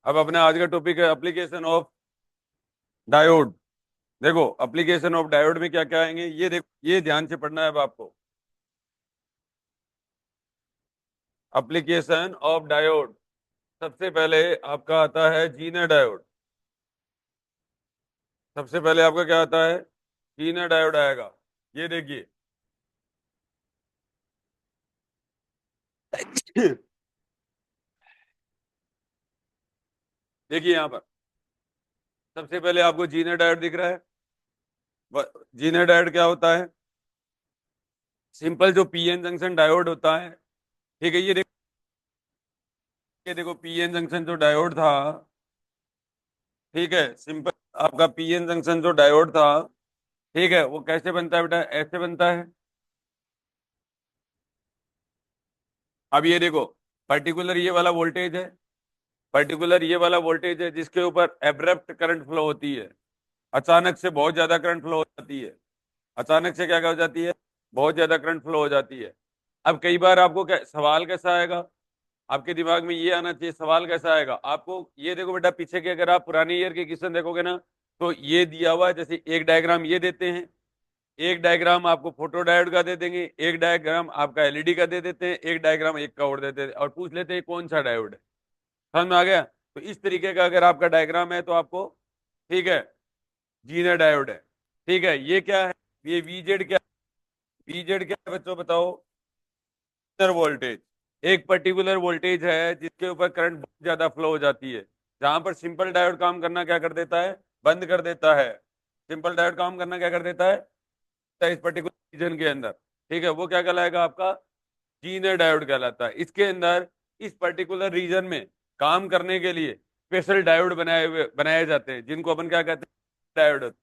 अब अपने आज का टॉपिक है एप्लीकेशन ऑफ डायोड। देखो एप्लीकेशन ऑफ डायोड में क्या क्या आएंगे, ये देखो, ये ध्यान से पढ़ना है अब आपको। एप्लीकेशन ऑफ डायोड, सबसे पहले आपका आता है जीनर डायोड। सबसे पहले आपका क्या आता है? जीनर डायोड आएगा। ये देखिए देखिए यहाँ पर सबसे पहले आपको जीनर डायोड दिख रहा है। जीनर डायोड क्या होता है? सिंपल जो पीएन जंक्शन डायोड होता है। ठीक है, ये देखो पीएन जंक्शन जो डायोड था। ठीक है, सिंपल आपका पीएन जंक्शन जो डायोड था। ठीक है, वो कैसे बनता है बेटा? ऐसे बनता है। अब ये देखो, पर्टिकुलर ये वाला वोल्टेज है। पर्टिकुलर ये वाला वोल्टेज है जिसके ऊपर एब्रप्ट करंट फ्लो होती है। अचानक से बहुत ज्यादा करंट फ्लो हो जाती है। अचानक से क्या हो जाती है? बहुत ज्यादा करंट फ्लो हो जाती है। अब कई बार आपको सवाल कैसा आएगा? आपके दिमाग में ये आना चाहिए, सवाल कैसा आएगा आपको? ये देखो बेटा, पीछे के अगर आप पुराने ईयर के क्वेश्चन देखोगे ना, तो ये दिया हुआ है, जैसे एक डायग्राम ये देते हैं, एक डायग्राम आपको फोटो डायोड का दे देंगे, एक डायग्राम आपका एलईडी का दे देते हैं, एक डायग्राम एक का और देते हैं और पूछ लेते हैं कौन सा डायोड है। समझ में आ गया? तो इस तरीके का अगर आपका डायग्राम है तो आपको, ठीक है, जीनर डायोड है। ठीक है, ये क्या है? ये वीजेड क्या? वीजेड क्या है बच्चों, बताओ? वोल्टेज। एक पर्टिकुलर वोल्टेज है जिसके ऊपर करंट बहुत ज्यादा फ्लो हो जाती है। जहां पर सिंपल डायोड काम करना क्या कर देता है? बंद कर देता है। सिंपल डायोड काम करना क्या कर देता है इस पर्टिकुलर रीजन के अंदर? ठीक है, वो क्या कहलाएगा आपका? जीनर डायोड कहलाता है। इसके अंदर इस पर्टिकुलर रीजन में काम करने के लिए स्पेशल डायोड बनाए जाते हैं, जिनको अपन क्या कहते हैं? डायोड।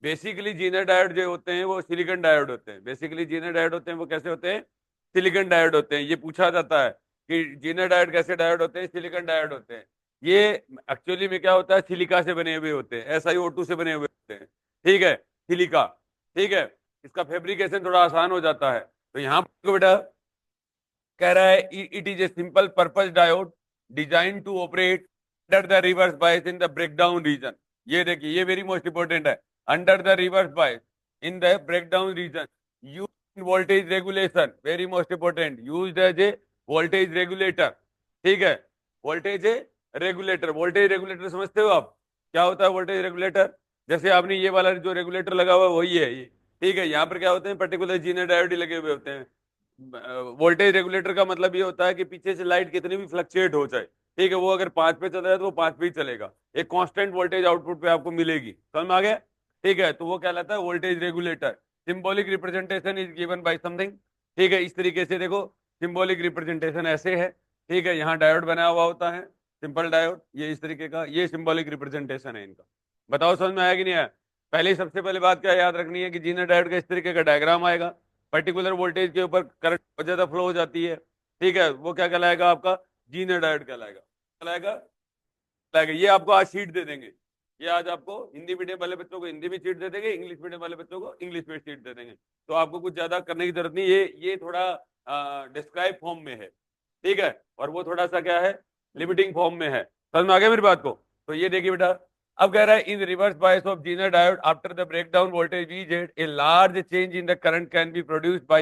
बेसिकली जीनर डायोड जो होते हैं वो सिलिकॉन डायोड होते हैं। बेसिकली जीनर डायोड होते हैं वो कैसे होते हैं? सिलिकॉन डायोड होते हैं। ये पूछा जाता है कि जीनर डायोड कैसे डायोड होते हैं? सिलिकॉन डायोड होते हैं। ये एक्चुअली में क्या होता है? सिलिका से बने हुए होते हैं, SiO2 से बने हुए होते हैं। ठीक है, सिलिका। ठीक है, इसका फेब्रिकेशन थोड़ा आसान हो जाता है। तो यहाँ पर बेटा कह रहा है it is a simple purpose diode design to operate under the reverse bias in the breakdown region. ये देखिए, ये वेरी मोस्ट इंपॉर्टेंट है। Under the reverse bias in the breakdown region, use in voltage regulation, very most important, used as a voltage regulator. ठीक है, voltage regulator. Voltage regulator समझते हो आप? क्या होता है वोल्टेज रेगुलेटर? जैसे आपने ये वाला जो रेगुलेटर लगा हुआ है वही है ये। ठीक है, यहाँ पर क्या होते हैं? पर्टिकुलर जीनर डायोड ही लगे हुए होते हैं। वोल्टेज रेगुलेटर का मतलब ये होता है कि पीछे से लाइट कितनी भी फ्लक्चुएट हो जाए, ठीक है, वो अगर 5 पे चल रहा है तो वो 5 पे ही चलेगा। एक कांस्टेंट वोल्टेज आउटपुट पे आपको मिलेगी। समझ में आ गया? ठीक है, तो वो कहलाता है voltage regulator. Symbolic representation is given by something. ठीक है, इस तरीके से देखो, सिंबॉलिक रिप्रेजेंटेशन ऐसे है। ठीक है, यहाँ डायोड बना हुआ होता है, सिंपल डायोड, ये इस तरीके का, ये सिंबॉलिक रिप्रेजेंटेशन है इनका। बताओ समझ में आया कि नहीं आया? पहले सबसे पहले बात क्या याद रखनी है कि जीनर डायोड का इस तरीके का डायग्राम आएगा। पर्टिकुलर वोल्टेज के ऊपर करंट बहुत ज्यादा फ्लो हो जाती है। ठीक है, वो क्या कहलाएगा आपका? जीनर डायोड कहलाएगा। कहलाएगा कहलाएगा। ये आपको आज शीट दे देंगे। ये आज आपको हिंदी मीडियम वाले बच्चों को हिंदी में सीट दे देंगे, इंग्लिश मीडियम वाले बच्चों को इंग्लिश में सीट दे देंगे। तो आपको कुछ ज्यादा करने की जरूरत नहीं, ये थोड़ा डिस्क्राइब फॉर्म में है। ठीक है, और वो थोड़ा सा क्या है? लिमिटिंग फॉर्म में है। समझ में आ गया मेरी बात को? तो ये देखिए बेटा, अब कह रहा है in reverse bias of zener diode after the breakdown voltage Vz a large change in the current can be produced by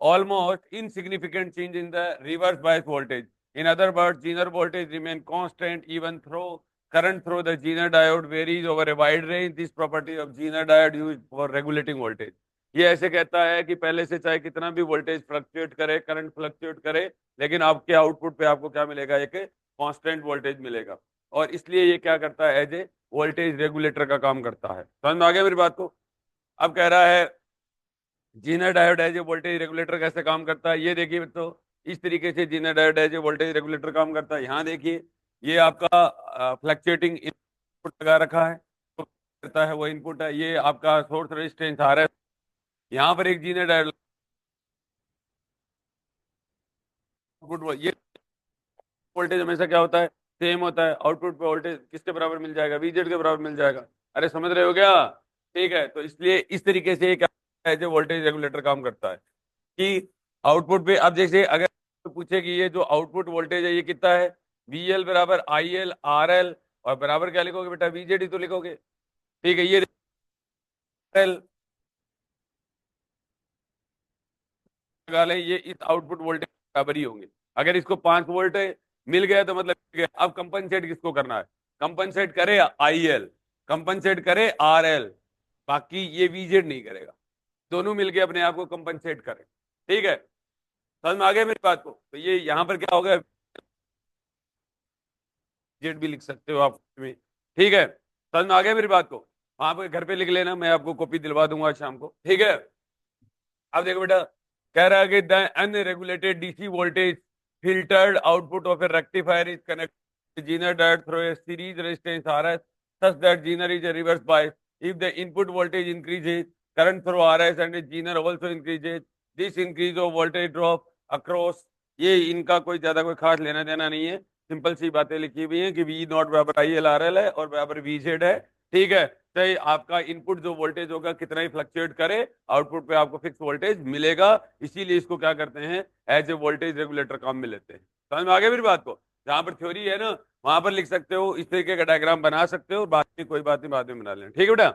almost insignificant change in the reverse bias voltage. In other words, Zener voltage remain constant even though current through the Zener diode varies over a wide range. This property of Zener diode used for regulating voltage. ये ऐसे कहता है कि पहले से चाहे कितना भी वोल्टेज फ्लक्चुएट करे, करंट फ्लक्चुएट करे, लेकिन आपके आउटपुट पे आपको क्या मिलेगा? एक कांस्टेंट वोल्टेज मिलेगा। और इसलिए ये क्या करता है? एज ए वोल्टेज रेगुलेटर का काम करता है। समझ में आ गया मेरी बात को? अब कह रहा है Zener diode as a voltage regulator कैसे काम करता है, ये देखिए तो इस तरीके से Zener diode as a voltage regulator काम करता है। यहाँ देखिए, ये आपका फ्लक्चुएटिंग इनपुट लगा रखा है, तो करता है वो इनपुट है, ये आपका सोर्स रेजिस्टेंस आ रहा है। यहाँ पर एक जीनर डायोड आउटपुट, ये वोल्टेज हमेशा क्या होता है? सेम होता है। आउटपुट पे वोल्टेज किसके बराबर मिल जाएगा? Vz के बराबर मिल जाएगा। अरे समझ रहे हो क्या? ठीक है, तो इसलिए इस तरीके से क्या है? जो वोल्टेज रेगुलेटर काम करता है कि आउटपुट पे, अब जैसे अगर पूछे कि ये जो आउटपुट वोल्टेज है ये कितना है, VL बराबर IL RL, और बराबर क्या लिखोगे बेटा, VZ ही तो लिखोगे। ठीक है, ये RL लगा लें, ये इस आउटपुट वोल्टेज बराबर ही होंगे। अगर इसको 5 वोल्ट मिल गया तो मतलब मिल गया। अब कंपनसेट किसको करना है, कंपनसेट करे IL, कंपनसेट करे RL, बाकी ये VZ नहीं करेगा। दोनों मिलके अपने आप को कंपनसेट करें। ठीक है, समझ में आ गया मेरी बात को? तो ये यहाँ पर क्या होगा, जेड भी लिख सकते हो आप में। ठीक है, समझ में आ गया मेरी बात को? वहां पर घर पे लिख लेना, मैं आपको कॉपी दिलवा दूंगा आज शाम को। ठीक है, अब देखो बेटा, कह रहा है कि the unregulated DC voltage filtered output of a rectifier is connected to Zener diode through a series resistance RS such that Zener is a reverse bias. If the input voltage increases, current through RS and Zener also increases. This increase of voltage drop across, ये इनका कोई ज्यादा कोई खास लेना देना नहीं है, सिंपल सी बातें लिखी हुई हैं कि V नॉट बराबर IL RL है और बराबर VZ है। ठीक है, चाहे आपका इनपुट जो वोल्टेज होगा कितना ही फ्लक्चुएट करे, आउटपुट पे आपको फिक्स वोल्टेज मिलेगा। इसीलिए इसको क्या करते हैं, एज ए वोल्टेज रेगुलेटर काम में लेते हैं। समझ में आ गया मेरी बात को? जहां पर थ्योरी है ना, वहां पर लिख सकते हो, इस तरीके का डायग्राम बना सकते हो, बाद में कोई बात नहीं, बाद में बना लेना। ठीक है बेटा,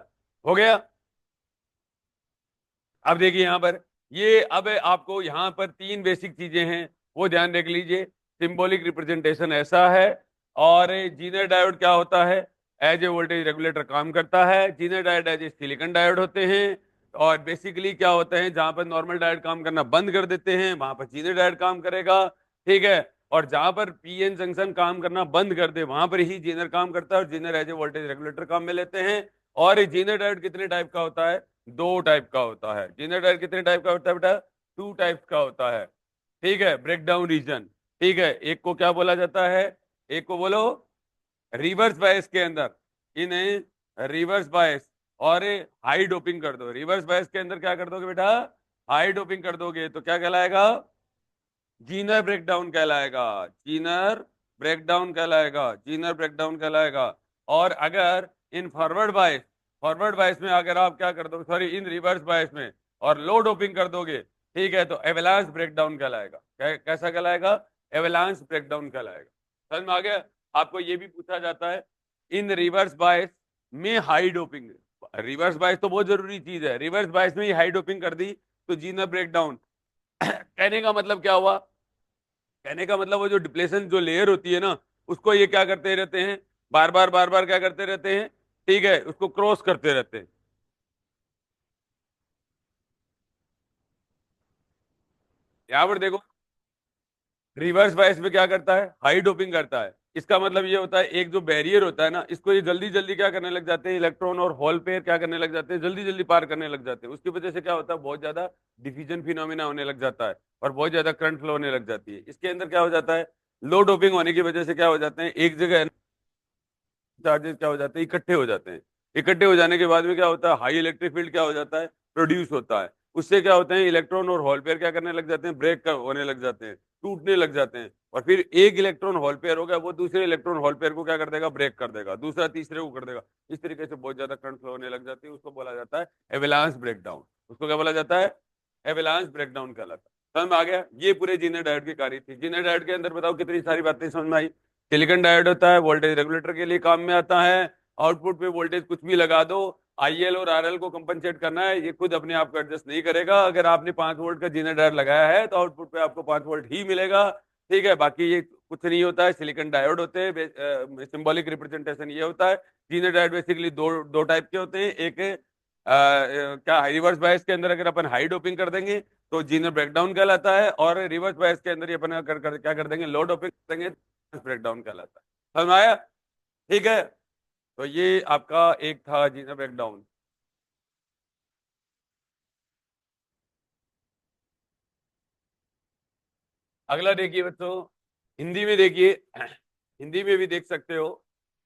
हो गया? अब देखिए यहाँ पर, ये अब आपको यहाँ पर 3 बेसिक चीजें हैं, वो ध्यान रख लीजिए। सिंबॉलिक रिप्रेजेंटेशन ऐसा है, और जीनर डायोड क्या होता है, एज ए वोल्टेज रेगुलेटर काम करता है। Zener diode as a silicon diode होते हैं। और बेसिकली क्या होते हैं, जहां पर नॉर्मल डायोड काम करना बंद कर देते हैं वहां पर जीनर डायोड काम करेगा। ठीक है, और जहां पर पीएन जंक्शन काम करना बंद कर दे वहां पर ही जीनर काम करता है, और Zener as a voltage regulator काम में लेते हैं। और जीनर डायोड कितने टाइप का होता है, 2 टाइप का होता है। जीनर डायोड कितने टाइप का होता है बेटा, 2 टाइप्स का होता है। ठीक है, ब्रेक डाउन रीजन। ठीक है, एक को क्या बोला जाता है, एक को बोलो रिवर्स बायस के अंदर, इन्हें रिवर्स बायस, और हाई डोपिंग कर दो। रिवर्स बायस के अंदर क्या कर दोगे बेटा, हाई डोपिंग कर दोगे तो क्या कहलाएगा, जीनर ब्रेकडाउन कहलाएगा। जीनर ब्रेकडाउन कहलाएगा, जीनर ब्रेकडाउन कहलाएगा। और अगर इन फॉरवर्ड बायस में अगर आप क्या कर दोगे, सॉरी इन रिवर्स बायस में और लो डोपिंग कर दोगे, ठीक है, तो एवलांस ब्रेकडाउन कहलाएगा। कैसा कहलाएगा, एवलांस ब्रेकडाउन कहलाएगा। समझ में आ गया? आपको ये भी पूछा जाता है, इन रिवर्स बायस में हाई डोपिंग, रिवर्स बायस तो बहुत जरूरी चीज है, रिवर्स बायस में ही हाई डोपिंग कर दी तो जीनर ब्रेकडाउन। कहने का मतलब क्या हुआ, कहने का मतलब वो जो डिप्लेशन जो लेयर होती है ना, उसको ये क्या करते रहते हैं, बार बार क्या करते रहते हैं, ठीक है, उसको क्रॉस करते रहते हैं। यहां पर देखो, रिवर्स बायस में क्या करता है, हाई डोपिंग करता है। इसका मतलब ये होता है, एक जो बैरियर होता है ना, इसको ये जल्दी जल्दी क्या करने लग जाते हैं, इलेक्ट्रॉन और होल पेयर क्या करने लग जाते हैं, जल्दी जल्दी पार करने लग जाते हैं। उसकी वजह से क्या होता है, बहुत ज्यादा डिफ्यूजन फिनोमिना होने लग जाता है, और बहुत ज्यादा करंट फ्लो होने लग जाती है। इसके अंदर क्या हो जाता है, लो डोपिंग होने की वजह से क्या हो जाते हैं, एक जगह चार्जेस क्या हो जाते हैं, इकट्ठे हो जाते हैं। इकट्ठे हो जाने के बाद में क्या होता है, हाई इलेक्ट्रिक फील्ड क्या हो जाता है, प्रोड्यूस होता है। उससे क्या होते हैं, इलेक्ट्रॉन और होल पेयर क्या करने लग जाते हैं, ब्रेक होने लग जाते हैं, टूटने लग जाते हैं। और फिर एक इलेक्ट्रॉन होल पेयर हो गया, वो दूसरे इलेक्ट्रॉन होल पेयर को क्या कर देगा, ब्रेक कर देगा, दूसरा तीसरे को कर देगा। इस तरीके से बहुत ज्यादा करंट फ्लो होने लग जाती है, उसको बोला जाता है एवलांस ब्रेकडाउन। उसको क्या बोला जाता है, एवलांस ब्रेकडाउन कहलाता है। समझ में आ गया? ये पूरे जीनर डायोड की कार्य थी। जीनर डायोड के अंदर बताओ कितनी सारी बातें समझ में आई। सिलिकॉन डायोड होता है, वोल्टेज रेगुलेटर के लिए काम में आता है। आउटपुट पे वोल्टेज कुछ भी लगा दो, आईएल और आरएल को कंपनसेट करना है, ये खुद अपने आप को एडजस्ट नहीं करेगा। अगर आपने 5 वोल्ट का जीनर डायोड लगाया है तो आउटपुट पे आपको 5 वोल्ट ही मिलेगा। ठीक है, बाकी ये कुछ नहीं होता है, सिलिकॉन डायोड होते हैं। सिंबॉलिक रिप्रेजेंटेशन ये होता है। जीनर डायोड बेसिकली दो दो टाइप के होते हैं। एक क्या रिवर्स बायस के अंदर अगर अपन हाई डोपिंग कर देंगे तो जीनर ब्रेकडाउन कहलाता है, और रिवर्स बायस के अंदर ये अपन क्या कर देंगे, लो डोपिंग कर देंगे, ब्रेकडाउन कहलाता है। समझ में आया? ठीक है, तो ये आपका एक था जीनर ब्रेकडाउन। अगला देखिए बच्चों, हिंदी में देखिए, हिंदी में भी देख सकते हो।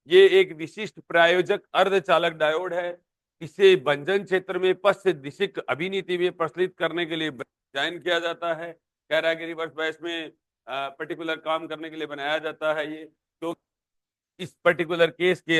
ये एक विशिष्ट प्रायोजक अर्धचालक डायोड है। इसे बंधन क्षेत्र में पश्च दिशिक अभिनीति में प्रचलित करने के लिए डिजाइन किया जाता है। कह रहा है कि रिवर्स बायस में पर्टिकुलर काम करने के लिए बनाया जाता है ये। तो इस पर्टिकुलर केस के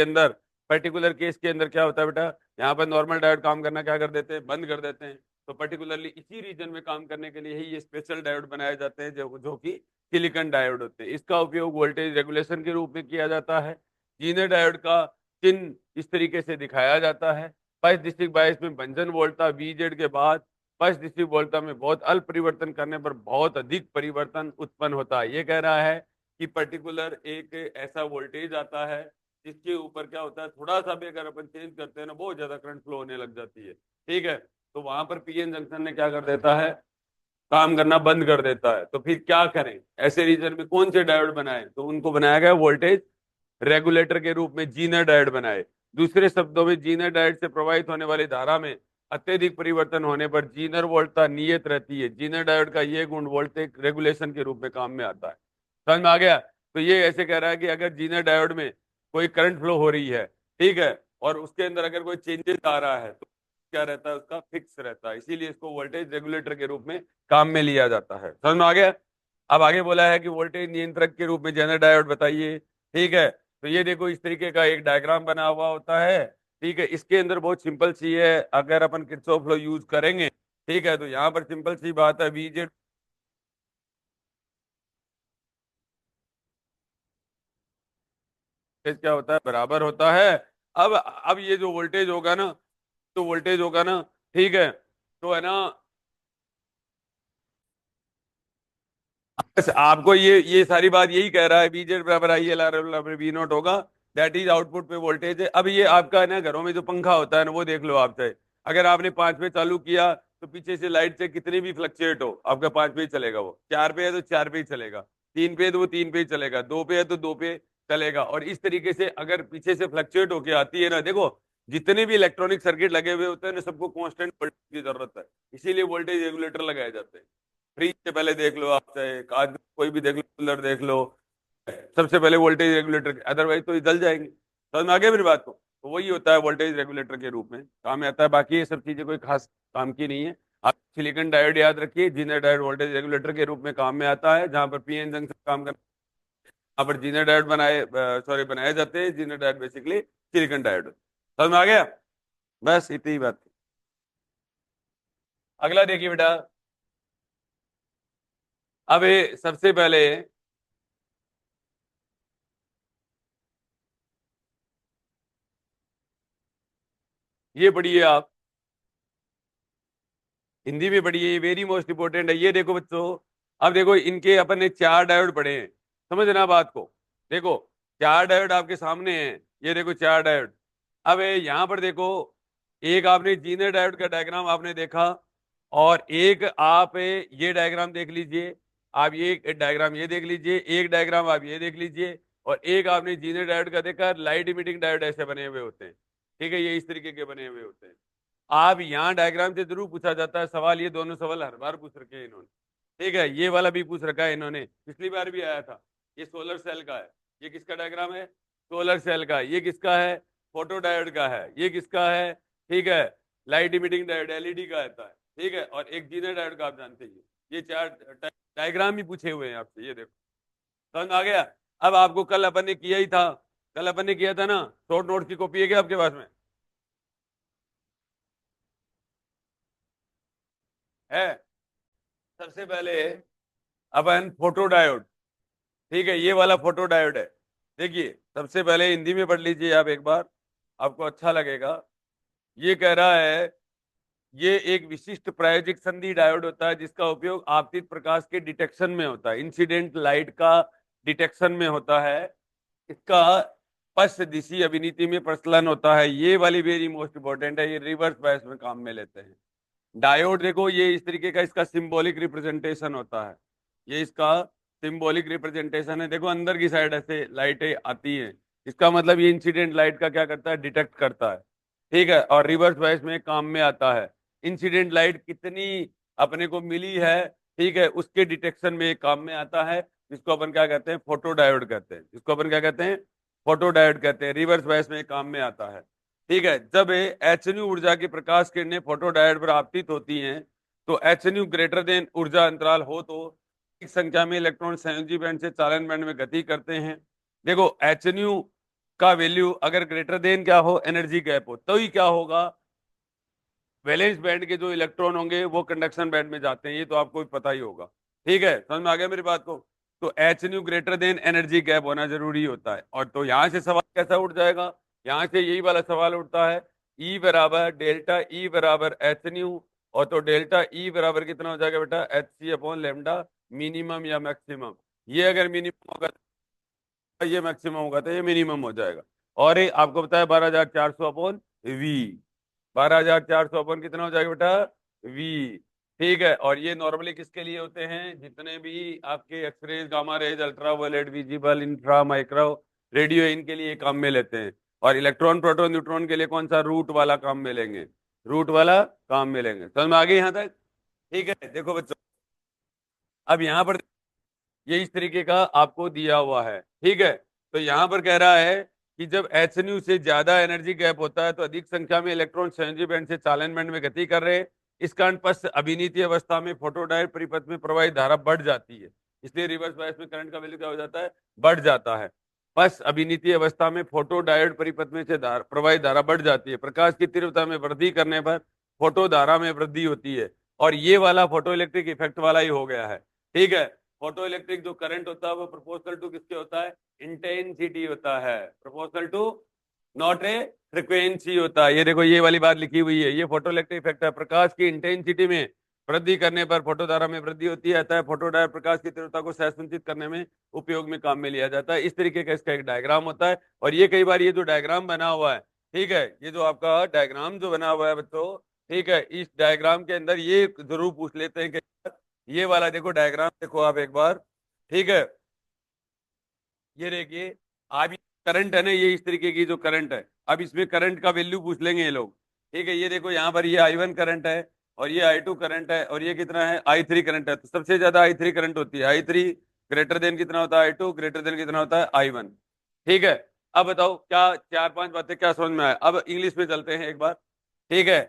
अंदर क्या होता है बेटा, यहाँ पर नॉर्मल डायोड काम करना क्या कर देते हैं, बंद कर देते हैं। तो पर्टिकुलरली इसी रीजन में काम करने के लिए ही ये स्पेशल डायोड बनाए जाते हैं, जो कि सिलिकॉन डायोड होते हैं। इसका उपयोग वोल्टेज रेगुलेशन के रूप में किया जाता है। जीनर डायोड का चिन्ह इस तरीके से दिखाया जाता है। पल्स डिस्ट्रिक्ट बायस में भंजन वोल्टा VZ के बाद पल्स डिस्ट्रिक्ट वोल्टा में बहुत अल्प परिवर्तन करने पर बहुत अधिक परिवर्तन उत्पन्न होता है। ये कह रहा है कि पर्टिकुलर एक ऐसा वोल्टेज आता है जिसके ऊपर क्या होता है, थोड़ा सा भी अगर अपन चेंज करते हैं ना, बहुत ज्यादा करंट फ्लो होने लग जाती है। ठीक है, तो वहां पर पीएन जंक्शन ने क्या कर देता है, काम करना बंद कर देता है। तो फिर क्या करें, ऐसे रीजन में कौन से डायोड बनाए, तो उनको बनाया गया वोल्टेज रेगुलेटर के रूप में जीनर डायोड बनाए। दूसरे शब्दों में जीनर डायोड से प्रवाहित होने वाली धारा में अत्यधिक परिवर्तन होने पर जीनर वोल्टता नियत रहती है। जीनर डायोड का ये गुण वोल्टेज रेगुलेशन के रूप में काम में आता है। समझ में आ गया? तो ये ऐसे कह रहा है कि अगर जीनर डायोड में कोई करंट फ्लो हो रही है, ठीक है, और उसके अंदर अगर कोई चेंजेस आ रहा है तो क्या रहता है, उसका फिक्स रहता है, इसीलिए इसको वोल्टेज रेगुलेटर के रूप में काम में लिया जाता है। समझ में आ गया? अब आगे बोला है कि वोल्टेज नियंत्रक के रूप में जेनर डायोड बताइए। ठीक है, तो ये देखो इस तरीके का एक डायग्राम बना हुआ होता है। ठीक है, इसके अंदर बहुत सिंपल सी है, अगर अपन किरचॉफ लॉ यूज करेंगे, ठीक है, तो यहाँ पर सिंपल सी बात है, VZ क्या होता है, बराबर होता है। अब ये जो वोल्टेज होगा ना, तो वोल्टेज होगा ना, ठीक है, तो है ना, बस आपको ये सारी बात यही कह रहा है, VZ बराबर IL V नॉट होगा, दैट इज आउटपुट पे वोल्टेज है। अब ये आपका है ना, घरों में जो पंखा होता है ना, वो देख लो आप चाहे, अगर आपने 5 पे चालू किया तो पीछे से लाइट से कितनी भी फ्लक्चुएट हो, आपका 5 पे ही चलेगा। वो 4 पे है तो 4 पे ही चलेगा, 3 पे है तो वो 3 पे ही चलेगा, 2 पे है तो 2 पे चलेगा। और इस तरीके से अगर पीछे से फ्लक्चुएट होके आती है ना, देखो जितने भी इलेक्ट्रॉनिक सर्किट लगे हुए होते हैं ना, सबको कांस्टेंट वोल्टेज की जरूरत है, इसीलिए वोल्टेज रेगुलेटर लगाए जाते हैं। फ्रिज से पहले देख लो आप, चाहे आज कोई भी देख लो, कूलर देख लो, सबसे पहले वोल्टेज रेगुलेटर, अदरवाइज तो ये जल जाएंगे। समझ में आ गया मेरी बात को? तो वही होता है, वोल्टेज रेगुलेटर के रूप में काम में आता है। बाकी ये सब चीजें कोई खास काम की नहीं है। आप सिलिकॉन डायोड याद रखिए, जीनर डायोड वोल्टेज रेगुलेटर के रूप में काम में आता है, जहां पर पीएन जंक्शन काम कर, यहाँ पर जीनर डायोड बनाए जाते हैं। Zener diode basically silicon diode. समझ में आ गया? बस इतनी ही बात थी। अगला देखिए बेटा, अब सबसे पहले ये पढ़िए आप, हिंदी में पढ़िए, वेरी मोस्ट इंपोर्टेंट है। ये देखो बच्चों, अब देखो इनके अपन ने 4 डायोड पढ़े हैं, समझना बात को। देखो 4 डायोड आपके सामने हैं, ये देखो 4 डायोड। अब यहाँ पर देखो, एक आपने जीनर डायोड का डायग्राम आपने देखा, और एक आप ये डायग्राम देख लीजिए, आप ये डायग्राम ये देख लीजिए, एक डायग्राम आप ये देख लीजिए, और एक आपने जीनर डायोड का देखा। लाइट इमिटिंग डायोड ऐसे बने हुए होते हैं, ठीक है, ये इस तरीके के बने हुए होते हैं। आप यहाँ डायग्राम से जरूर पूछा जाता है सवाल, ये दोनों सवाल हर बार पूछ रखे हैं इन्होंने। ठीक है, ये वाला भी पूछ रखा है इन्होंने, पिछली बार भी आया था। ये सोलर सेल का है, ये किसका डायग्राम है, सोलर सेल का। ये किसका है, फोटो डायोड का है। ये किसका है, ठीक है, लाइट इमिटिंग डायोड LED का आता है। ठीक है, और एक जीनर डायोड का आप जानते ही, ये 4 डायग्राम भी पूछे हुए हैं आपसे, ये देखो। समझ आ गया? अब आपको कल अपन ने किया ही था, कल अपन ने किया था ना, शॉर्ट नोट की कॉपी है क्या आपके पास में? है। सबसे पहले अपन फोटो डायोड, ठीक है, ये वाला फोटो डायोड है। देखिए सबसे पहले हिंदी में पढ़ लीजिए आप एक बार, आपको अच्छा लगेगा। ये कह रहा है, ये एक विशिष्ट प्रायोजिक संधि डायोड होता है जिसका उपयोग आपतित प्रकाश के डिटेक्शन में होता है, इंसिडेंट लाइट का डिटेक्शन में होता है। इसका पश्च दिशा अभिनीति में प्रचलन होता है। ये वाली वेरी मोस्ट इंपॉर्टेंट है, ये रिवर्स बायस में काम में लेते हैं। डायोड देखो, ये इस तरीके का इसका सिंबॉलिक रिप्रेजेंटेशन होता है, ये इसका सिंबॉलिक रिप्रेजेंटेशन है। देखो अंदर की साइड ऐसे लाइटें आती हैं, इसका मतलब ये इंसिडेंट लाइट का क्या करता है, डिटेक्ट करता है। ठीक है, और रिवर्स वॉइस में काम में आता है। इंसिडेंट लाइट कितनी अपने को मिली है, ठीक है, उसके डिटेक्शन में काम में आता है, जिसको अपन क्या कहते हैं, फोटो डायोड कहते हैं। जिसको अपन क्या कहते हैं, फोटो डायोड कहते हैं, रिवर्स वॉइस में काम में आता है। ठीक है, जब एचन्यू ऊर्जा की प्रकाश किरणें फोटो डायोड पर आपतित होती हैं, तो एचन्यू ग्रेटर देन ऊर्जा अंतराल हो तो एक संख्या में इलेक्ट्रॉन संयोजी बैंड से चालन बैंड में गति करते हैं। देखो एचन्यू का वैल्यू अगर ग्रेटर देन क्या हो, एनर्जी गैप हो, तो ही क्या होगा, वैलेंस बैंड के जो इलेक्ट्रॉन होंगे वो कंडक्शन बैंड में जाते हैं, ये तो आपको भी पता ही होगा। ठीक है, समझ में आ गया मेरी बात को? तो H nu greater then energy gap होना जरूरी होता है। और तो यहां से सवाल कैसा उठ जाएगा, यहां से यही वाला सवाल उठता है, ई बराबर डेल्टा ई बराबर एच न्यू, और तो डेल्टा ई बराबर कितना हो जाएगा बेटा, H C upon lambda, minimum या मैक्सिमम। ये अगर मिनिमम होगा, ये मैक्सिमम होगा तो ये मिनिमम हो जाएगा। और ये आपको बताया 12,400 अपॉन वी, 12,400 अपॉन कितना हो जाएगा बेटा, वी। ठीक है, और ये नॉर्मली किसके लिए होते हैं, जितने भी आपके X rays, gamma rays, ultraviolet, visible, infra, micro, radio, इनके लिए काम में लेते हैं। और इलेक्ट्रॉन, प्रोटॉन, न्यूट्रॉन के लिए कौन सा, रूट वाला काम में लेंगे, रूट वाला काम में लेंगे। समझ में आ गई यहाँ तक? ठीक है, देखो बच्चों, अब यहाँ पर ये इस तरीके का आपको दिया हुआ है। ठीक है, तो यहां पर कह रहा है कि जब एच न्यू से ज्यादा एनर्जी गैप होता है तो अधिक संख्या में इलेक्ट्रॉन संयोजी बैंड से चालन बैंड में गति कर रहे हैं। इस कारण पश्च अभिनीति अवस्था में फोटोडायोड परिपथ में प्रवाहित धारा बढ़ जाती है, इसलिए रिवर्स बायस में करंट का वैल्यू क्या हो जाता है, बढ़ जाता है। पश्च अभिनीति अवस्था में फोटोडायोड परिपथ में से प्रवाहित धारा बढ़ जाती है। प्रकाश की तीव्रता में वृद्धि करने पर फोटो धारा में वृद्धि होती है, और ये वाला फोटो इलेक्ट्रिक इफेक्ट वाला ही हो गया है। ठीक है, फोटो इलेक्ट्रिक जो करंट होता है वो प्रोपोर्शनल टू किसके होता है, इंटेंसिटी होता है, proportional to not a frequency होता है। ये देखो ये वाली बात लिखी हुई है, ये फोटो इलेक्ट्रिक इफेक्ट है। प्रकाश की इंटेंसिटी में वृद्धि करने पर फोटो धारा में वृद्धि होती है, अतः फोटो डायोड प्रकाश की तीव्रता को सहसंचित करने में उपयोग में काम में लिया जाता है। इस तरीके का इसका एक डायग्राम होता है। और ये कई बार ये जो डायग्राम बना हुआ है, ठीक है, ये जो आपका डायग्राम जो बना हुआ है बच्चों, ठीक है, इस डायग्राम के अंदर ये जरूर पूछ लेते हैं कि ये वाला देखो डायग्राम, देखो आप एक बार। ठीक है, ये देखिए, आप करंट है ना, ये इस तरीके की जो करंट है, अब इसमें करंट का वैल्यू पूछ लेंगे ये लोग। ठीक है, ये देखो यहाँ पर ये I1 करंट है, और ये I2 करंट है, और ये कितना है, I3 करंट है। तो सबसे ज्यादा I3 करंट होती है, I3 ग्रेटर देन कितना होता है, I2 ग्रेटर देन कितना होता है, I1। ठीक है, अब बताओ क्या चार पांच बातें क्या समझ में आए। अब इंग्लिश में चलते हैं एक बार। ठीक है,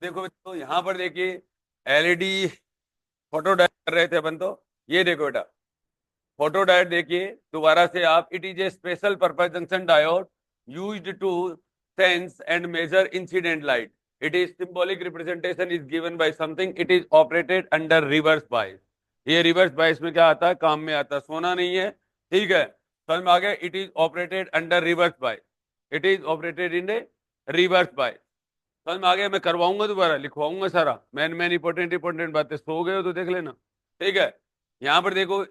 देखो तो यहाँ पर देखिए, एलईडी फोटो डायोड कर रहे थे अपन, तो ये देखो बेटा, फोटो डायोड देखिए दोबारा से आप, it is a special purpose junction diode used to sense and measure incident light. It is symbolic representation is given by something, it is operated under reverse bias. ये रिवर्स बायस में क्या आता है, काम में आता है, सोना नहीं है। ठीक है, समझ में आ गया, it is operated under reverse bias, it is operated in a reverse बायस। समझ में आ गया, मैं करवाऊंगा दोबारा, लिखवाऊंगा सारा, मैन इंपॉर्टेंट इंपॉर्टेंट बातें, सो गए हो तो देख लेना। ठीक है, यहाँ पर देखो,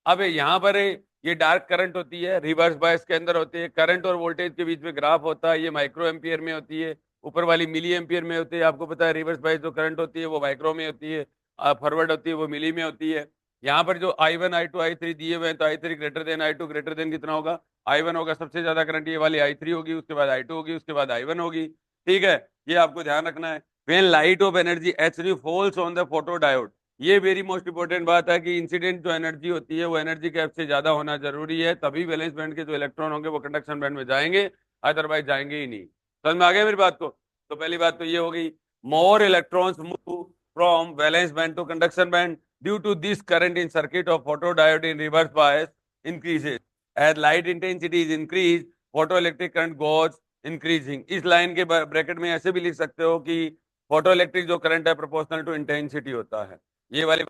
अब यहाँ पर ये डार्क करंट होती है, रिवर्स बायस के अंदर होती है, करंट और वोल्टेज के बीच में ग्राफ होता है, ये माइक्रो एम्पियर में होती है, ऊपर वाली मिली एम्पियर में होती है। आपको पता है रिवर्स बायस जो करंट होती है वो माइक्रो में होती है, फॉरवर्ड होती है वो मिली में होती है। यहाँ पर जो I1 I2 I3 दिए हुए हैं, तो I3 greater than I2 greater than कितना होगा, I1 होगा, सबसे ज्यादा करंट ये वाली I3 होगी, उसके बाद I2 होगी, उसके बाद I1 होगी। ठीक है, ये आपको ध्यान रखना है। When light of energy H falls on the photo diode, ये वेरी मोस्ट इंपॉर्टेंट बात है कि इंसिडेंट जो एनर्जी होती है वो एनर्जी गैप से ज्यादा होना जरूरी है, तभी वैलेंस बैंड के जो इलेक्ट्रॉन होंगे वो कंडक्शन बैंड में जाएंगे, अदरवाइज जाएंगे ही नहीं। समझ में आ गया मेरी बात को? तो पहली बात तो ये हो गई, more electrons move from valence band to conduction band due to this current in circuit of photo diode in reverse bias increases as light intensity is increase, photo electric current goes increasing. इस line के bracket में ऐसे भी लिख सकते हो कि photo electric जो करंट है प्रोपोर्शनल टू इंटेंसिटी होता है, ये वाली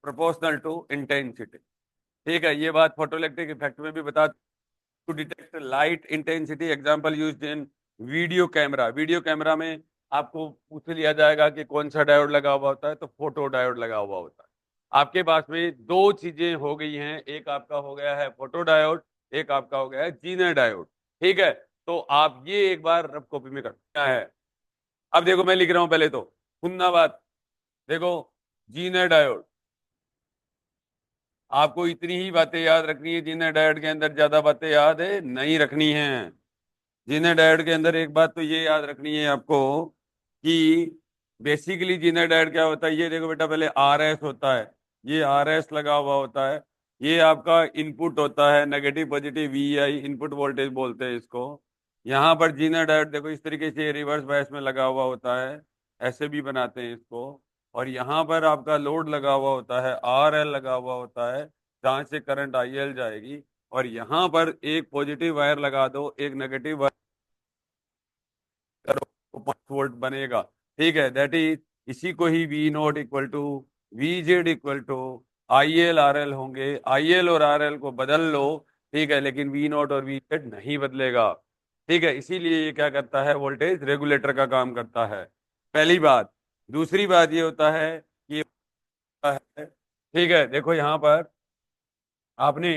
प्रोपोर्शनल टू इंटेंसिटी। ठीक है, ये बात फोटो इलेक्ट्रिक इफेक्ट में भी बता, to detect light intensity example used in video camera. Video camera में आपको पूछ लिया जाएगा कि कौन सा डायोड लगा हुआ होता है, तो फोटो डायोड लगा हुआ होता है। आपके पास में दो चीजें हो गई हैं, एक आपका हो गया है फोटो डायोड, एक आपका हो गया है जीनर डायोड। ठीक है, तो आप ये एक बार रफ कॉपी में करना है। अब देखो मैं लिख रहा हूं, पहले तो सुनना बात, देखो, जीनर डायोड, आपको इतनी ही बातें याद रखनी है, जीनर डायोड के अंदर ज्यादा बातें याद है नहीं रखनी है। जीनर डायोड के अंदर एक बात तो ये याद रखनी है आपको कि बेसिकली जीनर डायोड क्या होता है, ये देखो बेटा, पहले RS होता है, ये RS लगा हुआ होता है, ये आपका इनपुट होता है, negative positive VI input voltage बोलते हैं इसको। यहाँ पर जीनर डायोड देखो इस तरीके से रिवर्स बायस में लगा हुआ होता है, ऐसे भी बनाते हैं इसको। और यहाँ पर आपका लोड लगा हुआ होता है, RL लगा हुआ होता है, जहाँ से करंट IL जाएगी, और यहाँ पर एक पॉजिटिव वायर लगा दो, एक नेगेटिव वायर करो, तो 5 वोल्ट बनेगा। ठीक है, दैट इज, इसी को ही V0 equal to V Z equal to I L R L होंगे, आई एल और आर एल को बदल लो, ठीक है, लेकिन वी नॉट और वी जेड नहीं बदलेगा, ठीक है। इसीलिए ये क्या करता है, वोल्टेज रेगुलेटर का काम करता है, पहली बात। दूसरी बात ये होता है कि है, ठीक है, देखो यहाँ पर आपने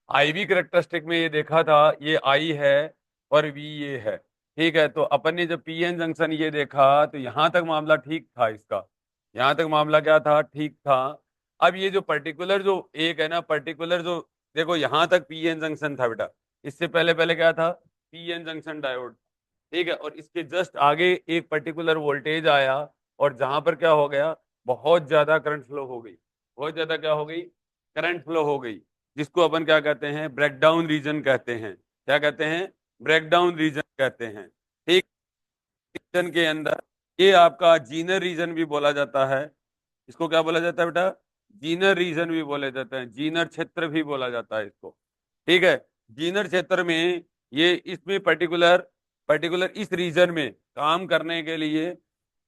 आई वी करेक्टरिस्टिक में ये देखा था, ये आई है और वी ये है, ठीक है। तो अपन ने जब पी एन जंक्शन ये देखा तो यहां तक मामला ठीक था इसका, यहां तक मामला क्या था, ठीक था। अब ये जो पर्टिकुलर जो एक है ना, पर्टिकुलर जो, देखो यहां तक पी एन जंक्शन था बेटा, इससे पहले पहले क्या था, पी एन जंक्शन डायोड, ठीक है। और इसके जस्ट आगे एक पर्टिकुलर वोल्टेज आया और जहां पर क्या हो गया, बहुत ज्यादा करंट फ्लो हो गई, बहुत ज्यादा क्या हो गई, करंट फ्लो हो गई, जिसको अपन क्या कहते हैं, ब्रेकडाउन रीजन कहते हैं, क्या कहते हैं, ब्रेकडाउन रीजन कहते हैं, ठीक। रीजन के अंदर ये आपका जीनर रीजन भी बोला जाता है, इसको क्या बोला जाता है बेटा, जीनर रीजन भी बोले जाते हैं, जीनर क्षेत्र भी बोला जाता है इसको, ठीक है। जीनर क्षेत्र में ये, इसमें पर्टिकुलर पर्टिकुलर इस रीजन में काम करने के लिए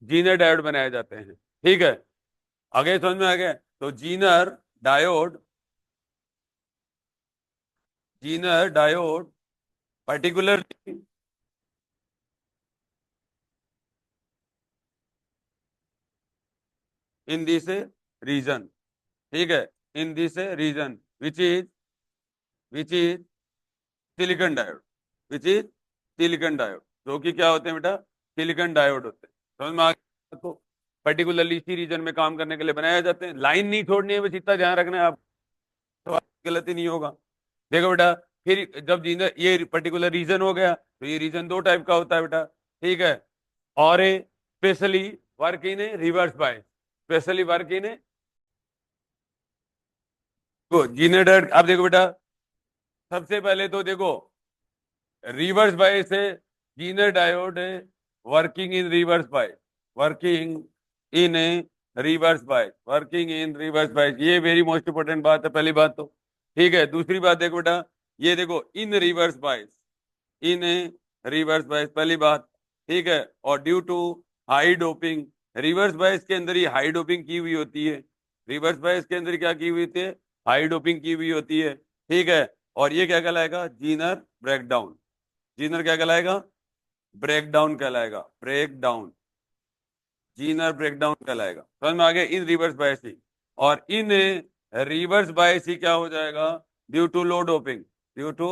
जीनर डायोड बनाए जाते हैं, ठीक है। आगे समझ में आ गया, तो Zener diode, Zener diode particular in this region, ठीक है, in this region which is silicon diode, which is silicon diode, जो कि क्या होते हैं बेटा, सिलिकॉन डायोड होते हैं, समझ में आ गया आपको। पर्टिकुलरली इसी रीजन में काम करने के लिए बनाए जाते हैं, लाइन नहीं छोड़नी है, बस इतना ध्यान रखना है आप, तो गलती नहीं होगा। देखो बेटा, फिर जब जीनर ये पर्टिकुलर रीजन हो गया, तो ये रीजन दो टाइप का होता है बेटा, ठीक है। और a especially work in a reverse bias, especially work in a zener diode. अब देखो बेटा, सबसे पहले तो देखो, रिवर्स बायस है, जीनर डायोड है, working in reverse bias, working in a reverse bias, working in reverse bias, ये वेरी मोस्ट इंपोर्टेंट बात है, पहली बात तो, ठीक है। दूसरी बात देखो बेटा, ये देखो इन reverse bias, in a reverse बायस, पहली बात, ठीक है। और due to high doping, reverse bias के अंदर ही हाई डोपिंग की हुई होती है, रिवर्स बायस के अंदर क्या की हुई थी, हाई डोपिंग की हुई होती है, ठीक है। और ये क्या कहलाएगा, जीनर ब्रेकडाउन, जीनर क्या कहलाएगा, ब्रेकडाउन कहलाएगा, ब्रेकडाउन, जीनर ब्रेकडाउन कहलाएगा, समझ में आ गया, इन रिवर्स बायस ही। और इन रिवर्स बायस ही क्या हो जाएगा, due to low doping, due to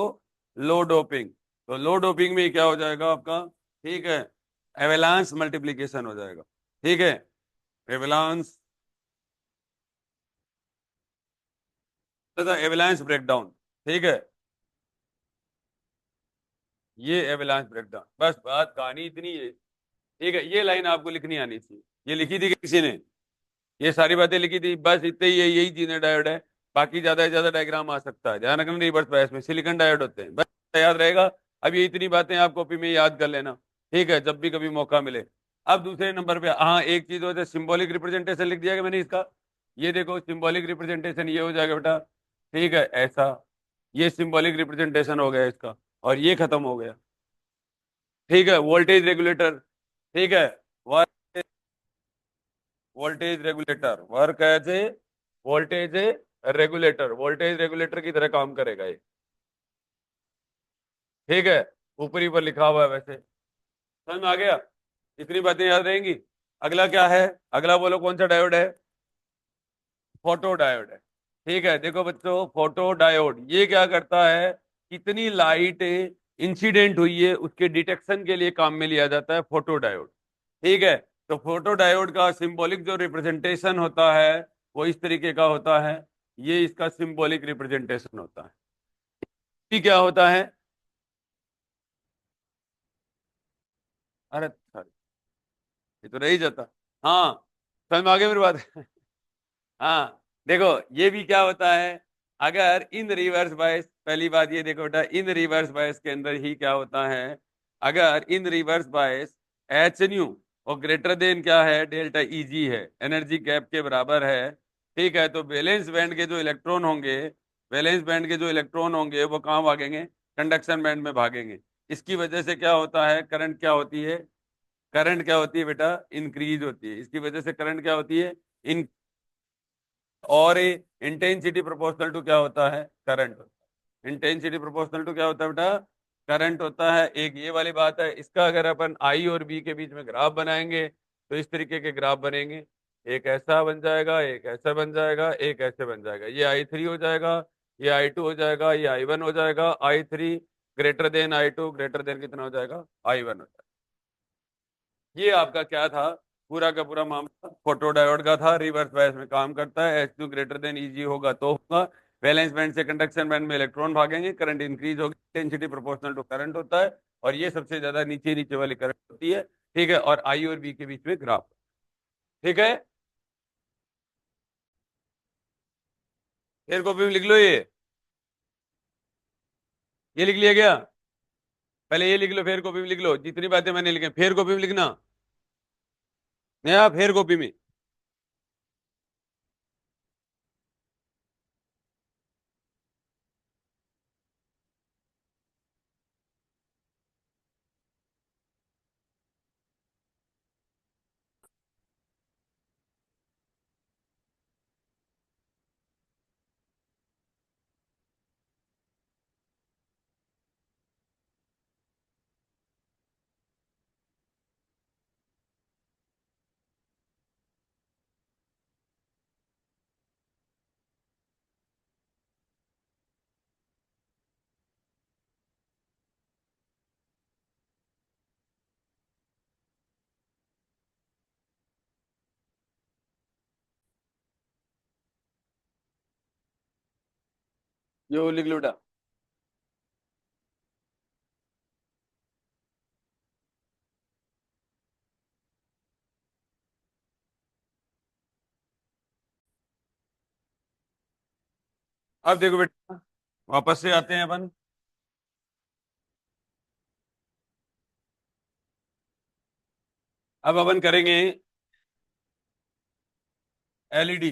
low doping, तो लो डोपिंग में क्या हो जाएगा आपका, ठीक है, एवेलांस मल्टीप्लीकेशन हो जाएगा, ठीक है, एवेलांस तथा एवेलांस ब्रेकडाउन, ठीक है, ये एवेलांस ब्रेकडाउन, बस बात कहानी इतनी है, ठीक है। ये लाइन आपको लिखनी आनी चाहिए, ये लिखी थी किसी ने, ये सारी बातें लिखी थी, बस इतने ही है, यही जीनर डायोड है, बाकी ज्यादा से ज्यादा डायग्राम आ सकता है, ध्यान रखना, रिवर्स बायस में सिलिकॉन डायोड होते हैं, बस याद रहेगा। अब ये इतनी बातें आप कॉपी में याद कर लेना, ठीक है, जब भी कभी मौका मिले। अब दूसरे नंबर पे, हाँ, एक चीज होता है, सिंबॉलिक रिप्रेजेंटेशन लिख दिया मैंने इसका, ये देखो सिंबॉलिक रिप्रेजेंटेशन ये हो जाएगा बेटा, ठीक है, ऐसा, ये सिंबॉलिक रिप्रेजेंटेशन हो गया इसका, और ये खत्म हो गया, ठीक है। वोल्टेज रेगुलेटर, ठीक है, voltage regulator work as a voltage regulator, voltage regulator की तरह काम करेगा ये, ठीक है, ऊपरी पर लिखा हुआ है वैसे, समझ में आ गया, इतनी बातें याद रहेंगी। अगला क्या है, अगला बोलो कौन सा डायोड है, फोटो डायोड है, ठीक है। देखो बच्चों, फोटो डायोड ये क्या करता है, कितनी लाइट इंसिडेंट हुई है उसके डिटेक्शन के लिए काम में लिया जाता है फोटो डायोड, ठीक है। तो फोटो डायोड का सिंबॉलिक जो रिप्रेजेंटेशन होता है वो इस तरीके का होता है, ये इसका सिंबॉलिक रिप्रेजेंटेशन होता है, ये क्या होता है, अरे sorry, ये तो रह ही जाता, हाँ, समझ में आ गया मेरी बात हाँ, देखो ये भी क्या होता है, अगर इन रिवर्स बायस, पहली बात ये देखो बेटा, इन रिवर्स बायस के अंदर ही क्या होता है, अगर इन रिवर्स बायस एच न्यू और ग्रेटर देन क्या है, डेल्टा ईजी है, एनर्जी गैप के बराबर है, ठीक है। तो वैलेंस बैंड के जो इलेक्ट्रॉन होंगे, वैलेंस बैंड के जो इलेक्ट्रॉन होंगे वो कहाँ भागेंगे, कंडक्शन बैंड में भागेंगे, इसकी वजह से क्या होता है, करंट क्या होती है, करंट क्या होती है बेटा, इंक्रीज होती है, इसकी वजह से करंट क्या होती है, और इंटेंसिटी प्रोपोर्शनल टू क्या होता है, करंट। इंटेंसिटी प्रोपोर्शनल टू क्या होता है बेटा, करंट होता है। एक ये वाली बात है। इसका अगर अपन आई और बी के बीच में ग्राफ बनाएंगे तो इस तरीके के ग्राफ बनेंगे। एक ऐसा बन जाएगा, एक ऐसा बन जाएगा, एक ऐसे बन जाएगा। ये I3 हो जाएगा, ये I2 हो जाएगा, ये I1 हो जाएगा। I3 greater than I2 greater than कितना हो जाएगा, I1 हो जाएगा। ये आपका क्या था, पूरा का पूरा मामला फोटो डायोड का था। रिवर्स बायस में काम करता है। H2 ग्रेटर देन Eg होगा तो होगा। वैलेंस बैंड से कंडक्शन बैंड में इलेक्ट्रॉन भागेंगे, करंट इंक्रीज होगी, इंटेंसिटी प्रोपोर्शनल टू करंट होता है। और ये सबसे ज्यादा नीचे नीचे वाली करंट होती है। ठीक है, और आई और बी के बीच में ग्राफ। ठीक है, फिर कॉपी में लिख लो। ये लिख लिया गया। पहले ये लिख लो, फिर कॉपी में लिख लो जितनी बातें मैंने लिखी, फिर कॉपी में लिखना। नया फिर कॉपी में। जो लिख लो बेटा। अब देखो बेटा, वापस से आते हैं अपन। अब अपन करेंगे एलईडी,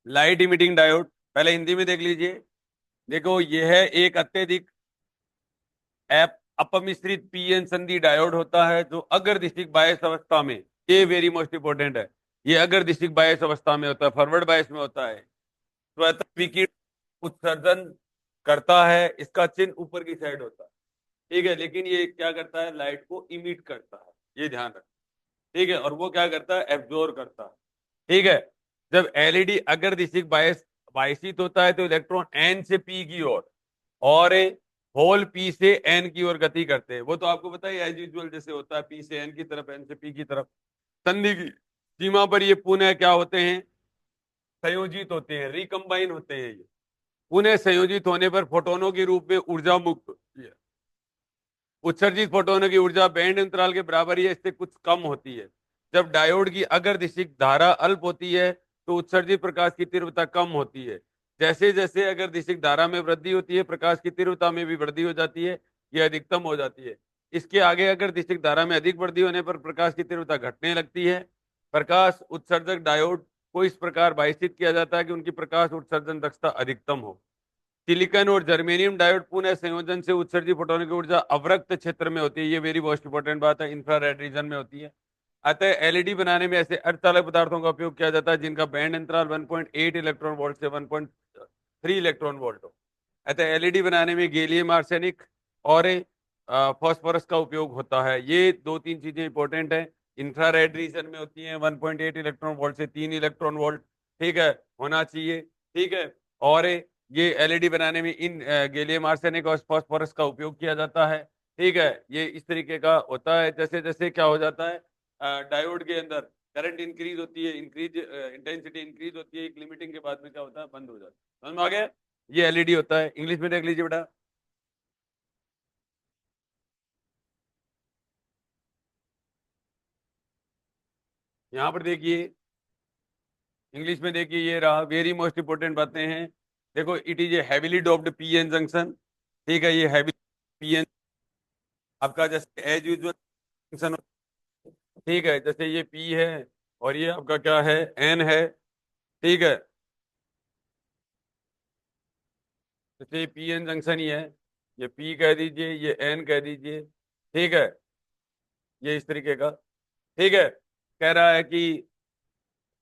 लाइट इमिटिंग डायोड। पहले हिंदी में देख लीजिए। देखो ये है एक अत्यधिक अपमिश्रित पीएन संधि डायोड होता है जो अगरदिशिक बायस अवस्था में, ये वेरी मोस्ट इंपोर्टेंट है, ये अगरदिशिक बायस अवस्था में होता है, फॉरवर्ड बायस में होता है। स्वतः विकिरण उत्सर्जन करता है, इसका चिन्ह ऊपर की साइड होता है। ठीक है, लेकिन ये क्या करता है, लाइट को इमिट करता है, ये ध्यान रखना। ठीक है, और वो क्या करता है, एब्जॉर्ब करता है। ठीक है, जब एलईडी अगर दिशिक बायस बायसित होता है तो इलेक्ट्रॉन एन से पी की ओर और होल पी से एन की ओर गति करते हैं। वो तो आपको पता है एज यूजुअल जैसे होता है, पी से एन की तरफ, एन से पी की तरफ। संधि की सीमा पर ये पुनः क्या होते हैं, संयोजित होते हैं, रिकम्बाइन होते हैं। ये पुनः संयोजित होने पर फोटोनों के रूप में ऊर्जा मुक्त होती है। उत्सर्जित फोटोनों की ऊर्जा बैंड अंतराल के बराबर या इससे कुछ कम होती है। जब डायोड की अगरदिशिक धारा अल्प होती है तो उत्सर्जित प्रकाश की तीव्रता कम होती है। जैसे जैसे अगरदिशिक धारा में वृद्धि होती है प्रकाश की तीव्रता में भी वृद्धि हो जाती है, यह अधिकतम हो जाती है। इसके आगे अगरदिशिक धारा में अधिक वृद्धि होने पर प्रकाश की तीव्रता घटने लगती है। प्रकाश उत्सर्जक डायोड को इस प्रकार बाइसित किया जाता है कि उनकी प्रकाश उत्सर्जन दक्षता अधिकतम हो। सिलिकॉन और जर्मेनियम डायोड पुनः संयोजन से उत्सर्जित फोटोन की ऊर्जा अवरक्त क्षेत्र में होती है, ये वेरी मोस्ट इंपॉर्टेंट बात है, इंफ्रारेड रीजन में होती है। अतः एलईडी बनाने में ऐसे अर्धचालक पदार्थों का उपयोग किया जाता है जिनका बैंड अंतराल 1.8 इलेक्ट्रॉन वोल्ट से 1.3 इलेक्ट्रॉन वोल्ट हो। अतः एलईडी बनाने में गैलियम आर्सेनिक और फास्फोरस का उपयोग होता है। ये दो तीन चीजें इंपॉर्टेंट है। इंफ्रारेड रीजन में होती है, 1.8 इलेक्ट्रॉन वोल्ट से 3 इलेक्ट्रॉन वोल्ट, ठीक है, होना चाहिए। ठीक है, और ये एलईडी बनाने में इन गैलियम आर्सेनिक और फास्फोरस का उपयोग किया जाता है। ठीक है, ये इस तरीके का होता है। जैसे जैसे क्या हो जाता है, डायोड के अंदर करंट इंक्रीज होती है, इंक्रीज इंटेंसिटी इंक्रीज होती है, एक लिमिटिंग के बाद में क्या होता है, बंद हो जाता है। समझ में आ गया? ये एलईडी होता है। इंग्लिश में देख लीजिए बेटा। यहाँ पर देखिए, इंग्लिश में देखिए, ये रहा, वेरी मोस्ट इंपोर्टेंट बातें हैं। देखो, it is A heavily doped PN junction. ठीक है, ये हैवी पीएन आपका जैसे एज यूजुअल जंक्शन। ठीक है, जैसे ये पी है और ये आपका क्या है, एन है। ठीक है, जैसे ये पी एन जंक्शन ही है, ये पी कह दीजिए, ये एन कह दीजिए। ठीक है, ये इस तरीके का। ठीक है, कह रहा है कि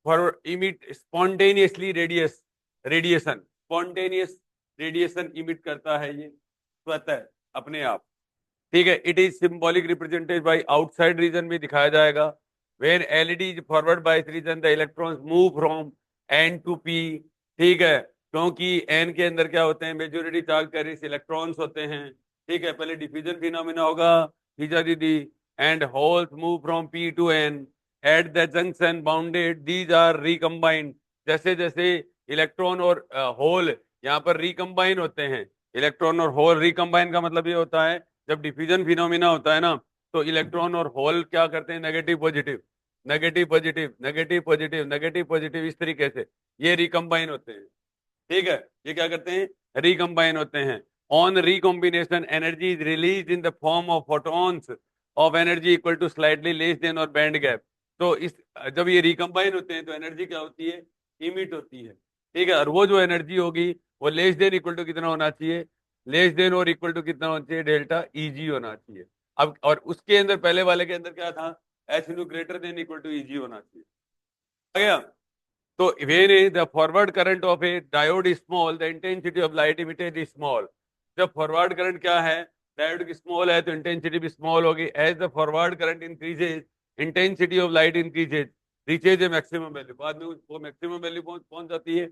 for emit spontaneously radiation, spontaneous radiation emit करता है ये स्वतः अपने आप। ठीक है, it is symbolic represented by outside region में दिखाया जाएगा। When LED is forward by region the electrons move from N to P. ठीक है, क्योंकि एन के अंदर क्या होते हैं, मेजोरिटी चार्ज कैरियर्स इलेक्ट्रॉन्स होते हैं। ठीक है, पहले डिफ्यूजन फिनोमेना होगा खींचा दीदी, and holes move from P to N at the junction bounded these are recombined. जैसे जैसे इलेक्ट्रॉन और होल यहाँ पर रिकम्बाइन होते हैं, इलेक्ट्रॉन और होल रिकम्बाइन का मतलब ये होता है जब डिफ्यूजन फिनोमिना होता है ना, तो इलेक्ट्रॉन और होल क्या करते हैं, negative positive negative positive negative positive negative positive, इस तरीके से ये रिकम्बाइन होते हैं। ठीक है, ये क्या करते हैं, रिकम्बाइन होते हैं। On recombination energy is release in the form of photons of energy equal to slightly less than और बैंड गैप। तो इस जब ये रिकम्बाइन होते हैं तो एनर्जी क्या होती है, इमिट होती है। ठीक है, और वो जो एनर्जी होगी वो लेस देन इक्वल टू कितना होना चाहिए, लेस देन और इक्वल टू कितना होना चाहिए, डेल्टा ईजी होना चाहिए। अब और उसके अंदर पहले वाले के अंदर क्या था, H nu greater than equal to E G चाहिए। आ गया। तो when the forward current of a diode is small, the intensity of light emitted is small। जब फॉरवर्ड करंट क्या है, डायोड की स्मॉल है तो इंटेंसिटी भी स्मॉल होगी। As the forward current increases intensity of light increases reaches a maximum value, बाद में वो मैक्सिमम वैल्यू पहुंच जाती है।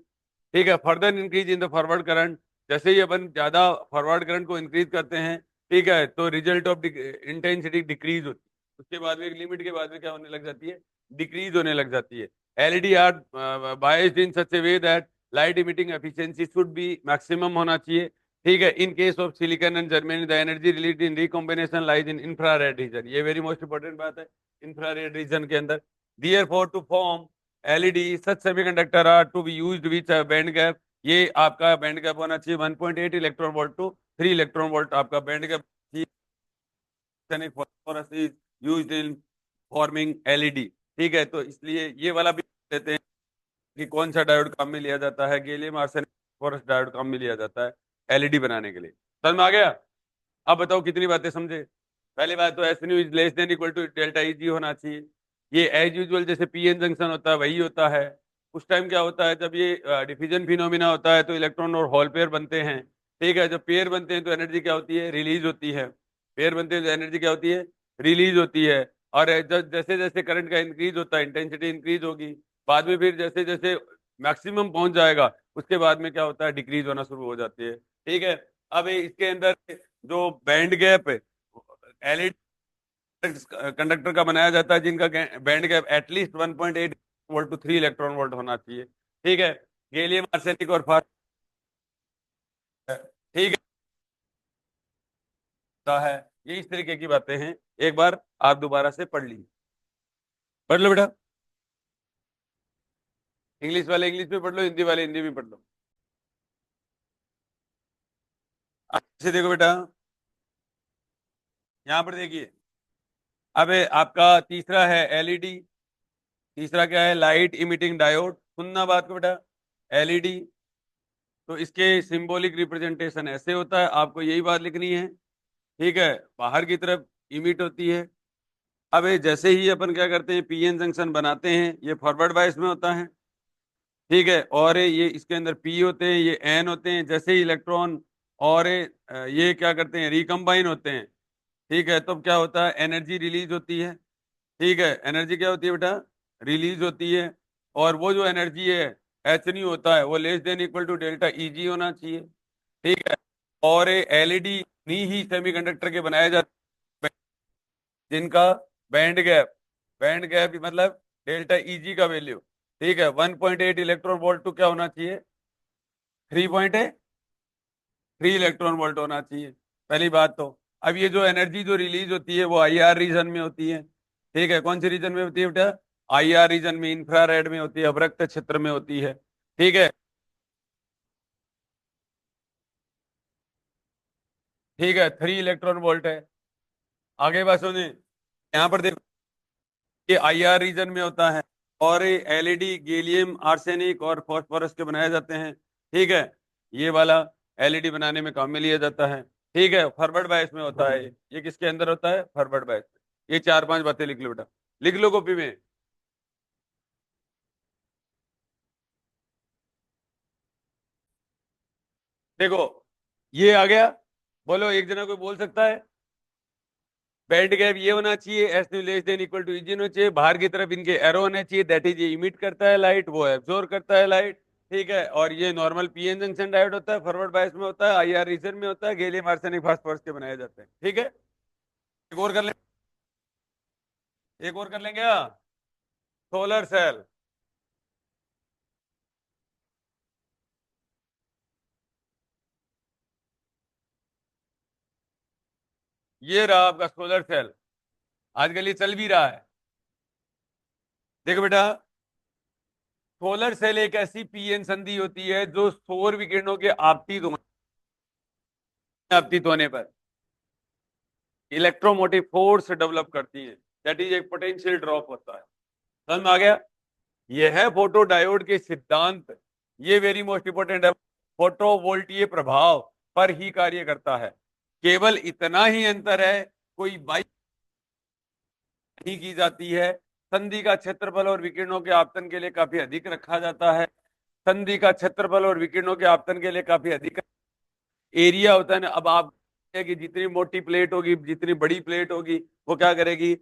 ठीक है, further increase in the forward current, जैसे ही अपन ज्यादा फॉरवर्ड करंट को इंक्रीज करते हैं, ठीक है, तो रिजल्ट ऑफ इंटेंसिटी डिक्रीज होती है। उसके बाद में एक लिमिट के बाद में क्या होने लग जाती है, डिक्रीज होने लग जाती है। LED are biased in such a way that light emitting efficiency should be maximum होना चाहिए। ठीक है, in case of silicon and germanium the energy release in recombination lies in infrared region. ये वेरी मोस्ट इंपोर्टेंट बात है, infrared reason के अंदर। Therefore, to form LED, such semiconductor are to be used with a band gap। ये आपका band gap होना चाहिए 1.8 electron volt to 3 electron volt आपका band gap used in forming LED. ठीक है, तो इसलिए ये वाला भी देते हैं कि कौन सा डायोड काम में लिया जाता है, गैलियम आर्सेनाइड फॉस्फोरस डायोड काम में लिया जाता है एलईडी बनाने के लिए। समझ में आ गया। अब बताओ कितनी बातें समझे। पहली बात तो S nu is less than equal to delta E G चाहिए। ये एज यूजुअल जैसे पीएन जंक्शन होता है वही होता है। उस टाइम क्या होता है, जब ये डिफ्यूजन फिनोमिना होता है तो इलेक्ट्रॉन और होल पेयर बनते हैं। ठीक है, जब पेयर बनते हैं तो एनर्जी क्या होती है, रिलीज होती है। पेयर बनते हैं तो एनर्जी क्या होती है, रिलीज होती है। और जैसे जैसे करंट का इंक्रीज होता है इंटेंसिटी इंक्रीज होगी, बाद में फिर जैसे जैसे मैक्सिमम पहुंच जाएगा उसके बाद में क्या होता है, डिक्रीज होना शुरू हो जाती है। ठीक है, अब इसके अंदर जो बैंड गैप एलईडी कंडक्टर का बनाया जाता है जिनका band gap at least 1.8 volt to 3 electron volt होना चाहिए। ठीक है, गैलियम आर्सेनिक और ठीक है, ये इस तरीके की बातें हैं। एक बार आप दोबारा से पढ़ लीजिए, पढ़ लो बेटा। इंग्लिश वाले इंग्लिश में पढ़ लो, हिंदी वाले हिंदी में पढ़ लो। अच्छे देखो बेटा, यहाँ पर देखिए। अब आपका तीसरा है एलईडी, तीसरा क्या है, लाइट इमिटिंग डायोड। सुनना बात को बेटा, एलईडी तो इसके सिंबॉलिक रिप्रेजेंटेशन ऐसे होता है, आपको यही बात लिखनी है। ठीक है, बाहर की तरफ इमिट होती है। अब जैसे ही अपन क्या करते हैं, पीएन जंक्शन बनाते हैं, ये फॉरवर्ड बायस में होता है। ठीक है, और ये इसके अंदर पी होते हैं, ये एन होते हैं। जैसे ही इलेक्ट्रॉन और ये क्या करते हैं, रिकम्बाइन होते हैं। ठीक है, तब क्या होता है, एनर्जी रिलीज होती है। ठीक है, एनर्जी क्या होती है बेटा, रिलीज होती है। और वो जो एनर्जी है एच न्यू होता है, वो less than equal to delta E G चाहिए। ठीक है, और एलईडी ही सेमीकंडक्टर के बनाए जाते हैं जिनका बैंड गैप मतलब डेल्टा ईजी का वैल्यू, ठीक है, 1.8 इलेक्ट्रॉन वोल्ट टू क्या होना चाहिए, 3.3 इलेक्ट्रॉन वोल्ट होना चाहिए। पहली बात तो अब ये जो एनर्जी जो रिलीज होती है वो आईआर रीजन में होती है। ठीक है, कौन सी रीजन में होती है बेटा, आईआर रीजन में, इंफ्रारेड में होती है, अवरक्त क्षेत्र में होती है। ठीक है, ठीक है, 3 इलेक्ट्रॉन वोल्ट है। आगे बात सुनिए, यहाँ पर देखो ये आईआर रीजन में होता है। और एलईडी गैलियम आर्सेनिक और फॉस्फोरस के बनाए जाते हैं। ठीक है, ये वाला एलईडी बनाने में काम में लिया जाता है। ठीक है, फॉरवर्ड बायस में होता है। ये किसके अंदर होता है, फॉरवर्ड बायस में। ये 4-5 बातें लिख लो बेटा, लिख लो कॉपी में। देखो ये आ गया, बोलो एक जना कोई बोल सकता है? बैंड गैप ये होना चाहिए, S nu less than equal to E G चाहिए, बाहर की तरफ इनके एरो होना चाहिए, दैट इज ये इमिट करता है लाइट, वो एब्जॉर्ब करता है लाइट। ठीक है, और ये नॉर्मल पीएन जंक्शन डायोड होता है, फॉरवर्ड बायस में होता है, आईआर रीजन में होता है, गैलियम आर्सेनिक फास्फोरस के बनाए जाते हैं। ठीक है, एक और कर लें, एक और कर लेंगे क्या? Solar cell. ये रहा आपका सोलर सेल, आजकल ये चल भी रहा है। देखो बेटा, सोलर सेल एक ऐसी पीएन संधि होती है जो सौर विकिरणों के आपतित होने पर इलेक्ट्रोमोटिव फोर्स डेवलप करती है, दैट इज एक पोटेंशियल ड्रॉप होता है। समझ में आ गया? ये है फोटो डायोड के सिद्धांत। ये वेरी मोस्ट इंपोर्टेंट है, फोटो वोल्टीय प्रभाव पर ही कार्य करता है। केवल इतना ही अंतर है, कोई बाई नहीं की जाती है। संधि का क्षेत्रफल और विकिरणों के आपतन के लिए काफी अधिक रखा जाता है। संधि का क्षेत्रफल और विकिरणों के आपतन के लिए काफी अधिक एरिया होता है ना। अब आप कि जितनी मोटी प्लेट होगी, जितनी बड़ी प्लेट होगी, वो क्या करेगी?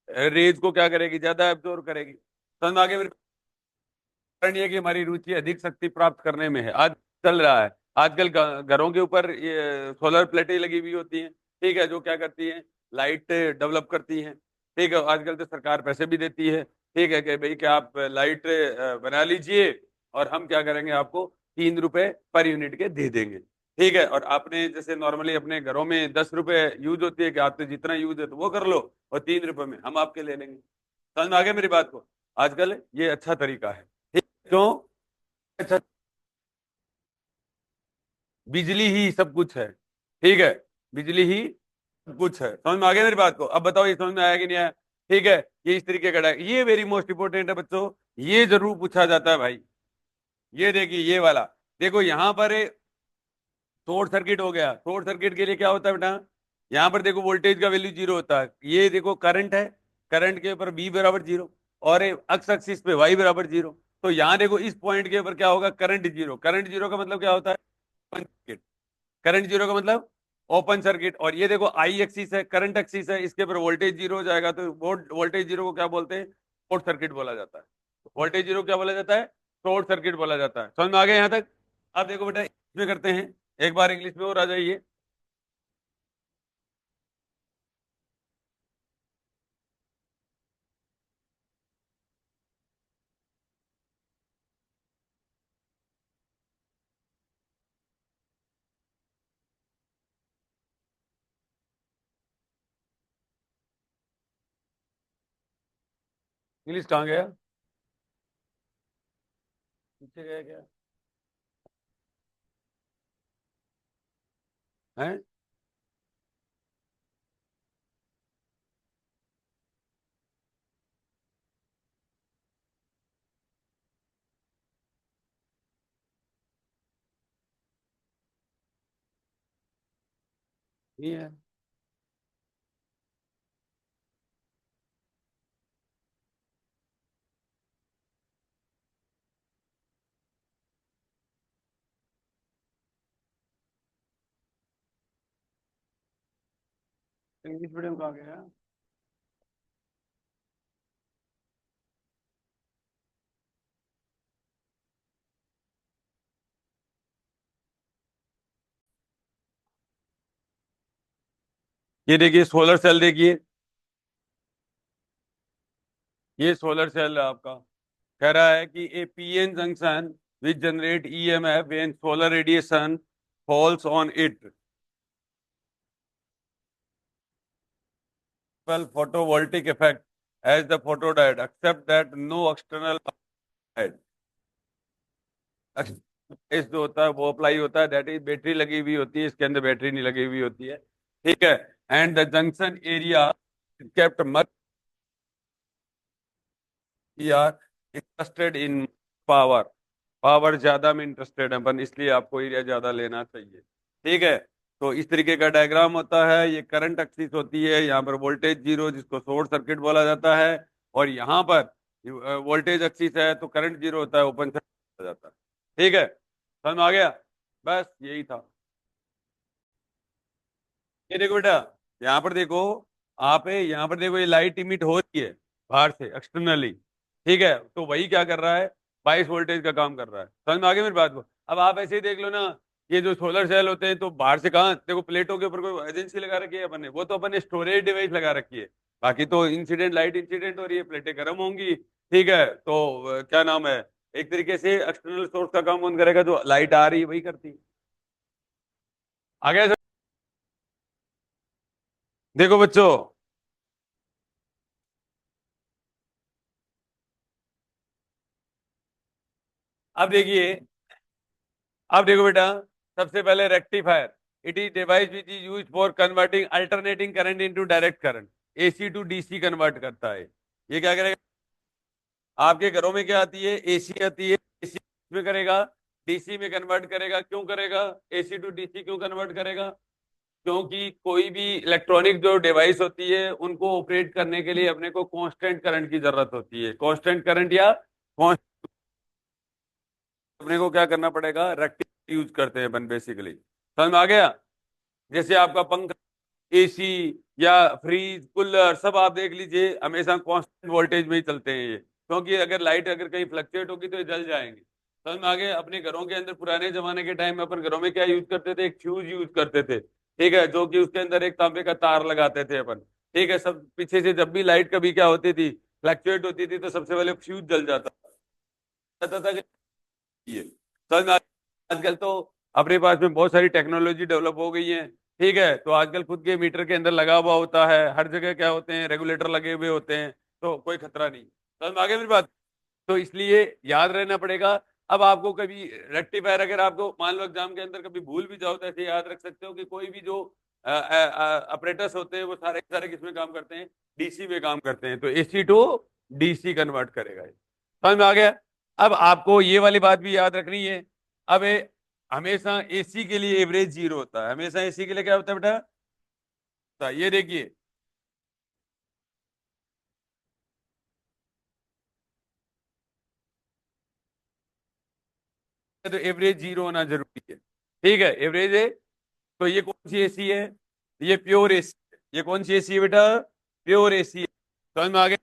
रेज को क्या करेगी? ज्यादा एब्जॉर्ब करेगी। समझ में आगे? कारण ये कि हमारी रुचि अधिक शक्ति प्राप्त करने में है। आज चल रहा है, आजकल घरों के ऊपर ये सोलर प्लेटें लगी हुई होती हैं। ठीक है, जो क्या करती हैं? लाइट डेवलप करती हैं। ठीक है, आजकल तो सरकार पैसे भी देती है। ठीक है कि भाई कि आप लाइट बना लीजिए और हम क्या करेंगे, आपको 3 रुपए पर यूनिट के दे देंगे। ठीक है, और आपने जैसे नॉर्मली अपने घरों में 10 रुपए यूज होती है कि आपने जितना यूज है तो वो कर लो, और 3 रुपए में हम आपके ले लेंगे। समझ में आ गया मेरी बात को? आजकल ये अच्छा तरीका है। क्यों? अच्छा, बिजली ही सब कुछ है। ठीक है, बिजली ही सब कुछ है। समझ में आ गया मेरी बात को? अब बताओ ये समझ में आया कि नहीं आया? ठीक है, ये इस तरीके का ये वेरी मोस्ट इंपोर्टेंट है बच्चों, ये जरूर पूछा जाता है भाई। ये देखिए ये वाला, देखो यहाँ पर शॉर्ट सर्किट हो गया। शॉर्ट सर्किट के लिए क्या होता है बेटा? यहाँ पर देखो वोल्टेज का वैल्यू 0 होता है। ये देखो करंट है, करंट के ऊपर बी बराबर 0, और एक्स एक्सिस पे वाई बराबर 0। तो यहाँ देखो इस पॉइंट के ऊपर क्या होगा? करंट 0। करंट 0 का मतलब क्या होता है? Open circuit. करंट 0 का मतलब ओपन सर्किट। और ये देखो आई एक्सिस है, करंट एक्सिस है, इसके ऊपर वोल्टेज 0 हो जाएगा, तो वोल्टेज 0 को क्या बोलते हैं? शॉर्ट सर्किट बोला जाता है। वोल्टेज 0 क्या बोला जाता है? शॉर्ट सर्किट बोला जाता है। समझ में आ गया यहाँ तक? अब देखो बेटा इसमें करते हैं, एक बार इंग्लिश में और आ जाइए। इंग्लिश कहाँ गया? पीछे गया क्या है? नहीं है। इंग्लिश मीडियम कहाँ गया? ये देखिए सोलर सेल, देखिए ये सोलर सेल आपका कह रहा है कि a PN junction which generate EMF when solar radiation falls on it, well photovoltaic effect as the photodiode except that no external light इस जो होता है वो अप्लाई होता है, दैट इज बैटरी लगी हुई होती है, इसके अंदर बैटरी नहीं लगी हुई होती है। ठीक है, and the junction area kept much are interested in power, power ज्यादा में इंटरेस्टेड है अपन, इसलिए आपको एरिया ज्यादा लेना चाहिए। ठीक है, तो इस तरीके का डायग्राम होता है। ये करंट एक्सिस होती है, यहाँ पर वोल्टेज 0 जिसको शॉर्ट सर्किट बोला जाता है, और यहाँ पर वोल्टेज एक्सिस है तो करंट 0 होता है, ओपन सर्किट हो जाता है। ठीक है, समझ में आ गया? बस यही था। ये देखो बेटा, यहाँ पर देखो, आप यहाँ पर देखो, ये लाइट इमिट हो रही है बाहर से एक्सटर्नली, ठीक है, तो वही क्या कर रहा है, बाइस वोल्टेज का काम कर रहा है। समझ में आ गई मेरी बात को? अब आप ऐसे ही देख लो ना, ये जो सोलर सेल होते हैं तो बाहर से कहाँ देखो, प्लेटों के ऊपर कोई एजेंसी लगा रखी है अपन ने, वो तो अपन ने स्टोरेज डिवाइस लगा रखी है। बाकी तो इंसिडेंट लाइट इंसिडेंट हो रही है, प्लेटें गर्म होंगी, ठीक है, तो क्या नाम है, एक तरीके से एक्सटर्नल सोर्स का काम कौन करेगा, जो लाइट आ रही है वही करती है। आगे देखो बच्चों, अब देखिए, अब देखो बेटा, सबसे पहले rectifier, it is device which is used for converting alternating current into direct current, AC to DC convert करता है। ये क्या करेगा, आपके घरों में क्या आती है, एसी आती है, एसी में करेगा, डीसी में कन्वर्ट करेगा। क्यों करेगा, एसी टू डीसी क्यों कन्वर्ट करेगा? क्योंकि कोई भी इलेक्ट्रॉनिक जो डिवाइस होती है उनको ऑपरेट करने के लिए अपने को कांस्टेंट करंट की जरूरत होती है, कांस्टेंट करंट या अपने को क्या करना पड़ेगा, रेक्टिफायर यूज करते हैं अपन बेसिकली। समझ में आ गया? जैसे आपका पंखा, एसी या फ्रीज कूलर, सब आप देख लीजिए हमेशा कांस्टेंट वोल्टेज में ही चलते हैं ये, क्योंकि अगर लाइट अगर कहीं फ्लक्चुएट होगी तो ये जल जाएंगे। समझ में आ गया? अपने घरों के अंदर पुराने जमाने के टाइम में अपन घरों में क्या यूज करते थे, एक फ्यूज यूज करते थे, ठीक है, जो कि उसके अंदर एक तांबे का तार लगाते थे अपन, ठीक है, सब पीछे से जब भी लाइट कभी क्या होती थी, फ्लक्चुएट होती थी, तो सबसे पहले फ्यूज जल जाता था। ये समझ में आजकल तो अपने पास में बहुत सारी टेक्नोलॉजी डेवलप हो गई है, ठीक है, तो आजकल खुद के मीटर के अंदर लगा हुआ होता है, हर जगह क्या होते हैं, रेगुलेटर लगे हुए होते हैं, तो कोई खतरा नहीं। समझ में आ गया मेरी बात? तो इसलिए याद रहना पड़ेगा। अब आपको कभी रेक्टिफायर, अगर आपको मान लो एग्जाम के अंदर कभी भूल भी जाओ, तो ऐसे याद रख सकते हो कि कोई भी जो अपरेटस होते हैं वो सारे के सारे किसमें काम करते हैं, डीसी में काम करते हैं, तो एसी टू डीसी कन्वर्ट करेगा ये। समझ में आ गया? अब आपको ये वाली बात भी याद रखनी है। अब हमेशा एसी के लिए एवरेज जीरो होता है, हमेशा एसी के लिए क्या होता है बेटा? तो ये देखिए, तो एवरेज जीरो होना जरूरी है, ठीक है, एवरेज है। तो ये कौन सी एसी है, ये प्योर एसी है। ये कौन सी एसी है बेटा? प्योर एसी है। समझ में आ गया?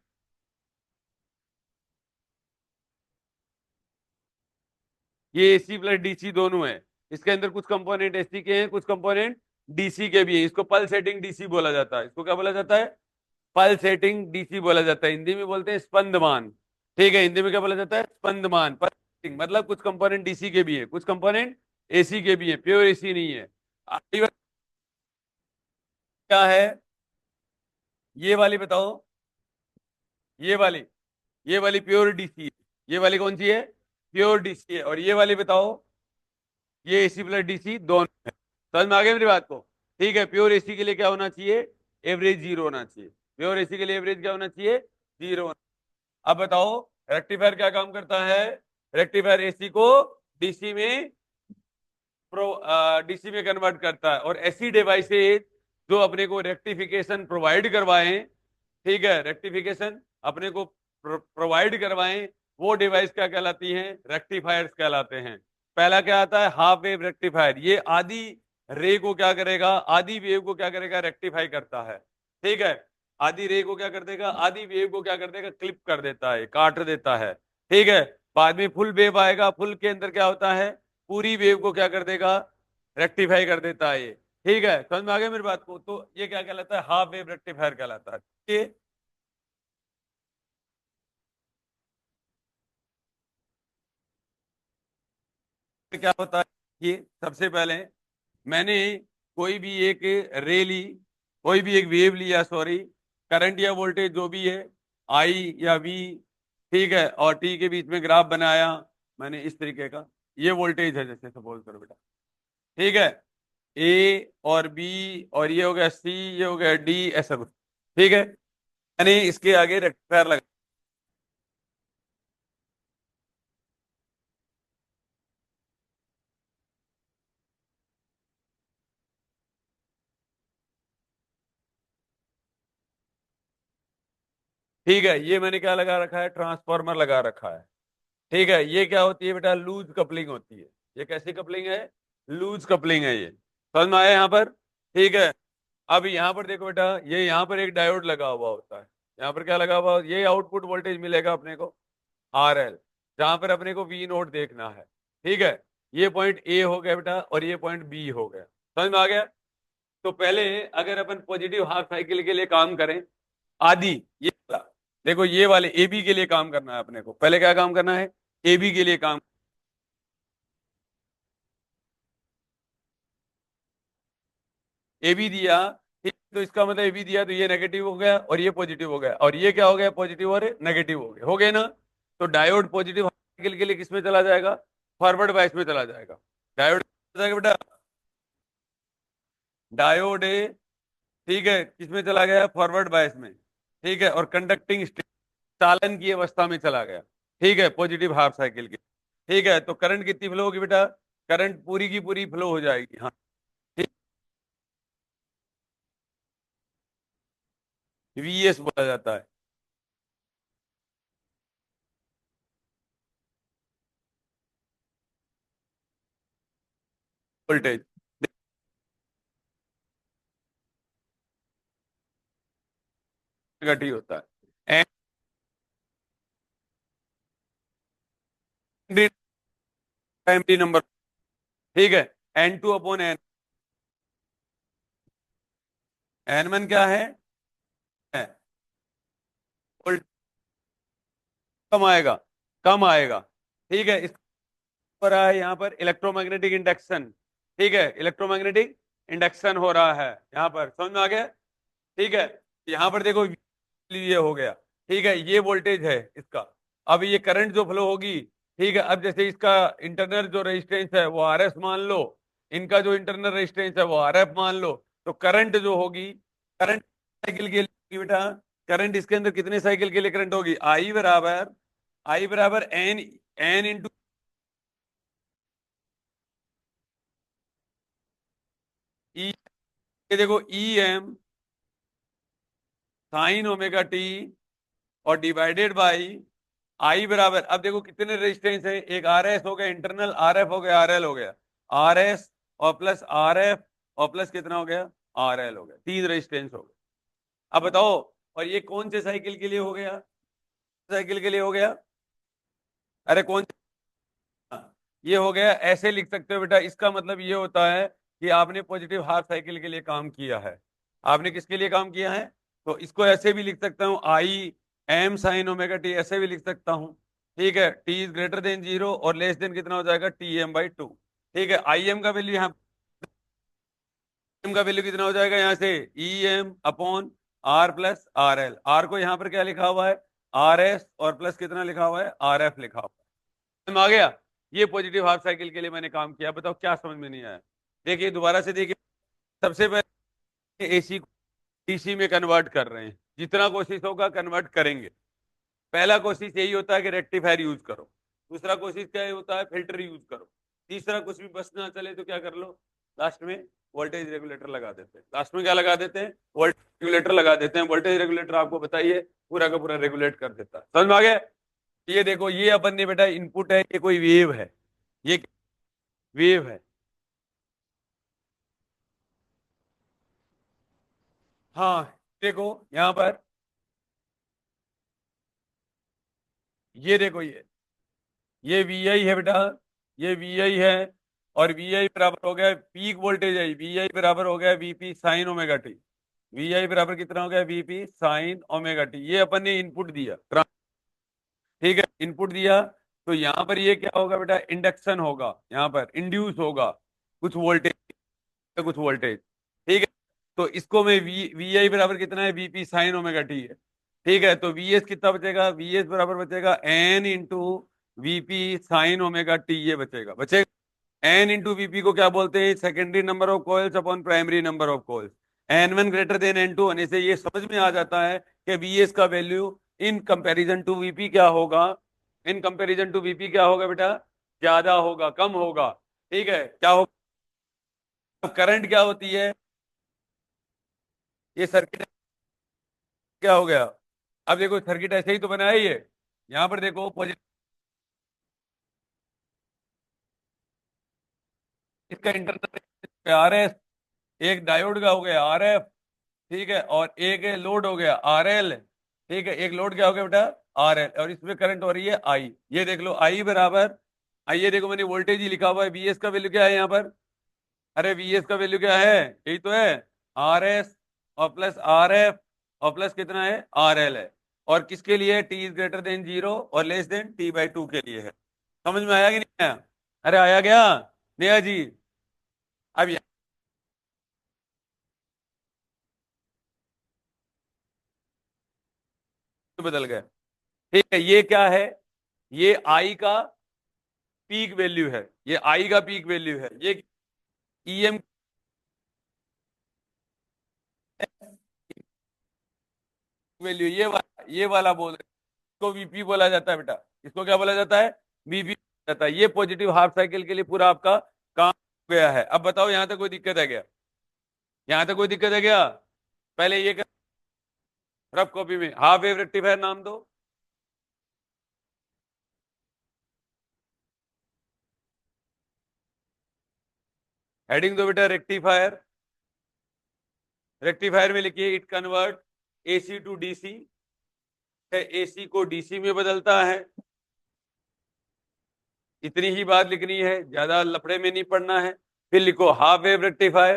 ये एसी प्लस डीसी दोनों है, इसके अंदर कुछ कंपोनेंट एसी के हैं, कुछ कंपोनेंट डीसी के भी है। इसको पल्सेटिंग डीसी बोला जाता है। इसको क्या बोला जाता है? पल्सेटिंग डीसी बोला जाता है। हिंदी में बोलते हैं स्पंदमान, ठीक है, हिंदी में क्या बोला जाता है, स्पंदमान, पल्सेटिंग, मतलब कुछ कंपोनेंट डीसी के भी है, कुछ कंपोनेंट एसी के भी है, प्योर एसी नहीं है। अगली बात क्या है, ये वाली बताओ, ये वाली, ये वाली प्योर डीसी है। ये वाली कौन सी है? प्योर डीसी है। और ये वाली बताओ, ये एसी प्लस डीसी दोनों है। समझ में आ गया मेरी बात को? ठीक है, प्योर एसी के लिए क्या होना चाहिए, एवरेज जीरो होना चाहिए। प्योर एसी के लिए एवरेज क्या होना चाहिए, जीरो। अब बताओ, रेक्टिफायर क्या काम करता है? रेक्टिफायर एसी को डीसी में डीसी में कन्वर्ट करता है, और ऐसी डिवाइसेज जो अपने को रेक्टिफिकेशन प्रोवाइड करवाएं, ठीक है, रेक्टिफिकेशन अपने को प्रोवाइड करवाएं, वो डिवाइस क्या कहलाती हैं, रेक्टिफायर्स कहलाते हैं। पहला क्या आता है, हाफ वेव रेक्टिफायर, ये आधी रे को क्या करेगा, आधी वेव को क्या करेगा, रेक्टिफाई करता है, ठीक है, आधी रे को क्या कर देगा, आधी वेव को क्या कर देगा, क्लिप कर देता है, काट देता है, ठीक है। बाद में फुल वेव आएगा, फुल के अंदर क्या होता है, पूरी वेव को क्या कर देगा, रेक्टिफाई कर देता है ये, ठीक है। समझ में आ गया मेरी बात को? तो ये क्या कहलाता है, हाफ वेव रेक्टिफायर कहलाता है। ये क्या होता है कि सबसे पहले मैंने कोई भी एक रे ली, कोई भी एक वेव लिया, सॉरी, करंट या वोल्टेज जो भी है, आई या वी, ठीक है, और टी के बीच में ग्राफ बनाया मैंने इस तरीके का। ये वोल्टेज है, जैसे सपोज करो बेटा, ठीक है, ए और बी, और ये हो गया सी, ये हो गया डी, ऐसा कुछ, ठीक है। मैंने इसके आगे रेक्टिफायर लगा, ठीक है, ये मैंने क्या लगा रखा है, ट्रांसफार्मर लगा रखा है, ठीक है। ये क्या होती है बेटा, लूज कपलिंग होती है। ये कैसी कपलिंग है, लूज कपलिंग है ये, समझ में आया यहाँ पर? ठीक है। अब यहाँ पर देखो बेटा, ये यहाँ पर एक डायोड लगा हुआ होता है। यहाँ पर क्या लगा हुआ, ये आउटपुट वोल्टेज मिलेगा अपने को आर एल, जहां पर अपने को वी नोट देखना है। ठीक है, ये पॉइंट ए हो गया बेटा और ये पॉइंट बी हो गया, समझ में आ गया? तो पहले अगर अपन पॉजिटिव हाफ साइकिल के लिए काम करें, आदि ये वाला, देखो ये वाले ए बी के लिए काम करना है अपने को। पहले क्या काम करना है, ए बी के लिए काम। ए बी दिया, ठीक, तो इसका मतलब ए बी दिया, तो ये नेगेटिव हो गया और ये पॉजिटिव हो गया, और ये क्या हो गया, पॉजिटिव और नेगेटिव हो गए ना? तो डायोड पॉजिटिव साइकिल के लिए किस में चला जाएगा, फॉरवर्ड बायस में चला जाएगा। डायोड जाएगा बेटा, डायोड ए, ठीक है, किसमें चला गया, फॉरवर्ड बायस में। ठीक है, और कंडक्टिंग स्टेट, चालन की अवस्था में चला गया। ठीक है, पॉजिटिव हाफ साइकिल के। ठीक है, तो करंट कितनी फ्लो होगी बेटा, करंट पूरी की पूरी फ्लो हो जाएगी। हाँ, ठीक, वीएस बोला जाता है, वोल्टेज घटी होता है। एन प्राइमरी नंबर, ठीक है, N two upon N, N one क्या है, वोल्ट कम आएगा, कम आएगा। ठीक है, इस पर है यहाँ पर इलेक्ट्रोमैग्नेटिक इंडक्शन। ठीक है, इलेक्ट्रोमैग्नेटिक इंडक्शन हो रहा है यहाँ पर, समझ में आ गया? ठीक है, यहाँ पर देखो ये हो गया। ठीक है, ये वोल्टेज है इसका। अब ये करंट जो फ्लो होगी, ठीक है, अब जैसे इसका इंटरनल जो रेजिस्टेंस है वो आर एस मान लो, इनका जो इंटरनल रेजिस्टेंस है वो आर एफ मान लो, तो करंट जो होगी, करंट साइकिल के लिए बेटा, करंट इसके अंदर कितने साइकिल के लिए करंट होगी, आई बराबर एन, एन इंटू ई। ये देखो E M sine omega T और डिवाइडेड बाई आई बराबर, अब देखो कितने रेजिस्टेंस है, एक आर एस हो गया इंटरनल, आर एफ हो गया, आर एल हो गया, आर एस और प्लस आर एफ और प्लस कितना हो गया, आर एल हो गया, तीन रेजिस्टेंस हो गए। अब बताओ, और ये कौन से साइकिल के लिए हो गया, साइकिल के लिए हो गया, अरे कौन, ये हो गया, ऐसे लिख सकते हो बेटा, इसका मतलब ये होता है कि आपने पॉजिटिव हाफ साइकिल के लिए काम किया है। आपने किसके लिए काम किया है, तो इसको ऐसे भी लिख सकता हूँ, I M sine omega T, ऐसे भी लिख सकता हूँ। ठीक है, T is greater than zero और लेस देन कितना हो जाएगा, टी एम बाई टू। ठीक है, आई एम का वैल्यू यहाँ, एम का वैल्यू कितना हो जाएगा यहाँ से, E M upon R plus R L, R को यहाँ पर क्या लिखा हुआ है, आर एस, और प्लस कितना लिखा हुआ है, आर एफ लिखा हुआ है। समझ में आ गया? ये पॉजिटिव हाफ साइकिल के लिए मैंने काम किया। बताओ क्या समझ में नहीं आया? देखिए दोबारा से देखिए, सबसे पहले एसी को डीसी में कन्वर्ट कर रहे हैं, जितना कोशिश होगा कन्वर्ट करेंगे। पहला कोशिश यही होता है कि रेक्टिफायर यूज करो, दूसरा कोशिश क्या होता है, फिल्टर यूज करो, तीसरा कुछ भी बस ना चले तो क्या कर लो, लास्ट में वोल्टेज रेगुलेटर लगा देते हैं। लास्ट में क्या लगा देते हैं, वोल्टेज रेगुलेटर लगा देते हैं। वोल्टेज रेगुलेटर आपको बताइए पूरा का पूरा रेगुलेट कर देता है। समझ में आ गया? ये देखो, ये अपन ने बेटा इनपुट है, ये कोई वेव है, ये वेव है। हाँ, देखो यहाँ पर, ये देखो, ये वी आई है बेटा, ये वी आई है, और वी आई बराबर हो गया पीक वोल्टेज है, वी आई बराबर हो गया VP sine omega T. V I बराबर कितना हो गया, वीपी साइन ओमेगा टी। ये अपन ने इनपुट दिया, ठीक है, इनपुट दिया। तो यहाँ पर ये क्या होगा बेटा, इंडक्शन होगा, यहाँ पर इंड्यूस होगा कुछ वोल्टेज, कुछ वोल्टेज। ठीक है, तो इसको में वी आई बराबर कितना है, वीपी साइन ओमेगा टी है। ठीक है, तो वी एस कितना बचेगा, वी एस बराबर बचेगा N into VP sine omega T, ये बचेगा। एन इंटू वीपी को क्या बोलते हैं, secondary number of coils upon primary number of coils. N one greater than N two होने से ये समझ में आ जाता है कि वी एस का value in comparison to VP क्या होगा, इन कंपैरिजन टू वीपी क्या होगा बेटा, ज्यादा होगा, कम होगा। ठीक है, क्या होगा, करंट क्या होती है, ये सर्किट क्या हो गया, अब देखो सर्किट ऐसे ही तो बनाया ही है। यहाँ पर देखो पॉजिटिव, इसका इंटरनल आर एस, एक डायोड का हो गया आर एफ, ठीक है, और एक लोड हो गया आर एल, ठीक है, एक लोड क्या हो गया बेटा आर एल, और इसमें करंट हो रही है आई। ये देख लो आई बराबर, आइए देखो मैंने वोल्टेज ही लिखा हुआ है, वी एस का वैल्यू क्या है यहाँ पर, अरे वी एस का वैल्यू क्या है, यही तो है, आर एस और प्लस आर एफ और प्लस कितना है आर एल है, और किसके लिए, T is greater than zero और less than T by two के लिए है। समझ में आया कि नहीं आया, अरे आया गया नेहा जी। अब यहाँ पे बदल गया, ठीक है, ये क्या है, ये आई का पीक वैल्यू है, ये आई का पीक वैल्यू है, ये ईएम वैल्यू, ये वाला बोल रहे हैं, इसको वीपी बोला जाता है बेटा, इसको क्या बोला जाता है, वीपी जाता है। ये पॉजिटिव हाफ साइकिल के लिए पूरा आपका काम हो गया है। अब बताओ यहां तक कोई दिक्कत है क्या, यहां तक कोई दिक्कत है क्या, पहले ये कर, रफ कॉपी में हाफ वेव रेक्टिफायर नाम दो, हेडिंग दो बेटा रेक्टिफायर, रेक्टिफायर में लिखिए it convert AC to DC, AC को डीसी में बदलता है, इतनी ही बात लिखनी है, ज्यादा लफड़े में नहीं पड़ना है। फिर लिखो half wave rectifier,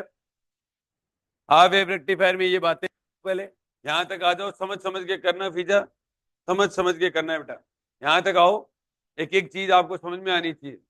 half wave rectifier में ये बातें, पहले यहां तक आ जाओ, समझ समझ के करना फीजा, समझ समझ के करना है बेटा, यहां तक आओ, एक एक चीज आपको समझ में आनी चाहिए।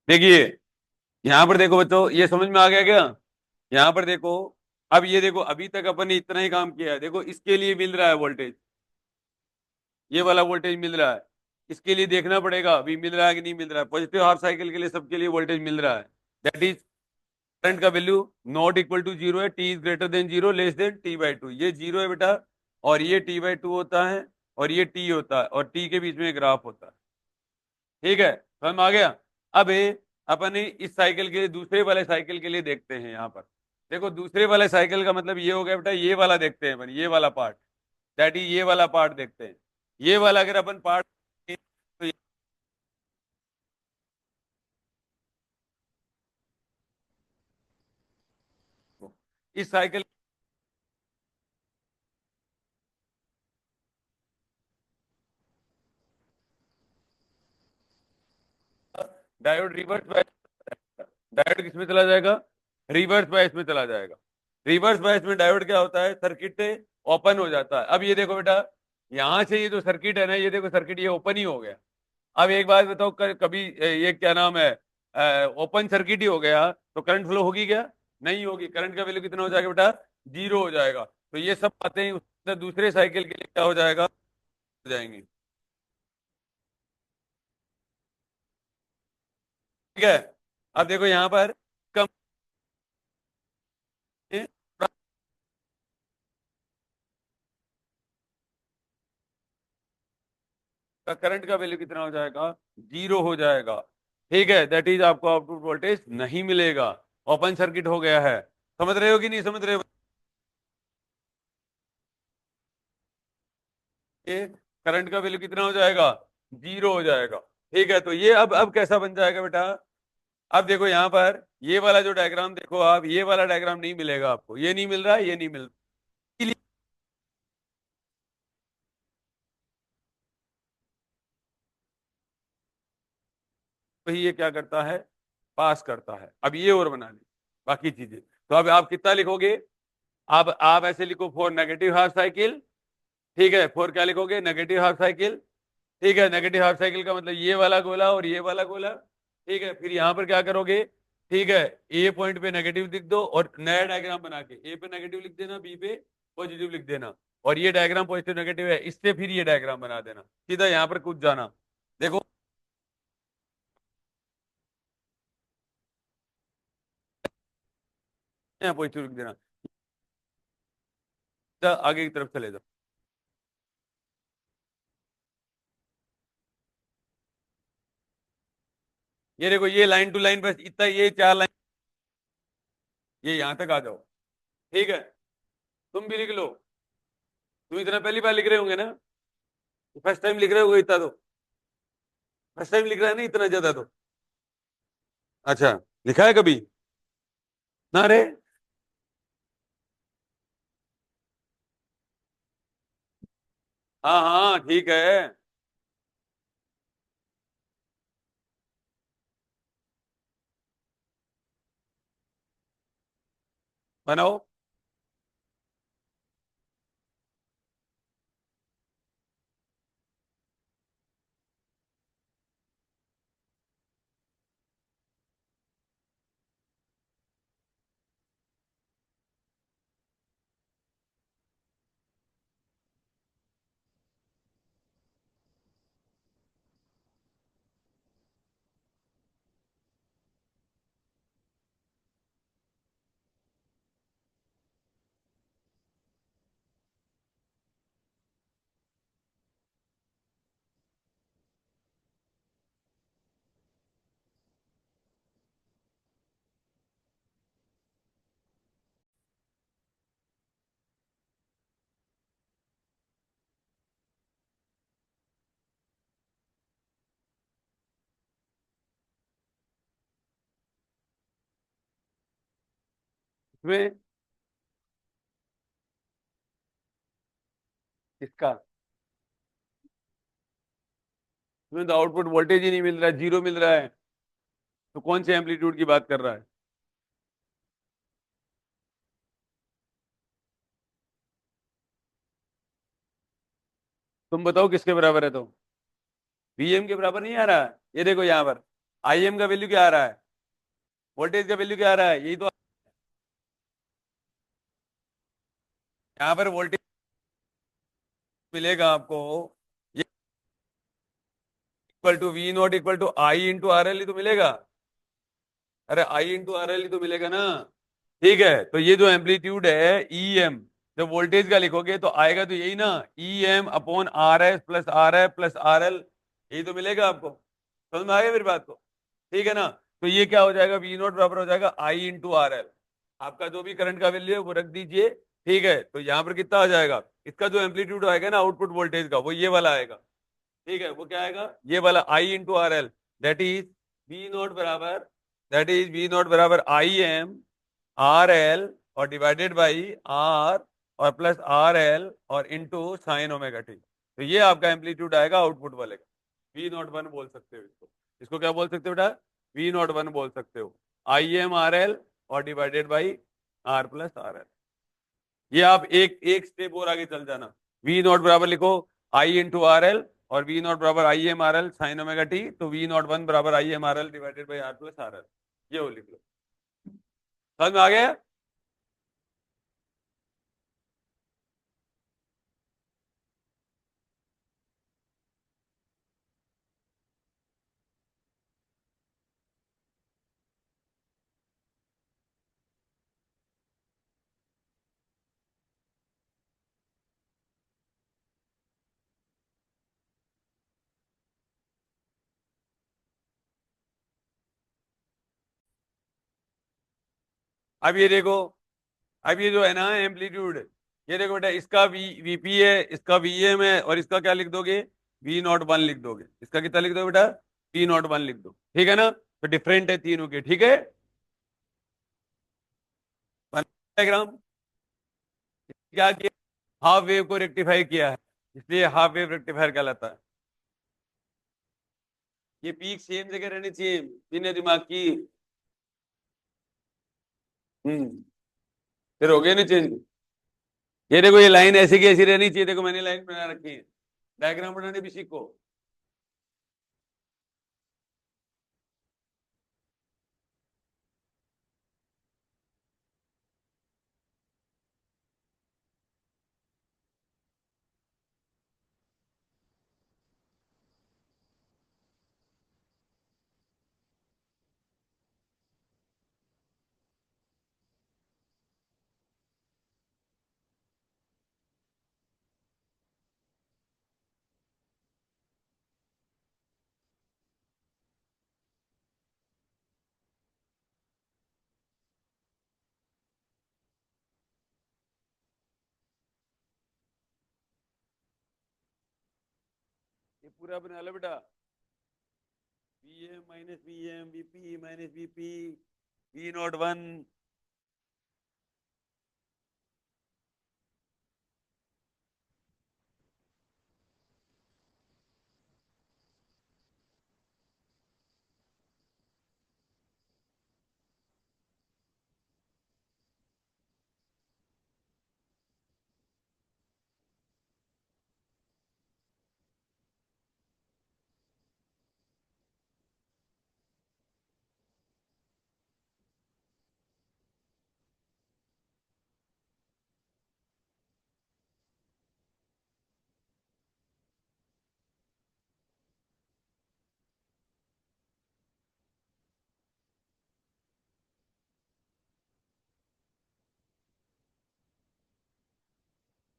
देखिए यहाँ पर देखो बच्चों, ये समझ में आ गया क्या, यहाँ पर देखो, अब ये देखो अभी तक अपन ने इतना ही काम किया है, देखो इसके लिए मिल रहा है वोल्टेज, ये वाला वोल्टेज मिल रहा है, इसके लिए देखना पड़ेगा अभी मिल रहा है कि नहीं मिल रहा है, पॉजिटिव हाफ साइकिल के लिए सबके लिए वोल्टेज मिल रहा है, दैट इज करंट का value not equal to zero है, T is greater than zero less than T by two, ये जीरो है बेटा, और ये टी बाई टू होता है, और ये टी होता है, और टी के बीच में ग्राफ होता है, ठीक है, समझ में आ गया। अब अपन इस साइकिल के लिए दूसरे वाले साइकिल के लिए देखते हैं, यहाँ पर देखो दूसरे वाले साइकिल का मतलब ये हो गया बेटा, ये वाला देखते हैं अपन, ये वाला पार्ट, दैट इज ये वाला पार्ट देखते हैं, ये वाला अगर अपन पार्ट, तो इस cycle diode reverse bias, diode किसमें चला जाएगा, रिवर्स बायस में चला जाएगा, रिवर्स बायस में डायोड क्या होता है, सर्किट ओपन हो जाता है। अब ये देखो बेटा, यहां से ये जो सर्किट है ना, ये देखो सर्किट ये ओपन ही हो गया। अब एक बात बताओ, कभी ये क्या नाम है, ओपन सर्किट ही हो गया तो करंट फ्लो होगी क्या, नहीं होगी, करंट का वैल्यू कितना हो जाएगा बेटा, जीरो हो जाएगा। तो ये सब बातें दूसरे साइकिल के लिए क्या हो जाएगा, हो जाएंगी, ठीक है। अब देखो यहाँ पर कम का करंट का वैल्यू कितना हो जाएगा, जीरो हो जाएगा, ठीक है, दैट इज आपको आउटपुट वोल्टेज नहीं मिलेगा, ओपन सर्किट हो गया है। समझ रहे हो कि नहीं समझ रहे हो, करंट का वैल्यू कितना हो जाएगा, 0 हो जाएगा। ठीक है, तो ये अब कैसा बन जाएगा बेटा। अब देखो यहाँ पर ये वाला जो डायग्राम देखो आप, ये वाला डायग्राम नहीं मिलेगा आपको, ये नहीं मिल रहा है, ये नहीं मिल रहा। वही ये क्या करता है, पास करता है। अब ये और बना ली बाकी चीजें। तो अब आप कितना लिखोगे, आप ऐसे लिखो फॉर नेगेटिव हाफ साइकिल। ठीक है, फॉर क्या लिखोगे, नेगेटिव हाफ साइकिल। ठीक है, नेगेटिव हाफ साइकिल का मतलब ये वाला गोला और ये वाला गोला। ठीक है, फिर यहां पर क्या करोगे, ठीक है, ए पॉइंट पे नेगेटिव लिख दो और नया डायग्राम बना के ए पे नेगेटिव लिख देना, बी पे पॉजिटिव लिख देना। और ये डायग्राम पॉजिटिव नेगेटिव है, इससे फिर ये डायग्राम बना देना, सीधा यहां पर कूद जाना। देखो यहाँ पॉजिटिव लिख देना, सीधा आगे की तरफ चले जाओ। ये देखो, ये लाइन टू लाइन बस इतना, ये 4 लाइन, ये यहां तक आ जाओ। ठीक है, तुम भी लिख लो। तुम इतना पहली बार लिख रहे होंगे ना, फर्स्ट टाइम लिख रहे होगे इतना तो, फर्स्ट टाइम लिख रहा है ना इतना ज्यादा तो। अच्छा, लिखा है कभी ना रे। हाँ हाँ ठीक है, बनाओ। इसमें इसका, इसमें तो आउटपुट वोल्टेज ही नहीं मिल रहा है, 0 मिल रहा है। तो कौन से एम्पलीट्यूड की बात कर रहा है। तुम बताओ किसके बराबर है तो। वीएम के बराबर नहीं आ रहा है, ये देखो यहाँ पर आईएम का वैल्यू क्या आ रहा है, वोल्टेज का वैल्यू क्या आ रहा है, यही तो। यहाँ पर वोल्टेज मिलेगा आपको, ये equal to V naught equal to I into R L ही तो मिलेगा। अरे आई इंटू आर एल ही तो मिलेगा ना। ठीक है, तो ये जो एम्पलीट्यूड है ई एम, जब वोल्टेज का लिखोगे तो आएगा तो यही ना, E M upon R S plus R F plus R L, यही तो मिलेगा आपको। समझ में आ गया मेरी बात को। ठीक है ना, तो ये क्या हो जाएगा, वी नोट बराबर हो जाएगा आई इंटू आर एल। आपका जो भी करंट का वैल्यू है वो रख दीजिए। ठीक है, तो यहाँ पर कितना आ जाएगा, इसका जो एम्पलीट्यूड आएगा ना आउटपुट वोल्टेज का, वो ये वाला आएगा। ठीक है, वो क्या आएगा, ये वाला I into R L, that is V naught बराबर, दैट इज वी नोट बराबर आई एम आर एल और डिवाइडेड बाई आर और प्लस आर एल और इंटू साइन ओमेगा टी। तो ये आपका एम्पलीट्यूड आएगा आउटपुट वाले का। वी नॉट वन बोल सकते हो इसको, इसको क्या बोल सकते हो बेटा, वी नॉट वन बोल सकते हो, आई एम आर एल और divided by R plus R L. ये आप एक एक स्टेप और आगे चल जाना, वी नॉट बराबर लिखो आई इंटू आर एल और वी नॉट बराबर I M R L sine omega T, तो वी नॉट वन बराबर I M R L divided by R plus R L, ये वो लिख लो। समझ में आ गया। अब ये देखो, अब ये जो है ना एम्पलीट्यूड, ये देखो बेटा, इसका वीपी है, इसका वीएम है, और इसका क्या लिख दोगे? वी नॉट वन लिख दोगे। इसका कितना लिख दो बेटा? वी नॉट वन लिख दो, ठीक है ना? तो डिफरेंट है तीनों के, ठीक है। डायग्राम क्या किया? हाफ वेव को रेक्टिफाई किया है, इसलिए हाफ वेव रेक्टिफायर कहलाता है। ये पीक सेम जगह रहनी चाहिए बिना दिमाग की। हम्म। फिर हो गया ना चेंज। ये देखो, ये लाइन ऐसी की ऐसी रहनी चाहिए। देखो मैंने लाइन बना रखी है, डायग्राम बनाने भी सीखो। ये पूरा बना लो बेटा। V M minus V M, VP minus VP, V not one.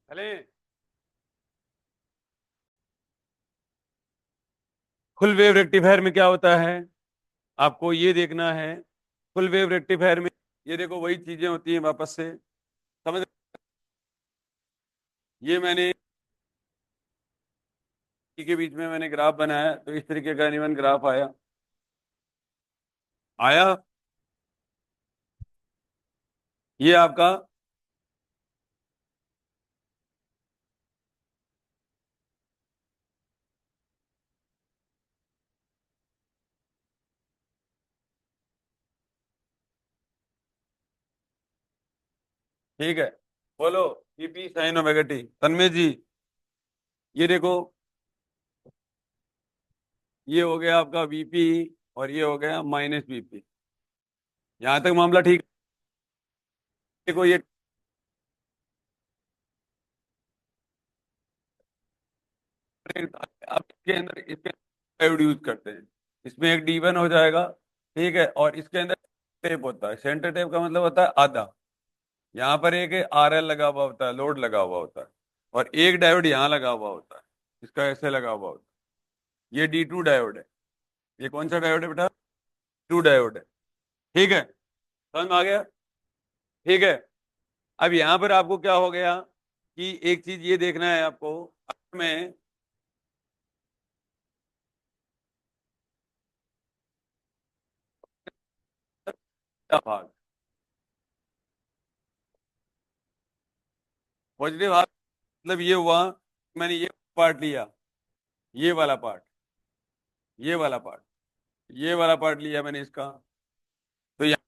चले। फुल वेव रेक्टिफायर में क्या होता है, आपको ये देखना है। फुल वेव रेक्टिफायर में ये देखो वही चीजें होती हैं वापस से, समझ। ये मैंने के बीच में मैंने ग्राफ बनाया, तो इस तरीके का एनिवन ग्राफ आया। आया। ये आपका, ठीक है। बोलो। पीपी साइन ओमेगा टी, तन्मय जी। ये देखो, ये हो गया आपका वीपी, और ये हो गया माइनस वीपी। यहां तक मामला ठीक। देखो ये, आप इसके अंदर डायोड यूज करते हैं। इसमें एक D1 हो जाएगा, ठीक है। और इसके अंदर टेप होता है। सेंटर टेप का मतलब होता है आधा। यहाँ पर एक RL लगा हुआ होता है, लोड लगा हुआ होता है। और एक डायोड यहाँ लगा हुआ होता है, इसका ऐसे लगा हुआ होता है। ये D2 डायोड है। ये कौन सा डायोड है बेटा? टू डायोड है, ठीक है। समझ में आ गया? ठीक है। अब यहाँ पर आपको क्या हो गया कि एक चीज ये देखना है आपको। अगर मैं भाग पॉजिटिव हाफ, मतलब ये हुआ, मैंने ये पार्ट लिया, ये वाला पार्ट, ये वाला पार्ट, ये वाला पार्ट लिया मैंने इसका। तो यहाँ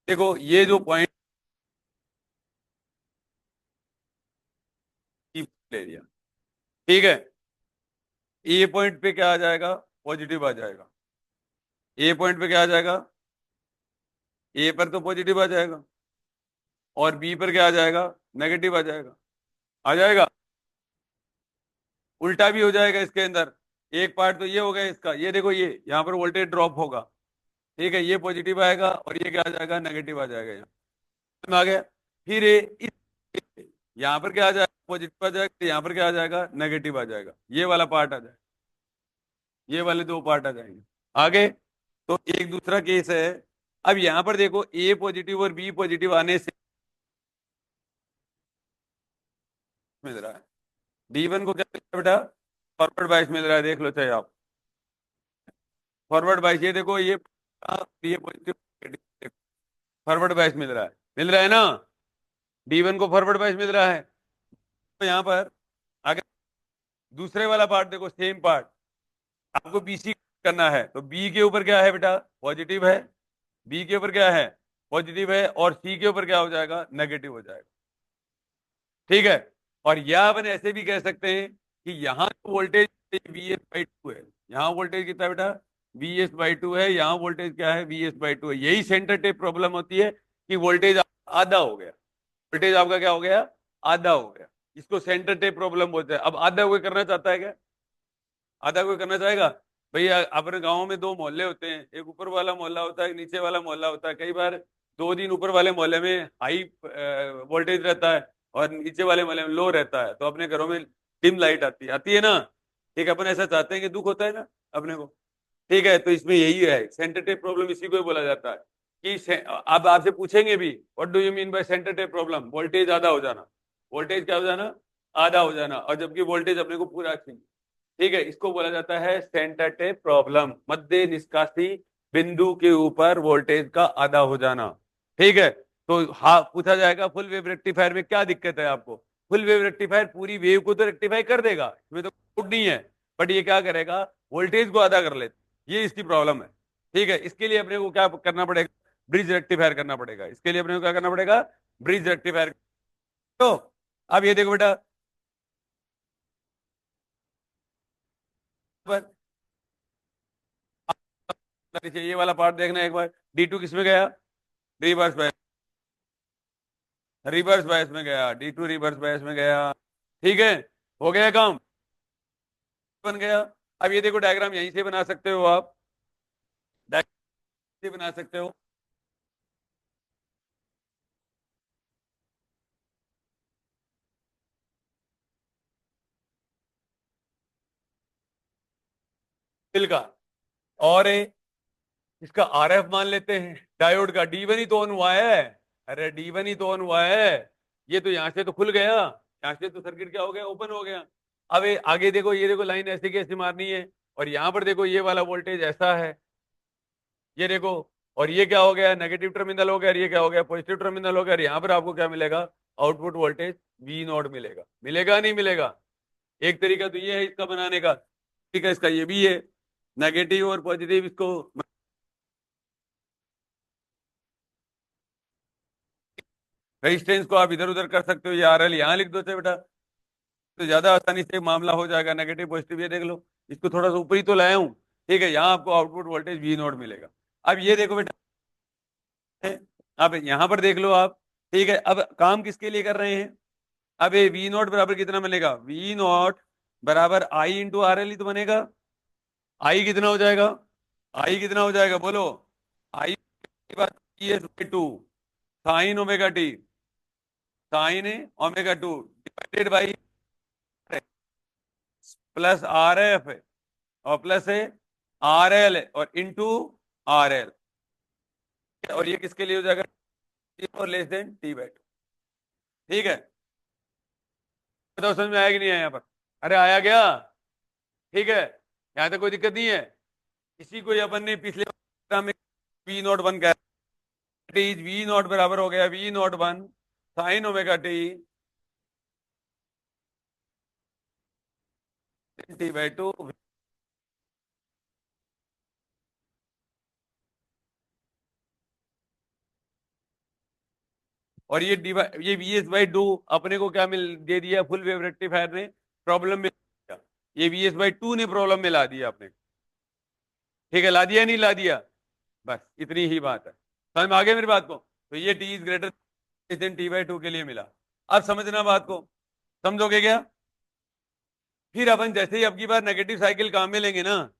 देखो, ये जो पॉइंट ले लिया, ठीक है। ए पॉइंट पे क्या आ जाएगा? पॉजिटिव आ जाएगा। ए पॉइंट पे क्या आ जाएगा? ए पर तो पॉजिटिव आ जाएगा, और बी पर क्या आ जाएगा? नेगेटिव आ जाएगा। आ जाएगा। उल्टा भी हो जाएगा इसके अंदर। एक पार्ट तो ये हो गया इसका, ये देखो, ये यहाँ पर वोल्टेज ड्रॉप होगा, ठीक है। ये पॉजिटिव आएगा, और ये क्या आ जाएगा? नेगेटिव आ जाएगा। यहाँ में आ गया। फिर ये यहाँ पर क्या आ जाएगा? पॉजिटिव आ जाएगा। यहाँ पर क्या आ जाएगा? नेगेटिव आ जाएगा। ये वाला पार्ट आ जाएगा, ये वाले दो पार्ट आ जाएंगे आगे। तो एक दूसरा केस है। अब यहां पर देखो ए पॉजिटिव और बी पॉजिटिव आने से मिल रहा है, D1 को क्या मिल रहा है बेटा, फॉरवर्ड बाइस मिल रहा है, देख लो चाहे आप, फॉरवर्ड बाइस, ये देखो ये पॉजिटिव फॉरवर्ड बाइस मिल रहा है ना, D1 को फॉरवर्ड बाइस मिल रहा है। तो यहाँ पर अगर दूसरे वाला पार्ट देखो, सेम पार्ट आपको BC करना है, तो बी के ऊपर क्या है बेटा, पॉजिटिव है, बी के ऊपर क्या है, पॉजिटिव है, और सी के ऊपर क्या हो जाएगा, नेगेटिव हो जाएगा। ठीक है, और या अपन ऐसे भी कह सकते हैं कि यहाँ वोल्टेज VS/2 है, यहाँ वोल्टेज कितना है बेटा, VS/2 है, यहाँ वोल्टेज क्या है, VS/2 है। यही सेंटर टेप प्रॉब्लम होती है कि वोल्टेज आधा हो गया, वोल्टेज आपका क्या हो गया, आधा हो गया, इसको सेंटर टेप प्रॉब्लम बोलते हैं। अब आधा कोई करना चाहता है क्या, आधा कोई करना चाहेगा, भैया अपने गांव में दो मोहल्ले होते हैं, एक ऊपर वाला मोहल्ला होता है, एक नीचे वाला मोहल्ला होता है। कई बार 2 दिन ऊपर वाले मोहल्ले में हाई वोल्टेज रहता है और नीचे वाले मोहल्ले में लो रहता है, तो अपने घरों में डिम लाइट आती है ना। ठीक है, अपन ऐसा चाहते हैं कि दुख होता है ना अपने को। ठीक है, तो इसमें यही है, सेंटर टेप प्रॉब्लम इसी को ही बोला जाता है कि अब आपसे पूछेंगे भी what do you mean by centre tap problem, voltage आधा हो जाना, वोल्टेज क्या हो जाना, आधा हो जाना, और जबकि वोल्टेज अपने को पूरा चाहिए। ठीक है, इसको बोला जाता है सेंटर टेप प्रॉब्लम, मध्य निष्कासी बिंदु के ऊपर वोल्टेज का आधा हो जाना। ठीक है, तो हाँ पूछा जाएगा फुल वेव रेक्टिफायर में क्या दिक्कत है आपको, फुल वेव रेक्टिफायर पूरी वेव को तो रेक्टिफाई कर देगा, इसमें तो डाउट नहीं है, बट ये क्या करेगा, वोल्टेज को आधा कर लेता, ये इसकी प्रॉब्लम है। ठीक है, इसके लिए अपने को क्या करना पड़ेगा, ब्रिज रेक्टिफायर करना पड़ेगा, इसके लिए अपने को क्या करना पड़ेगा, ब्रिज रेक्टिफायर। तो अब ये देखो बेटा, पर ये वाला पार्ट देखना एक बार, D2 किस में गया, रिवर्स बायस, रिवर्स बायस में गया, D2 रिवर्स बायस में गया। ठीक है, हो गया काम, बन गया। अब ये देखो डायग्राम यहीं से बना सकते हो आप, डायग्राम से बना सकते हो। बिल का, और इसका RF मान लेते हैं, डायोड का D1 ही तो ऑन हुआ है, अरे D1 ही तो ऑन हुआ है, ये तो यहां से तो खुल गया, यहां से तो सर्किट क्या हो गया, ओपन हो गया। अब आगे देखो, ये देखो लाइन ऐसे की ऐसे मारनी है, और यहां पर देखो ये वाला वोल्टेज ऐसा है, ये देखो, और ये क्या हो गया, नेगेटिव टर्मिनल हो गया, और ये क्या हो गया, पॉजिटिव टर्मिनल हो गया, और यहाँ पर आपको क्या मिलेगा, आउटपुट वोल्टेज V0 मिलेगा, मिलेगा नहीं मिलेगा। एक तरीका तो ये है इसका बनाने का, ठीक है, इसका ये भी है, नेगेटिव और पॉजिटिव इसको रेजिस्टेंस को आप इधर उधर कर सकते हो, ये RL यहाँ लिख दो चाहे बेटा, तो ज्यादा आसानी से मामला हो जाएगा। नेगेटिव पॉजिटिव ये देख लो, इसको थोड़ा सा ऊपर ही तो लाया हूँ। ठीक है, यहाँ आपको आउटपुट वोल्टेज V0 मिलेगा। अब ये देखो बेटा, अब यहाँ पर देख लो आप। ठीक है, अब काम किसके लिए कर रहे हैं, अब ये V0 बराबर कितना बनेगा, V0 बराबर I × RL ही तो बनेगा। आई कितना हो जाएगा, आई कितना हो जाएगा बोलो, I two sine omega T, sine omega 2 divided by plus RF और प्लस है RL और इंटू RL, और ये किसके लिए हो जाएगा, और लेस देन T/2। ठीक है, बताओ समझ में आया कि नहीं आया यहाँ पर, अरे आया क्या, ठीक है, यहाँ तक कोई दिक्कत नहीं है। इसी को अपन ने पिछले में V0 1 कहा, V0 बराबर हो गया V0 1 साइन ओमेगा T/2। और ये VS/2 अपने को क्या मिल दे दिया, फुल वेव रेक्टिफायर ने प्रॉब्लम में दिया। ये VS/2 ने प्रॉब्लम में ला दिया अपने, ठीक है, ला दिया नहीं ला दिया, बस इतनी ही बात है, समझ में आ गया मेरी बात को। तो ये T is greater then T/2 के लिए मिला। अब समझना बात को, समझोगे क्या, फिर अपन जैसे ही अब की बार नेगेटिव साइकिल काम में लेंगे ना,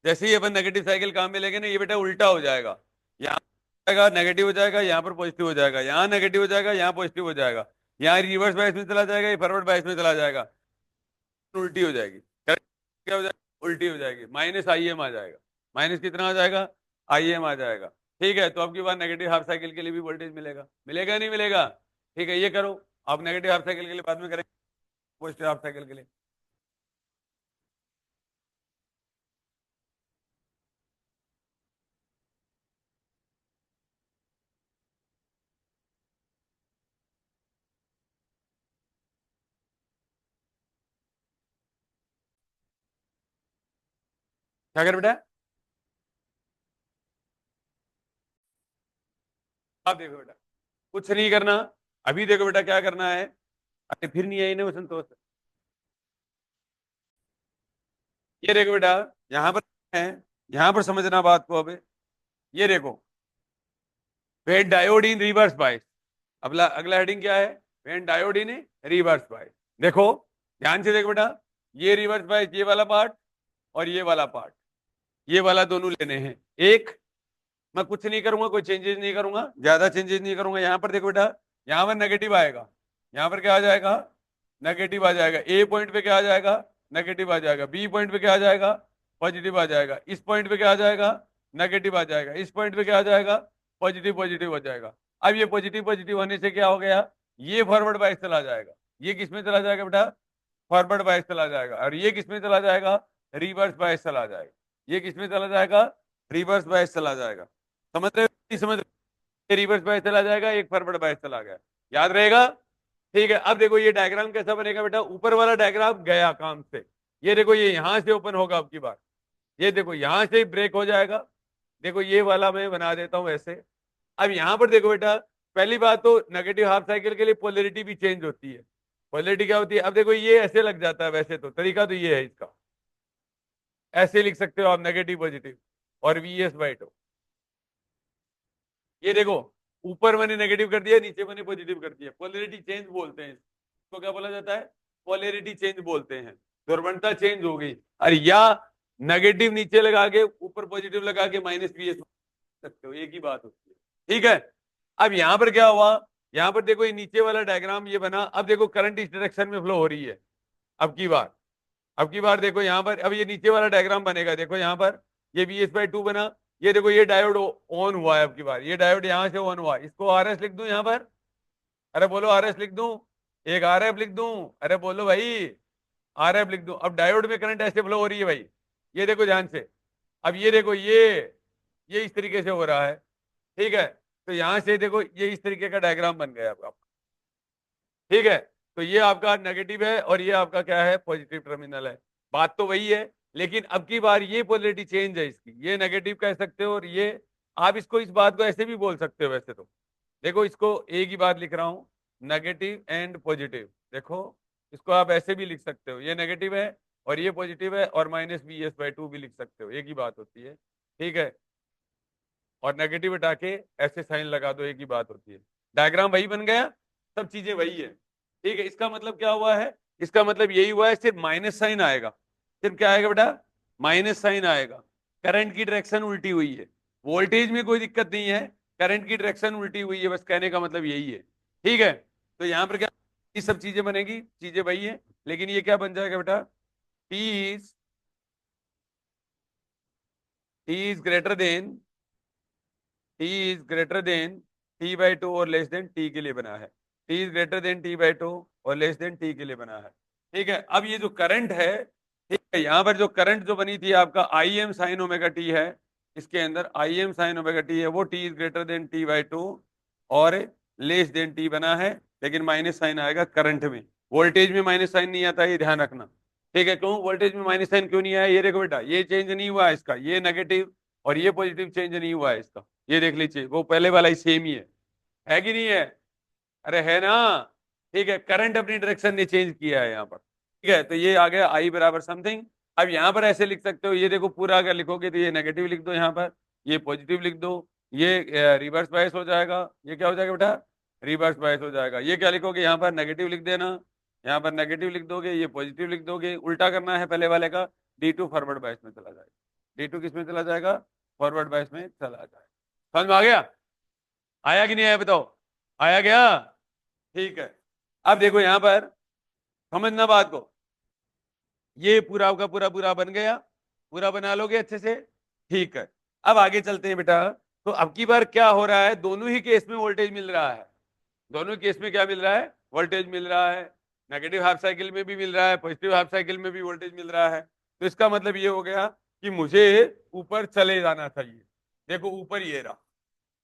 जैसे ही अपन नेगेटिव साइकिल काम में लेंगे ना, ये बेटा उल्टा हो जाएगा, यहाँ जाएगा नेगेटिव हो जाएगा, यहाँ पर पॉजिटिव हो जाएगा, यहाँ नेगेटिव हो जाएगा, यहाँ पॉजिटिव हो जाएगा, यहाँ रिवर्स बायस में चला जाएगा, ये फॉरवर्ड बायस में चला जाएगा, उल्टी हो जाएगी। क्या हो जाएगी, उल्टी हो जाएगी, -Im आ जाएगा, माइनस कितना आ जाएगा, Im आ जाएगा। ठीक है, तो अब की बार नेगेटिव हाफ साइकिल के लिए भी वोल्टेज मिलेगा, मिलेगा नहीं मिलेगा? ठीक है, ये करो आप, नेगेटिव हाफ साइकिल के लिए बाद में करेंगे, पॉजिटिव हाफ साइकिल के लिए। क्या कर बेटा? आप देखो बेटा, कुछ नहीं करना। अभी देखो बेटा क्या करना है। अरे फिर नहीं आई ना वो संतोष। ये देखो बेटा, यहाँ पर है, यहाँ पर समझना बात को। अब ये देखो, वेन डायोड इन रिवर्स बायस। अगला अगला हेडिंग क्या है? वेन डायोड इन रिवर्स बायस। देखो ध्यान से देखो बेटा, ये रिवर्स बायस, ये वाला पार्ट और ये वाला पार्ट, ये वाला दोनों लेने हैं। एक, मैं कुछ नहीं करूंगा, कोई चेंजेस नहीं करूंगा, ज्यादा चेंजेस नहीं करूंगा। यहां पर देखो बेटा, यहां पर नेगेटिव आएगा, यहां पर क्या आ जाएगा? नेगेटिव आ जाएगा। ए पॉइंट पे क्या आ जाएगा? नेगेटिव आ जाएगा। बी पॉइंट पे क्या आ जाएगा? पॉजिटिव आ जाएगा। इस पॉइंट पे क्या आ जाएगा? नेगेटिव आ जाएगा। इस पॉइंट पे क्या आ जाएगा? पॉजिटिव पॉजिटिव हो जाएगा। अब ये पॉजिटिव पॉजिटिव होने से क्या हो गया? ये फॉरवर्ड बायस चला जाएगा। ये किस में चला जाएगा बेटा? फॉरवर्ड बायस चला जाएगा। और ये किस में चला जाएगा? रिवर्स बायस चला जाएगा। ये किस में चला जाएगा? रिवर्स बायस चला जाएगा। समझ रहे हो? नहीं समझ रहे? रिवर्स बायस चला जाएगा, एक फॉरवर्ड बायस चला गया। याद रहेगा? ठीक है, अब देखो ये डायग्राम कैसा बनेगा बेटा? ऊपर वाला डायग्राम गया काम से। ये देखो, ये यहां से ओपन होगा अब की बार। ये देखो यहां से ब्रेक हो जाएगा। देखो ये वाला मैं बना देता हूं ऐसे। अब यहां पर देखो बेटा, पहली बात तो नेगेटिव हाफ साइकिल के लिए पोलैरिटी भी चेंज होती है। पोलैरिटी क्या होती है? अब देखो ये ऐसे लग जाता है, वैसे तो तरीका तो ये है इसका, ऐसे लिख सकते हो आप, नेगेटिव पॉजिटिव और VS/2। ये देखो, ऊपर मैंने नेगेटिव कर दिया, नीचे मैंने पॉजिटिव कर दिया। पोलैरिटी चेंज बोलते हैं इसको। क्या बोला जाता है? पोलैरिटी चेंज बोलते हैं। ध्रुवणता चेंज हो गई। अरे या नेगेटिव नीचे लगा के ऊपर पॉजिटिव लगा के -VS सकते हो, एक ही बात होती है। ठीक है, अब यहां पर क्या हुआ? यहां पर देखो, ये नीचे वाला डायग्राम ये बना। अब देखो करंट इस डायरेक्शन में फ्लो हो रही है। अब की बार, अब की बार देखो यहां पर, अब ये नीचे वाला डायग्राम बनेगा। देखो यहां पर ये VS/2 बना। ये देखो ये डायोड ऑन हुआ है। अब की बार ये डायोड यहां से ऑन हुआ। इसको RS लिख दूं यहां पर? अरे बोलो RS लिख दूं? एक RF लिख दूं? अरे बोलो भाई, RF लिख दूं? अब डायोड में करंट ऐसे फ्लो हो रही है भाई। ये देखो ध्यान से। अब ये देखो, ये इस तरीके से हो रहा है। ठीक है, तो यहां से देखो ये इस तरीके का डायग्राम बन गया आपका। ठीक है, तो ये आपका नेगेटिव है और ये आपका क्या है? पॉजिटिव टर्मिनल है। बात तो वही है, लेकिन अब की बार ये पोलैरिटी चेंज है इसकी। ये नेगेटिव कह सकते हो और ये, आप इसको, इस बात को ऐसे भी बोल सकते हो वैसे तो। देखो इसको एक ही बात लिख रहा हूं, नेगेटिव एंड पॉजिटिव। देखो इसको आप ऐसे भी लिख सकते हो, ये नेगेटिव है और ये पॉजिटिव है, और -VS/2 भी लिख सकते हो, एक ही बात होती है। ठीक है, और नेगेटिव हटा के ऐसे साइन लगा दो, एक ही बात होती है। डायग्राम वही बन गया, सब चीजें वही है। ठीक है, इसका मतलब क्या हुआ है? इसका मतलब यही हुआ है, सिर्फ माइनस साइन आएगा। सिर्फ क्या आएगा बेटा? माइनस साइन आएगा। करंट की डायरेक्शन उल्टी हुई है। वोल्टेज में कोई दिक्कत नहीं है, करंट की डायरेक्शन उल्टी हुई है, बस कहने का मतलब यही है। ठीक है, तो यहां पर क्या, ये सब चीजें बनेगी, चीजें वही है, लेकिन ये क्या बन जाएगा बेटा? T is T is greater than T is greater then T/2 और लेस देन टी के लिए बना है। T is greater then T/2 और लेस देन टी के लिए बना है। ठीक है, अब ये जो करंट है, ठीक है, यहाँ पर जो करंट जो बनी थी आपका Im sin ओमेगा टी है, इसके अंदर Im sin ओमेगा टी है, वो T is greater then T/2 और लेस देन टी बना है। लेकिन माइनस साइन आएगा करंट में, वोल्टेज में माइनस साइन नहीं आता, ये ध्यान रखना। ठीक है, क्यों वोल्टेज में माइनस साइन क्यों नहीं आया? ये देखो बेटा, ये चेंज नहीं हुआ है इसका, ये नेगेटिव और ये पॉजिटिव चेंज नहीं हुआ है इसका। ये देख लीजिए, वो पहले वाला ही सेम ही है कि नहीं है? अरे है ना? ठीक है, करंट अपनी डायरेक्शन ने चेंज किया है यहाँ पर। ठीक है, तो ये आ गया I बराबर समथिंग। अब यहाँ पर ऐसे लिख सकते हो, ये देखो पूरा अगर लिखोगे तो ये नेगेटिव लिख दो यहाँ पर, ये पॉजिटिव लिख दो, ये रिवर्स बायस हो जाएगा। ये क्या हो जाएगा बेटा? रिवर्स बायस हो जाएगा। ये क्या लिखोगे? यहाँ पर नेगेटिव लिख देना, यहाँ पर नेगेटिव लिख दोगे, ये पॉजिटिव लिख दोगे। उल्टा करना है पहले वाले का, D2 फॉरवर्ड बायस में चला जाएगा। D2 किस में चला जाएगा? फॉरवर्ड बायस में चला जाएगा। समझ में आ गया? आया कि नहीं आया बताओ? आया गया? ठीक है, अब देखो यहां पर समझना बात को, ये पूरा का पूरा पूरा बन गया, पूरा बना लोगे अच्छे से। ठीक है, अब आगे चलते हैं बेटा। तो अब की बार क्या हो रहा है, दोनों ही केस में वोल्टेज मिल रहा है, दोनों केस में क्या मिल रहा है, वोल्टेज मिल रहा है। नेगेटिव हाफ साइकिल में भी मिल रहा है, पॉजिटिव हाफ साइकिल में भी वोल्टेज मिल रहा है। तो इसका मतलब ये हो गया कि मुझे ऊपर चले जाना चाहिए। देखो ऊपर ये रहा,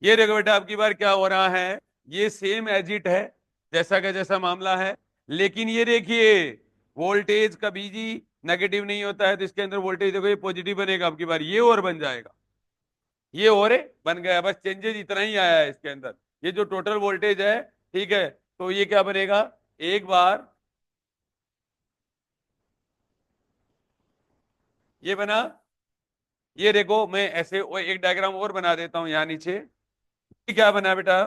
ये देखो बेटा अब की बार क्या हो रहा है, ये सेम एज इट है, जैसा का जैसा मामला है। लेकिन ये देखिए वोल्टेज कभी भी नेगेटिव नहीं होता है, तो इसके अंदर वोल्टेज देखो ये पॉजिटिव बनेगा, अब की बार ये और बन जाएगा, ये और बन गया, बस चेंजेस इतना ही आया है इसके अंदर। ये जो टोटल वोल्टेज है, ठीक है, तो ये क्या बनेगा, एक बार ये बना, ये देखो मैं ऐसे एक डायग्राम और बना देता हूं यहां नीचे। ये क्या बना बेटा,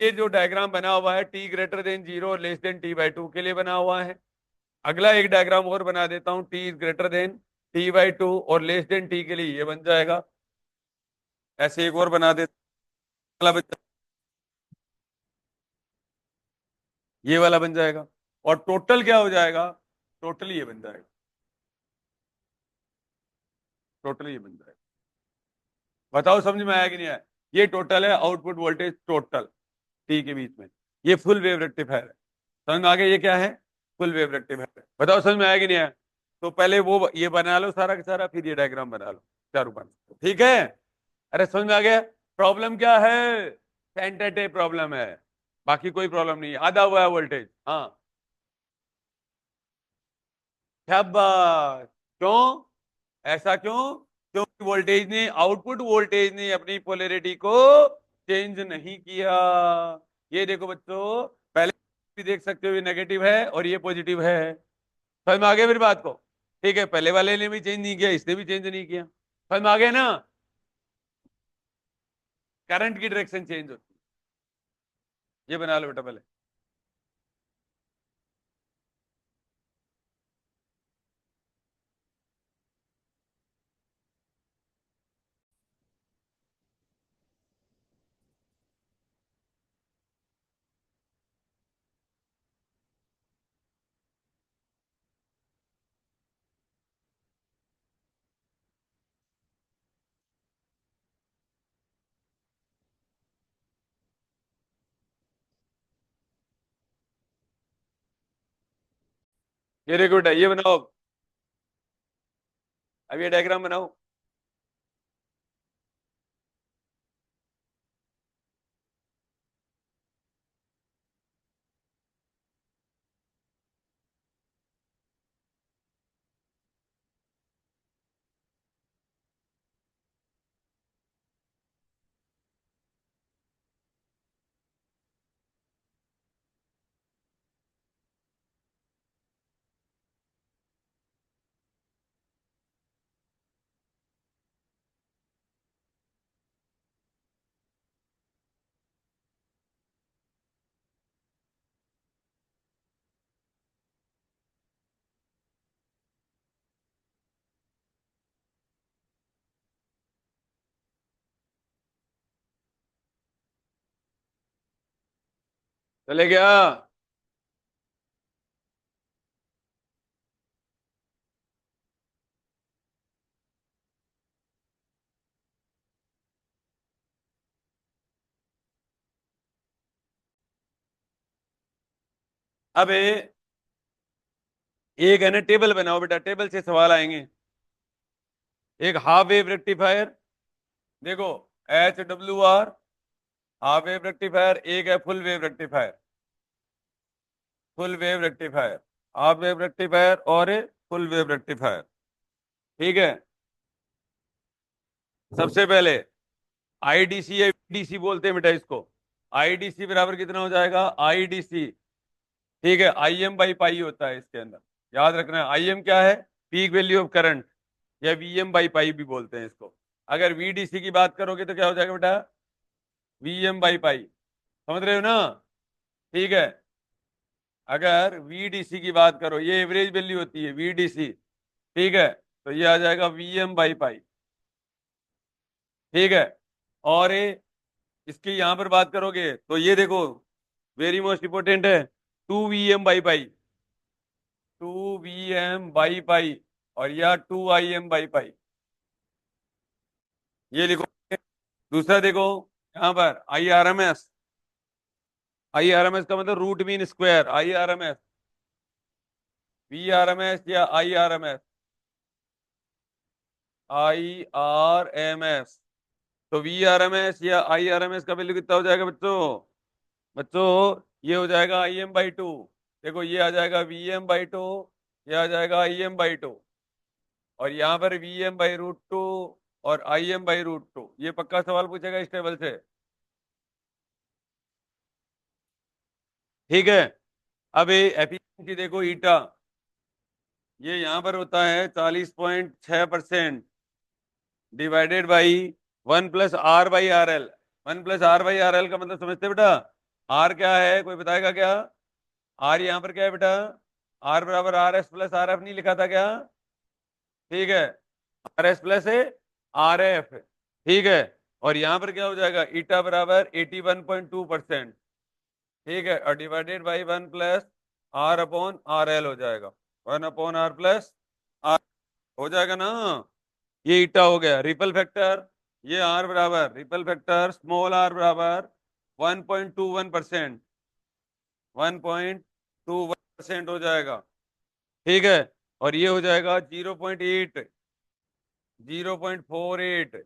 ये जो डायग्राम बना हुआ है टी ग्रेटर देन जीरो और less than T by two के लिए बना हुआ है। अगला एक डायग्राम और बना देता हूं, T greater than T by two और लेस देन टी के लिए ये बन जाएगा। ऐसे एक और बना देता, अगला ये वाला बन जाएगा, और टोटल क्या हो जाएगा, टोटल ये बन जाएगा, टोटल ये बन जाएगा। बताओ समझ में आया कि नहीं आया। ये टोटल है आउटपुट वोल्टेज टोटल टी के बीच में, ये फुल वेव रेक्टिफायर है। समझ में आ गया ये क्या है, फुल वेव रेक्टिफायर है। बताओ समझ में आया कि नहीं आया। तो पहले वो ये बना लो सारा का सारा, फिर ये डायग्राम बना लो चारों पांच, ठीक है। अरे समझ में आ गया, प्रॉब्लम क्या है, टेंटेटिव प्रॉब्लम है, बाकी कोई प्रॉब्लम नहीं है, आधा हुआ है वोल्टेज। हाँ क्या बात, क्यों, ऐसा क्यों, क्योंकि वोल्टेज ने, आउटपुट वोल्टेज ने अपनी पोलैरिटी को चेंज नहीं किया। ये देखो बच्चों, पहले भी देख सकते हो ये नेगेटिव है और ये पॉजिटिव है। समझ में आ गया मेरी बात को, ठीक है, पहले वाले ने भी चेंज नहीं किया, इसने भी चेंज नहीं किया। समझ में आ गया ना, करंट की डायरेक्शन चेंज होती है। ये बना लो बेटा पहले। ये देखो बेटा, ये बनाओ, अब ये डायग्राम बनाओ। चले गया, अब एक है ना टेबल बनाओ बेटा, टेबल से सवाल आएंगे। एक हाफ वेव रेक्टिफायर, देखो H W R, half wave rectifier, एक है full wave rectifier, full wave rectifier, half wave rectifier और फुल वेव रेक्टिफायर, ठीक है। सबसे पहले आईडीसी या वीडीसी बोलते हैं बेटा इसको। आईडीसी बराबर कितना हो जाएगा, आईडीसी, ठीक है, आईएम बाई पाई होता है इसके अंदर, याद रखना है। आईएम क्या है, पीक वैल्यू ऑफ करंट, या वीएम बाई पाई भी बोलते हैं इसको। अगर वीडीसी की बात करोगे तो क्या हो जाएगा बेटा, वीएम बाई पाई, समझ रहे हो ना, ठीक है। अगर वीडीसी की बात करो, ये एवरेज वैल्यू होती है वीडीसी, ठीक है, तो ये आ जाएगा वीएम बाई पाई, ठीक है। और इसकी यहां पर बात करोगे तो ये देखो, वेरी मोस्ट इंपोर्टेंट है, two V M by pi, two V M by pi, और या two I M by pi, ये लिखो, दूसरा देखो यहाँ पर IRMS, IRMS का मतलब root mean square, IRMS, VRMS या IRMS, IRMS। तो VRMS या IRMS का वैल्यू कितना हो जाएगा बच्चों? बच्चों ये हो जाएगा IM/2। देखो ये आ जाएगा VM/2, ये आ जाएगा IM/2, और यहाँ पर VM/√2 और IM/√2। ये पक्का सवाल पूछेगा इस टेबल से, ठीक है। अब ये एफिशिएंसी देखो ईटा, ये यहाँ पर होता है 40.6% डिवाइडेड बाई 1+R/RL। 1+R/RL का मतलब समझते बेटा? आर क्या है, कोई बताएगा क्या? आर यहाँ पर क्या है बेटा? आर बराबर RS+RF नहीं लिखा था क्या? ठीक है, RS+RF, ठीक है। और यहाँ पर क्या हो जाएगा? ईटा बराबर 81.2%, ठीक है, और डिवाइडेड बाई 1+R/RL हो जाएगा, 1/R+R हो जाएगा ना। ये ईटा हो गया। रिपल फैक्टर, ये आर बराबर, रिपल फैक्टर स्मॉल आर बराबर 1.21%, 1.21% हो जाएगा, ठीक है। और ये हो जाएगा 0.8, 0.48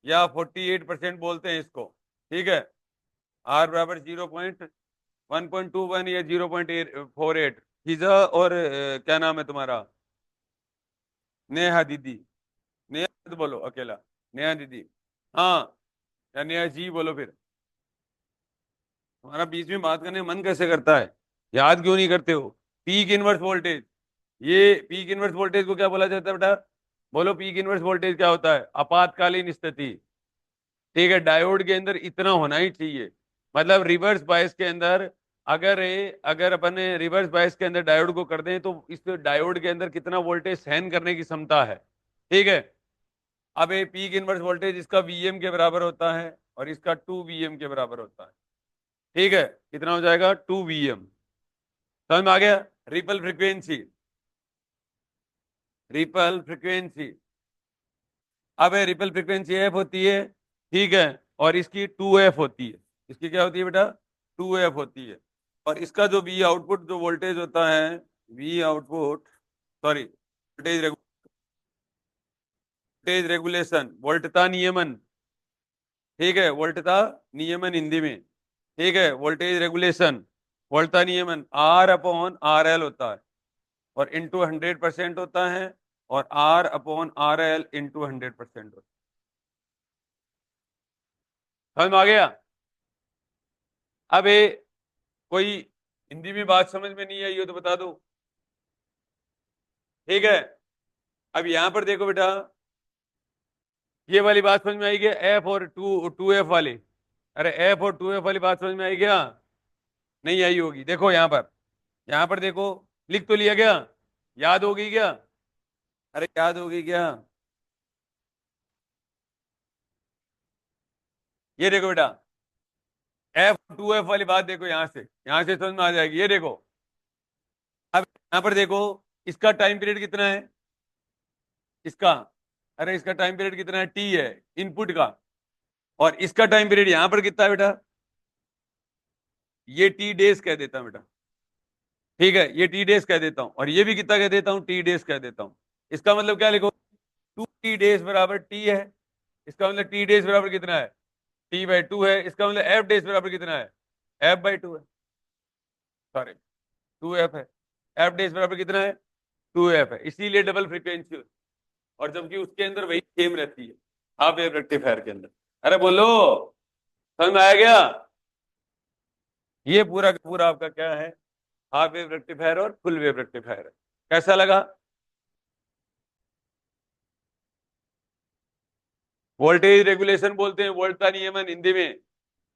या 48% बोलते हैं इसको, ठीक है। आर बराबर 1.21 या 0.48। फिजा और क्या नाम है तुम्हारा? नेहा दीदी, नेहा मत बोलो अकेला, नेहा दीदी, हाँ, या नेहा जी बोलो फिर। तुम्हारा बीच में बात करने का मन कैसे करता है? याद क्यों नहीं करते हो? पीक इनवर्स वोल्टेज, ये पीक इनवर्स वोल्टेज को क्या बोला जाता है बेटा? बोलो, पीक इनवर्स वोल्टेज क्या होता है? आपातकालीन स्थिति, ठीक है। डायोड के अंदर इतना होना ही चाहिए, मतलब रिवर्स बायस के अंदर, अगर अपन रिवर्स बायस के अंदर डायोड को कर दें तो इस डायोड के अंदर कितना वोल्टेज सहन करने की क्षमता है, ठीक है। अब ये पीक इनवर्स वोल्टेज इसका वीएम के बराबर होता है और इसका 2 VM के बराबर होता है, ठीक है। कितना हो जाएगा? 2 VM। समझ में आ गया? रिपल फ्रीक्वेंसी, रिपल फ्रीक्वेंसी, अब है रिपल फ्रीक्वेंसी एफ होती है, ठीक है, और इसकी 2F होती है। इसकी क्या होती है बेटा? 2F होती है। और इसका जो वी आउटपुट जो वोल्टेज होता है, V output, sorry, voltage regulation, वोल्टता नियमन, ठीक है, वोल्टता नियमन हिंदी में, ठीक है, वोल्टेज रेगुलेशन, वोल्टता नियमन R/RL होता है, और इंटू 100% होता है, और R/RL इंटू 100% होता है। समझ में आ गया? अब ये कोई हिंदी में बात समझ में नहीं आई हो तो बता दो, ठीक है। अब यहां पर देखो बेटा, ये वाली बात समझ में आई क्या? एफ और टू एफ वाली, अरे एफ और 2F वाली बात समझ में आई क्या? नहीं आई होगी। देखो यहाँ पर देखो, लिख तो लिया क्या? याद होगी क्या? अरे याद होगी क्या? ये देखो बेटा, F2F वाली बात देखो, यहां से समझ में आ जाएगी। ये देखो, अब यहाँ पर देखो, इसका टाइम पीरियड कितना है? इसका, अरे इसका टाइम पीरियड कितना है? T है इनपुट का, और इसका टाइम पीरियड यहां पर कितना है बेटा? ये T डेज कह देता हूं बेटा, ठीक है, ये T डेज कह देता हूं, और ये भी कितना कह देता हूं? T डेज कह देता हूं। इसका मतलब क्या लिखो? 2T डेज बराबर T है। इसका मतलब T डेज बराबर कितना है? T/2 है। इसका मतलब F डेज बराबर कितना है? F/2 है, सॉरी, 2F है। F डेज बराबर कितना है? 2F है, इसीलिए डबल फ्रीक्वेंसी। और जबकि उसके अंदर वही सेम रहती है, हाफ वेव रेक्टिफायर के अंदर। अरे बोलो, समझ में आया क्या? ये पूरा का पूरा आपका क्या है? हाफ वेव रेक्टिफायर और फुल वेव रेक्टिफायर है। कैसा लगा? वोल्टेज रेगुलेशन बोलते हैं, वोल्टा नियमन हिंदी में,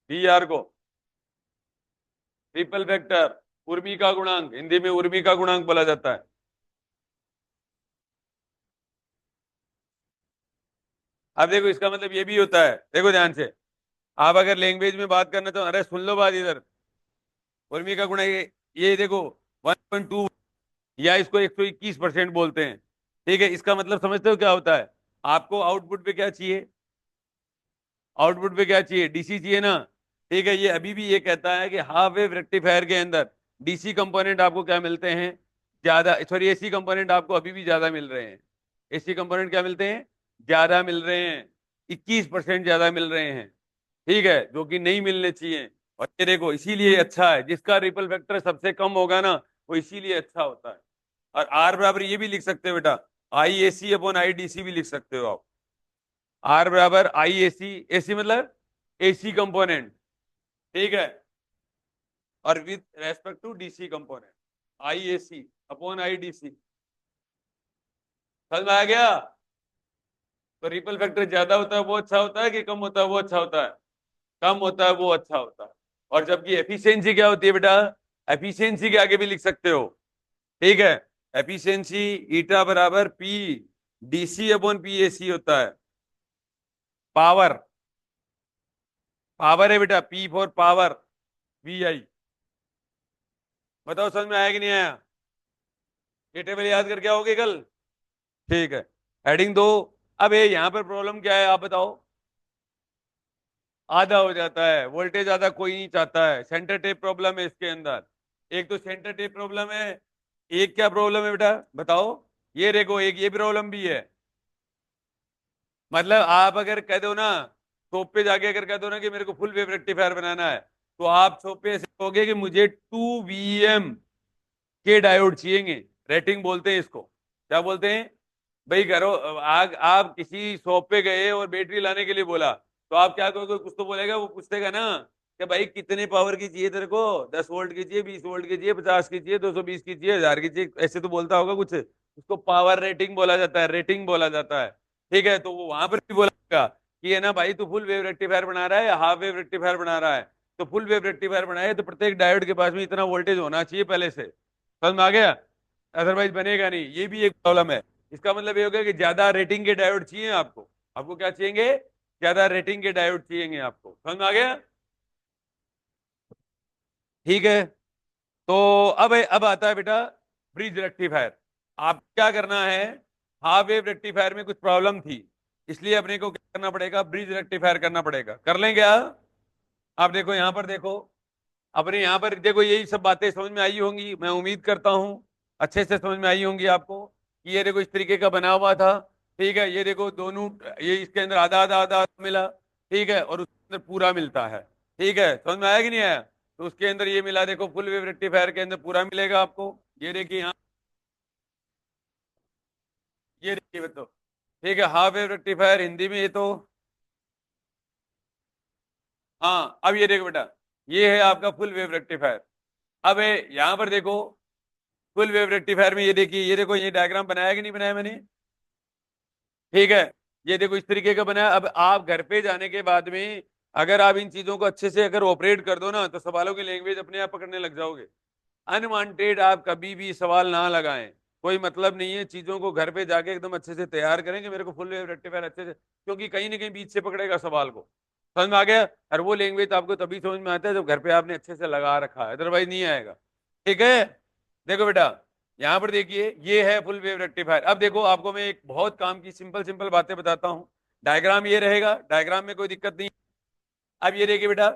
VR को। रिपल फैक्टर, उर्मी का गुणांक, हिंदी में उर्मी का गुणांक बोला जाता है। अब देखो, इसका मतलब ये भी होता है, देखो ध्यान से, आप अगर लैंग्वेज में बात करना तो, अरे सुन लो बात इधर, उर्मी का गुणा ये देखो 1.2, या इसको 121% बोलते हैं, ठीक है। इसका मतलब समझते हो क्या होता है? आपको आउटपुट पे क्या चाहिए? आउटपुट पे क्या चाहिए, डीसी चाहिए ना। ठीक है, ये अभी भी ये कहता है कि हाफ वेव रेक्टिफायर के अंदर डीसी कंपोनेंट आपको क्या मिलते हैं, ज्यादा, सॉरी एसी कंपोनेंट आपको अभी भी ज्यादा मिल रहे हैं। एसी कंपोनेंट क्या मिलते हैं, ज्यादा मिल रहे हैं, 21% ज्यादा मिल रहे हैं। ठीक है, जो कि नहीं मिलने चाहिए। और ये देखो इसीलिए अच्छा है, जिसका रिपल फैक्टर सबसे कम होगा ना, वो इसीलिए अच्छा होता है। और आर बराबर ये भी लिख सकते हो बेटा, आई A C upon I D सी भी लिख सकते हो आप। आर बराबर आई ए सी, ए सी मतलब एसी कंपोनेंट, ठीक है, और with respect to DC component, I A C upon I D C. समझ में आ गया। तो रिपल फैक्टर ज्यादा होता है वो अच्छा होता है कि कम होता है वो अच्छा होता है, कम होता है वो अच्छा होता है। और जबकि एफिशिएंसी क्या होती है बेटा, एफिशिएंसी के आगे भी लिख सकते हो। ठीक है, एफिशिएंसी ईटा बराबर P DC upon P AC होता है। पावर, पावर है बेटा, पी फॉर पावर, वी आई। बताओ समझ में आया कि नहीं आया। ये टेबल याद करके आओगे कल। ठीक है, हेडिंग दो। अब ये यहां पर प्रॉब्लम क्या है आप बताओ। आधा हो जाता है, वोल्टेज आधा कोई नहीं चाहता है, सेंटर टेप प्रॉब्लम है इसके अंदर। एक तो सेंटर टेप प्रॉब्लम है, एक क्या प्रॉब्लम है बेटा बताओ। ये देखो एक ये प्रॉब्लम भी है। मतलब आप अगर कह दो ना, शॉप पे जाके अगर कह दो ना कि मेरे को फुल वेव रेक्टिफायर बनाना है, तो आप शॉप पे ऐसे कहोगे कि मुझे 2 वीएम के डायोड चाहिए। रेटिंग बोलते हैं इसको, क्या बोलते हैं भाई। करो, आप किसी शॉप पे गए और बैटरी लाने के लिए बोला, तो आप क्या करोगे, कुछ तो बोलेगा, वो पूछेगा ना कि भाई कितने पावर की चाहिए तेरे को, 10 वोल्ट की चाहिए, 20 वोल्ट की चाहिए, 50 की चाहिए, 220 की चाहिए, 1000 की चाहिए, ऐसे तो बोलता होगा कुछ। उसको पावर रेटिंग बोला जाता है, रेटिंग बोला जाता है। ठीक है, तो वो वहां पर भी बोलेगा कि है ना भाई, तू फुल वेव रेक्टिफायर बना रहा है या हाफ वेव रेक्टिफायर बना रहा है। तो फुल वेव रेक्टिफायर बनाए तो प्रत्येक डायोड के पास में इतना वोल्टेज होना चाहिए पहले से। समझ में आ गया, अदरवाइज बनेगा नहीं। ये भी एक प्रॉब्लम है। इसका मतलब ये हो गया कि ज्यादा रेटिंग के डायोड चाहिए आपको। आपको क्या चाहिए, ज्यादा रेटिंग के डायोड चाहिए आपको। समझ में आ गया। ठीक है, तो अब आता है बेटा ब्रिज रेक्टिफायर। आप क्या करना है, हाफ वेव रेक्टिफायर में कुछ प्रॉब्लम थी, इसलिए अपने को क्या करना पड़ेगा, ब्रिज रेक्टिफायर करना पड़ेगा। कर लें क्या। आप देखो यहां पर देखो, अपने यहाँ पर देखो, यही सब बातें समझ में आई होंगी, मैं उम्मीद करता हूँ अच्छे से समझ में आई होंगी आपको। कि ये देखो इस तरीके का बना हुआ था। ठीक है, ये देखो दोनों, ये इसके अंदर आधा आधा आधा आधा मिला। ठीक है, और उसके अंदर पूरा मिलता है। ठीक है, समझ में आया कि नहीं आया। तो उसके अंदर ये मिला, देखो फुल वेव रेक्टिफायर के अंदर पूरा मिलेगा आपको। ये देखिए यहाँ, ये देखिए बताओ। ठीक है, हाफ वेव रेक्टिफायर हिंदी में ये तो, हाँ अब ये देखो बेटा, ये है आपका फुल वेव रेक्टिफायर। अब यहाँ पर देखो, फुल वेव रेक्टिफायर में ये देखिए, ये देखो ये डायग्राम बनाया कि नहीं बनाया मैंने। ठीक है, ये देखो इस तरीके का बनाया। अब आप घर पे जाने के बाद में अगर आप इन चीजों को अच्छे से अगर ऑपरेट कर दो ना, तो सवालों की लैंग्वेज अपने आप पकड़ने लग जाओगे। अनवांटेड आप कभी भी सवाल ना लगाएं, कोई मतलब नहीं है। चीजों को घर पे जाके एकदम अच्छे से तैयार करें कि मेरे को फुल वेव रेक्टिफायर अच्छे से, क्योंकि कहीं ना कहीं बीच से पकड़ेगा सवाल को। समझ में आ गया। और वो लैंग्वेज आपको तभी समझ में आता है जब घर पे आपने अच्छे से लगा रखा है, अदरवाइज नहीं आएगा। ठीक है, देखो बेटा, यहां पर देखिए ये है फुल वेव रेक्टिफायर। अब देखो आपको मैं एक बहुत काम की सिंपल सिंपल बातें बताता हूँ। डायग्राम ये रहेगा, डायग्राम में कोई दिक्कत नहीं। अब ये देखिए बेटा,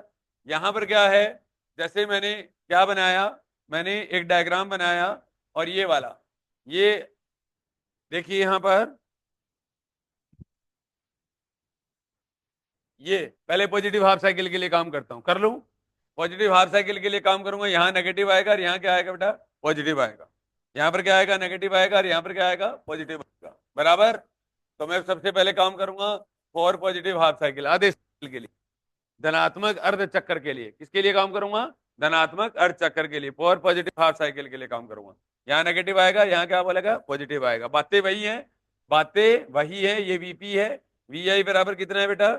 यहां पर क्या है, जैसे मैंने क्या बनाया, मैंने एक डायग्राम बनाया, और ये वाला, ये देखिए यहां पर, ये पहले पॉजिटिव हाफ साइकिल के लिए काम करता हूं, कर लूं। पॉजिटिव हाफ साइकिल के लिए काम करूंगा, यहाँ नेगेटिव आएगा और यहाँ क्या आएगा बेटा, पॉजिटिव आएगा। यहाँ पर क्या आएगा, नेगेटिव आएगा, और यहाँ पर क्या आएगा, पॉजिटिव आएगा, बराबर। तो मैं सबसे पहले काम करूंगा फॉर पॉजिटिव हाफ साइकिल, आधे साइकिल के लिए, धनात्मक अर्ध चक्कर के लिए। किसके लिए काम करूंगा, धनात्मक अर्ध चक्कर के लिए, फॉर पॉजिटिव हाफ साइकिल के लिए काम करूंगा। यहाँ नेगेटिव आएगा, यहाँ क्या बोलेगा, पॉजिटिव आएगा। बातें वही हैं, बातें वही है। ये वीपी है, वी आई बराबर कितना है बेटा,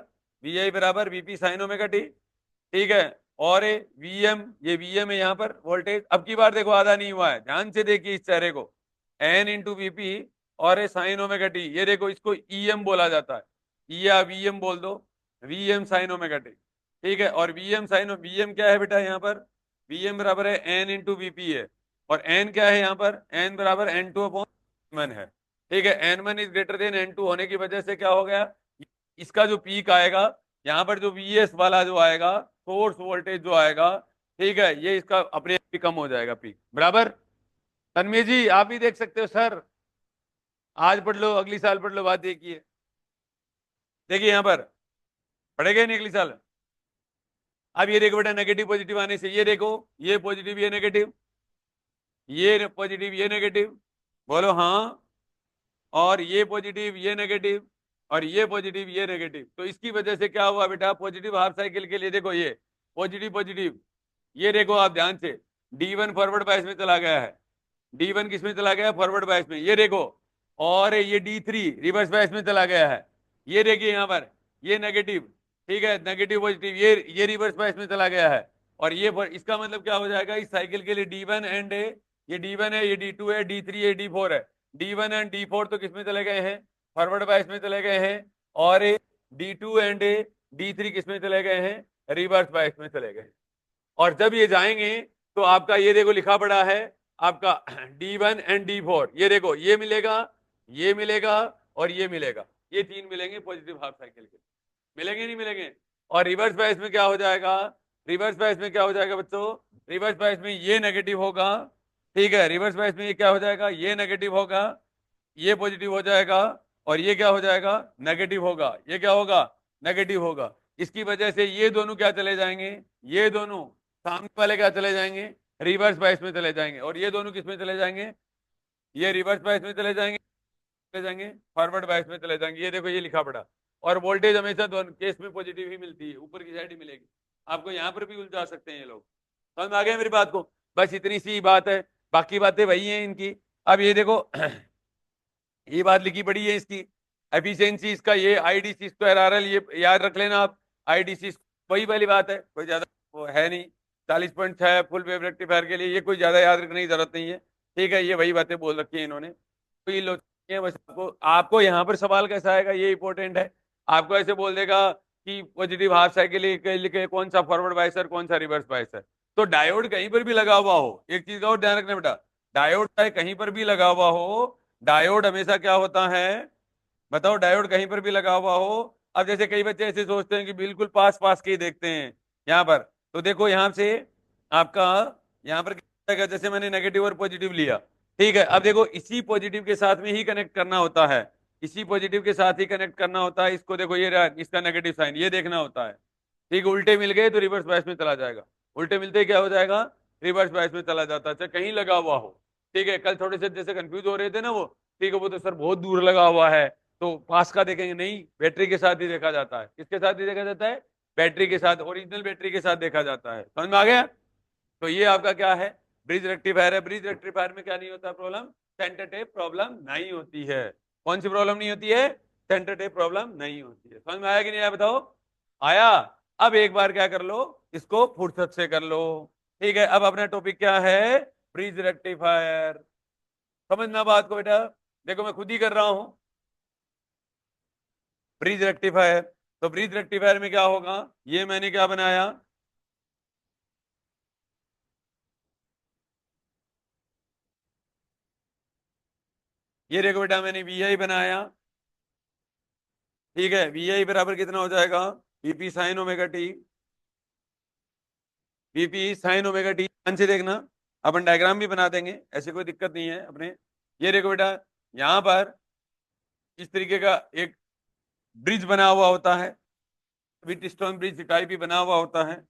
वी आई बराबर वीपी साइन ओमेगा टी। ठीक है, और वीएम, ये वीएम है यहाँ पर वोल्टेज। अब की बार देखो आधा नहीं हुआ है, ध्यान से देखिए इस चेहरे को, एन इंटू वीपी और साइन ओमेगा टी। ये देखो इसको ईएम बोला जाता है, या वीएम बोल दो, वीएम साइन ओमेगा टी। ठीक है, और वीएम साइन, वीएम क्या है बेटा यहाँ पर, वीएम बराबर है एन इंटू वीपी है। और एन क्या है यहाँ पर, एन बराबर एन टू अपॉन वन है। ठीक है, N one is greater than N two होने की वजह से क्या हो गया, इसका जो पीक आएगा यहाँ पर जो VS वाला जो आएगा, सोर्स वोल्टेज जो आएगा, ठीक है, ये इसका अपने आप ही कम हो जाएगा पीक, बराबर। तन्मय जी आप भी देख सकते हो सर, आज पढ़ लो अगली साल पढ़ लो, बात देखिए। देखिए यहाँ पर पढ़ेगा नहीं अगली साल। अब ये देखो बेटा, नेगेटिव पॉजिटिव आने से ये देखो, ये पॉजिटिव ये नेगेटिव, ये पॉजिटिव ये नेगेटिव, बोलो हाँ। और ये पॉजिटिव ये नेगेटिव, और ये पॉजिटिव ये नेगेटिव। तो इसकी वजह से क्या हुआ बेटा, पॉजिटिव हाफ साइकिल के लिए देखो, ये पॉजिटिव पॉजिटिव, ये देखो आप ध्यान से, D1 फॉरवर्ड बायस में चला गया है, D1 किस में चला गया, फॉरवर्ड बायस में, ये देखो। और ये D3 रिवर्स बायस में चला गया है, ये देखिए यहाँ पर, ये नेगेटिव, ठीक है, नेगेटिव पॉजिटिव, ये रिवर्स बायस में चला गया है। और ये इसका मतलब क्या हो जाएगा इस साइकिल के लिए, D1 एंड ये D1 है, ये D2 है, D3 है, D4 है। D1 एंड D4 तो किस में चले गए हैं, फॉरवर्ड बायस में चले गए हैं। और D2 एंड D3 किस में चले गए हैं, रिवर्स बायस में चले गए। और जब ये जाएंगे तो आपका ये देखो लिखा पड़ा है आपका D1 एंड D4, ये देखो ये मिलेगा, ये मिलेगा, और ये मिलेगा, ये तीन मिलेंगे पॉजिटिव हाफ साइकिल के, मिलेंगे नहीं मिलेंगे। और रिवर्स बायस में क्या हो जाएगा, रिवर्स बायस में क्या हो जाएगा बच्चों, रिवर्स बायस में ये नेगेटिव होगा, ठीक है, रिवर्स बायस में ये क्या हो जाएगा, ये नेगेटिव होगा, ये पॉजिटिव हो जाएगा, और ये क्या हो जाएगा, नेगेटिव होगा, ये क्या होगा, नेगेटिव होगा। इसकी वजह से ये दोनों क्या चले जाएंगे, ये दोनों सामने वाले क्या चले जाएंगे, रिवर्स बायस में चले जाएंगे। और ये दोनों किस में चले जाएंगे, ये रिवर्स बायस में चले जाएंगे, चले जाएंगे फॉरवर्ड बायस में चले जाएंगे, ये देखो ये लिखा पड़ा। और वोल्टेज हमेशा दोनों केस में पॉजिटिव ही मिलती है, ऊपर की साइड ही मिलेगी। आपको यहाँ पर भी उलझा सकते हैं ये लोग, समझ में आ गया मेरी बात को, बस इतनी सी बात है, बाकी बातें वही हैं इनकी। अब ये देखो ये बात लिखी पड़ी है इसकी, एफिशिएंसी इसका ये IDC स्क्वायर RL, ये याद रख लेना आप, IDC वही वाली बात है, कोई ज्यादा वो है नहीं। 40.6 फुल वेव रेक्टिफायर के लिए, ये कोई ज्यादा याद रखने की जरूरत नहीं है, ठीक है, ये वही बातें बोल रखी है इन्होंने। तो ये लोग बस आपको यहाँ पर सवाल कैसा आएगा ये इंपॉर्टेंट है। आपको ऐसे बोल देगा कि पॉजिटिव हाफ साइकिल के लिए कौन सा फॉरवर्ड बायसर कौन सा रिवर्स बायसर। तो डायोड कहीं पर भी लगा हुआ हो, एक चीज का और ध्यान रखना बेटा, डायोड चाहे कहीं पर भी लगा हुआ हो, डायोड हमेशा क्या होता है, बताओ, डायोड कहीं पर भी लगा हुआ हो। अब जैसे कई बच्चे ऐसे सोचते हैं कि बिल्कुल पास पास के ही देखते हैं यहाँ पर, तो देखो यहाँ से आपका यहाँ पर क्या होगा, जैसे मैंने नेगेटिव और पॉजिटिव लिया, ठीक है, अब देखो इसी पॉजिटिव के साथ में ही कनेक्ट करना होता है, इसी पॉजिटिव के साथ ही कनेक्ट करना होता है इसको, देखो ये रहा इसका नेगेटिव साइन, ये देखना होता है, ठीक है, उल्टे मिल गए तो रिवर्स बायस में चला जाएगा, उल्टे मिलते ही क्या हो जाएगा, रिवर्स बायस में चला जाता है, चाहे कहीं लगा हुआ हो। ठीक है, कल थोड़े से जैसे कंफ्यूज हो रहे थे ना वो, ठीक है, वो तो सर बहुत दूर लगा हुआ है, तो पास का देखेंगे, नहीं, बैटरी के साथ ही देखा जाता है, किसके साथ ही देखा जाता है, बैटरी के साथ, ओरिजिनल बैटरी के साथ देखा जाता है, समझ में आ गया। तो ये आपका क्या है, ब्रिज रेक्टिफायर है। ब्रिज रेक्टिफायर में क्या नहीं होता प्रॉब्लम, सेंटर टेप प्रॉब्लम नहीं होती है। कौन सी प्रॉब्लम नहीं होती है, सेंटर टेप प्रॉब्लम नहीं होती है। समझ में आया कि नहीं आया बताओ, आया। अब एक बार क्या कर लो, इसको फुर्सत से कर लो, ठीक है। अब अपना टॉपिक क्या है, ब्रिज रेक्टिफायर। समझना बात को बेटा, देखो मैं खुद ही कर रहा हूं, ब्रिज रेक्टिफायर। तो ब्रिज रेक्टिफायर में क्या होगा, ये मैंने क्या बनाया, ये देखो बेटा मैंने VI बनाया, ठीक है, VI बराबर कितना हो जाएगा, VP sign omega T, VP sign omega T, ध्यान से देखना, अपन डायग्राम भी बना देंगे, ऐसे कोई दिक्कत नहीं है अपने। ये देखो बेटा, यहाँ पर इस तरीके का एक ब्रिज बना हुआ होता है, विथ स्टोन ब्रिज टाइप भी बना हुआ होता है,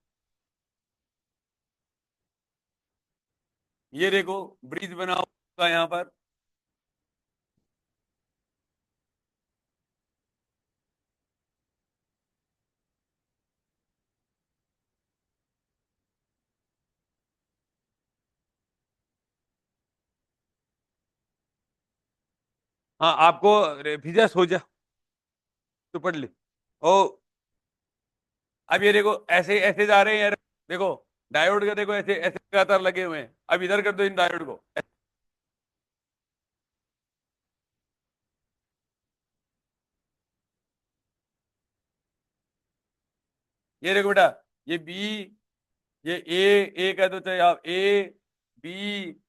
ये देखो ब्रिज बना हुआ होगा यहाँ पर, हाँ आपको फिजस हो जा तो पढ़ ले। ओ अब ये देखो ऐसे ऐसे जा रहे हैं यार, देखो डायोड का देखो ऐसे ऐसे लगातार लगे हुए हैं, अब इधर कर दो इन डायोड को, ये देखो बेटा, ये बी, ये ए कह दो चाहे आप, बी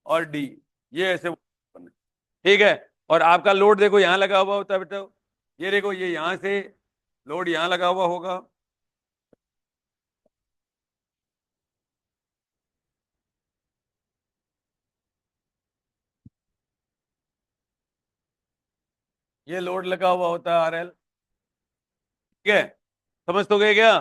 और डी, ये ऐसे, ठीक है। और आपका लोड देखो यहाँ लगा हुआ होता है बेटा, ये देखो, ये यहां से लोड यहां लगा हुआ होगा, ये लोड लगा हुआ होता है RL। ठीक है, समझ तो गए क्या?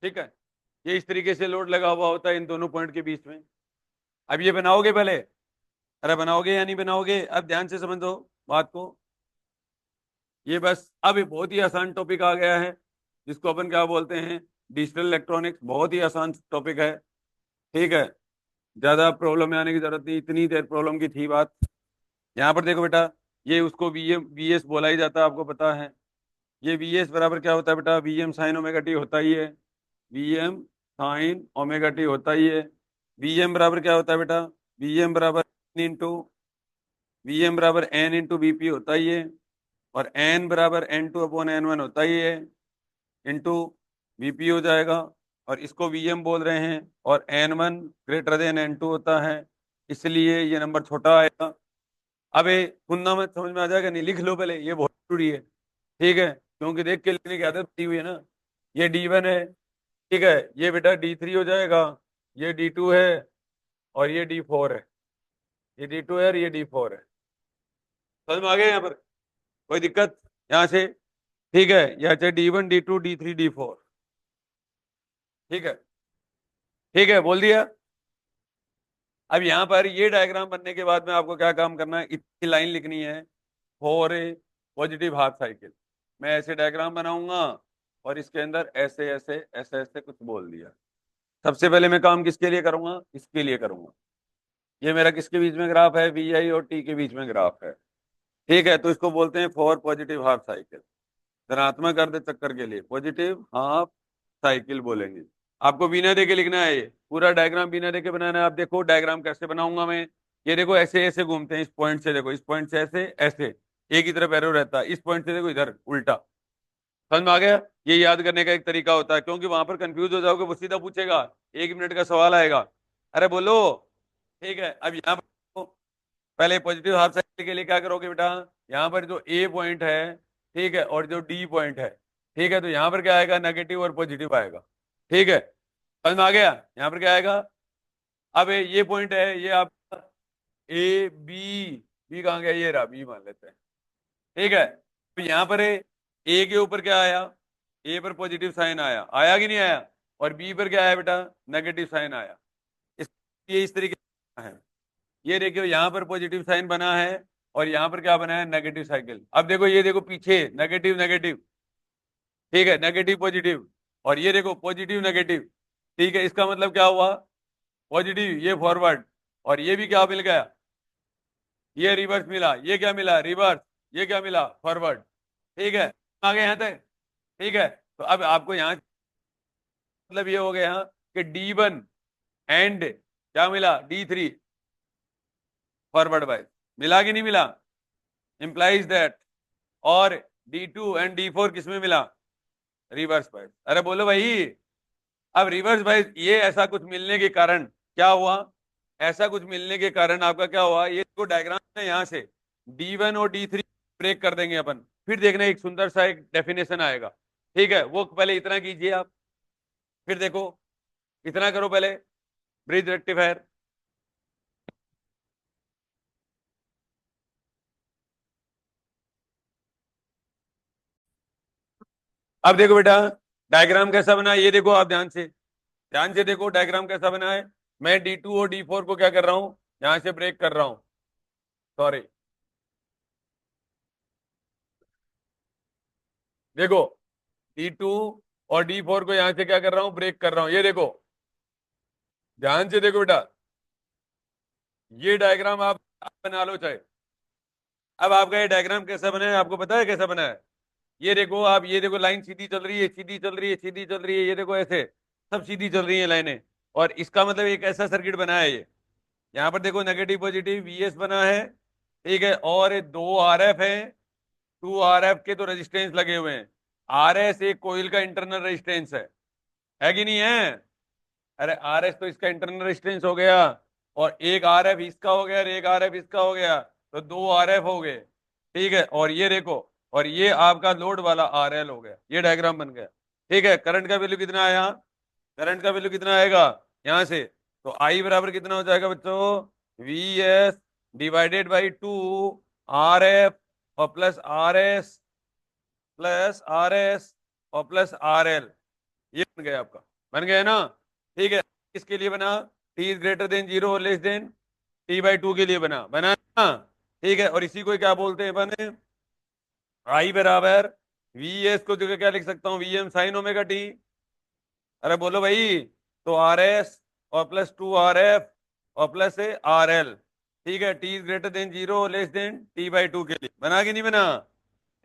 ठीक है, ये इस तरीके से लोड लगा हुआ होता है इन दोनों पॉइंट के बीच में। अब ये बनाओगे पहले, अरे बनाओगे या नहीं बनाओगे? अब ध्यान से समझो बात को। ये बस अब ये बहुत ही आसान टॉपिक आ गया है, जिसको अपन क्या बोलते हैं, डिजिटल इलेक्ट्रॉनिक्स। बहुत ही आसान टॉपिक है। ठीक है, ज्यादा प्रॉब्लम में आने की जरूरत नहीं, इतनी देर प्रॉब्लम की थी बात। यहाँ पर देखो बेटा, ये उसको वी एस बोला ही जाता है, आपको पता है। ये वी एस बराबर क्या होता है बेटा? V M sine omega T होता ही है। V M sine omega T होता ही है। वी एम बराबर क्या होता है बेटा? वी एम बराबर इंटू वी एम बराबर एन इंटू बी पी होता ही है। और एन बराबर N2/N1 होता ही है, इंटू वीपी हो जाएगा। और इसको वीएम बोल रहे हैं, और N1 ग्रेटर देन N2 होता है, इसलिए ये नंबर छोटा आएगा। अब ये सुनना मत, समझ में आ जाएगा नहीं, लिख लो पहले, ये बहुत जरूरी है। ठीक है, क्योंकि देख के लिखने की आदत पड़ी हुई है ना। ये D1 है। ठीक है, ये बेटा D3 हो जाएगा। ये D2 है, और ये D4 है। ये D2 है और ये D4 है। समझ में आ गया यहाँ पर? कोई दिक्कत यहाँ से? ठीक है, यह चाहे D1 D2 D3 D4। ठीक है, ठीक है, बोल दिया। अब यहाँ पर ये डायग्राम बनने के बाद में आपको क्या काम करना है, इतनी लाइन लिखनी है for a positive half cycle. मैं ऐसे डायग्राम बनाऊंगा, और इसके अंदर ऐसे ऐसे ऐसे ऐसे कुछ बोल दिया। सबसे पहले मैं काम किसके लिए करूंगा? इसके लिए करूंगा। ये मेरा किसके बीच में ग्राफ है? VI और T के बीच में ग्राफ है। ठीक है, तो इसको बोलते हैं फॉर पॉजिटिव हाफ साइकिल। धनात्मक अर्ध चक्कर के लिए पॉजिटिव हाफ साइकिल बोलेंगे। आपको बिना देखे लिखना है, ये पूरा डायग्राम बिना देखे बनाना है। आप देखो डायग्राम कैसे बनाऊंगा मैं। ये देखो, ऐसे ऐसे घूमते हैं, इस पॉइंट से देखो, इस पॉइंट से ऐसे ऐसे, एक ही तरफ एरो रहता है। इस पॉइंट से देखो इधर उल्टा। समझ में आ गया? ये याद करने का एक तरीका होता है, क्योंकि वहां पर कंफ्यूज हो जाओगे, वो सीधा पूछेगा, 1 मिनट का सवाल आएगा, अरे बोलो। ठीक है, अब यहाँ पर पहले पॉजिटिव हाफ साइकिल के लिए क्या करोगे बेटा? यहाँ पर जो ए पॉइंट है, ठीक है, और जो डी पॉइंट है, ठीक है, तो यहाँ पर क्या आएगा? नेगेटिव और पॉजिटिव आएगा। ठीक है, समझ में आ गया? यहाँ पर क्या आएगा? अब ये पॉइंट है, ये आप ए बी, बी कहाँ गया? ये रहा, बी मान लेते हैं। ठीक है, तो यहाँ पर ए के ऊपर क्या आया? ए पर पॉजिटिव साइन आया, आया कि नहीं आया? और बी पर क्या आया बेटा? नेगेटिव साइन आया। इस ये इस तरीके से है। ये देखियो, यहाँ पर पॉजिटिव साइन बना है, और यहाँ पर क्या बना है? Negative cycle. अब देखो, ये देखो पीछे नेगेटिव नेगेटिव, ठीक है, नेगेटिव पॉजिटिव, और ये देखो पॉजिटिव नेगेटिव। ठीक है, इसका मतलब क्या हुआ? पॉजिटिव ये फॉरवर्ड, और ये भी क्या मिल गया? ये रिवर्स मिला। ये क्या मिला? रिवर्स। ये क्या मिला? फॉरवर्ड। ठीक है, आगे यहाँ तक। ठीक है, तो अब आपको यहाँ मतलब ये हो गया कि D1 एंड क्या मिला? D3 forward bye. मिला कि नहीं मिला? Implies that. और D2 एंड D4 किस में मिला? Reverse bias. अरे बोलो भाई। अब रिवर्स बाय, ये ऐसा कुछ मिलने के कारण क्या हुआ? ऐसा कुछ मिलने के कारण आपका क्या हुआ? ये को डायग्राम है, यहाँ से D1 और D3 ब्रेक कर देंगे अपन, फिर देखना एक सुंदर सा एक डेफिनेशन आएगा। ठीक है, वो पहले इतना कीजिए आप, फिर देखो, इतना करो पहले, ब्रिज रेक्टिफायर। अब देखो बेटा, डायग्राम कैसा बना है, ये देखो आप ध्यान से, ध्यान से देखो डायग्राम कैसा बना है। मैं D2 और D4 को क्या कर रहा हूं? यहां से ब्रेक कर रहा हूं, सॉरी। देखो, D2 और D4 को यहां से क्या कर रहा हूं? ब्रेक कर रहा हूं। ये देखो, ध्यान से देखो बेटा, ये डायग्राम आप बना लो चाहे। अब आपका ये डायग्राम कैसा बना है, आपको पता है कैसा बना है? ये देखो आप, ये देखो लाइन सीधी चल रही है, सीधी चल रही है, सीधी चल रही है, ये देखो ऐसे सब सीधी चल रही है लाइनें। और इसका मतलब एक ऐसा सर्किट बना है ये। यहाँ पर देखो नेगेटिव पॉजिटिव वीएस बना है, ठीक है, और ये दो आरएफ है। टू आरएफ के तो रेजिस्टेंस लगे हुए हैं। आरएस एक कोइल का इंटरनल रेजिस्टेंस है कि नहीं है? अरे आरएस तो इसका इंटरनल रेजिस्टेंस हो गया, और एक आरएफ इसका हो गया, और एक आरएफ इसका हो गया, तो दो आरएफ हो गए, ठीक है। और ये देखो, और ये आपका लोड वाला आरएल हो गया, ये डायग्राम बन गया, ठीक है। करंट का वैल्यू कितना आया? करंट का वैल्यू कितना आएगा यहां से? तो आई बराबर कितना हो जाएगा बच्चों? V S divided by two R F और प्लस आर एस और प्लस आर एल। ये बन गया आपका, बन गया ना? ठीक है। इसके लिए बना, T is greater than zero और less than T by two के लिए बना, बना ना? ठीक है। और इसी को क्या बोलते हैं बने? आई बराबर वी एस को जगह क्या लिख सकता हूँ? V M sine omega T. अरे बोलो भाई। तो आर एस और प्लस टू आर एफ और प्लस आर एल, ठीक है। T is greater than zero less than T by two के लिए, बना कि नहीं बना?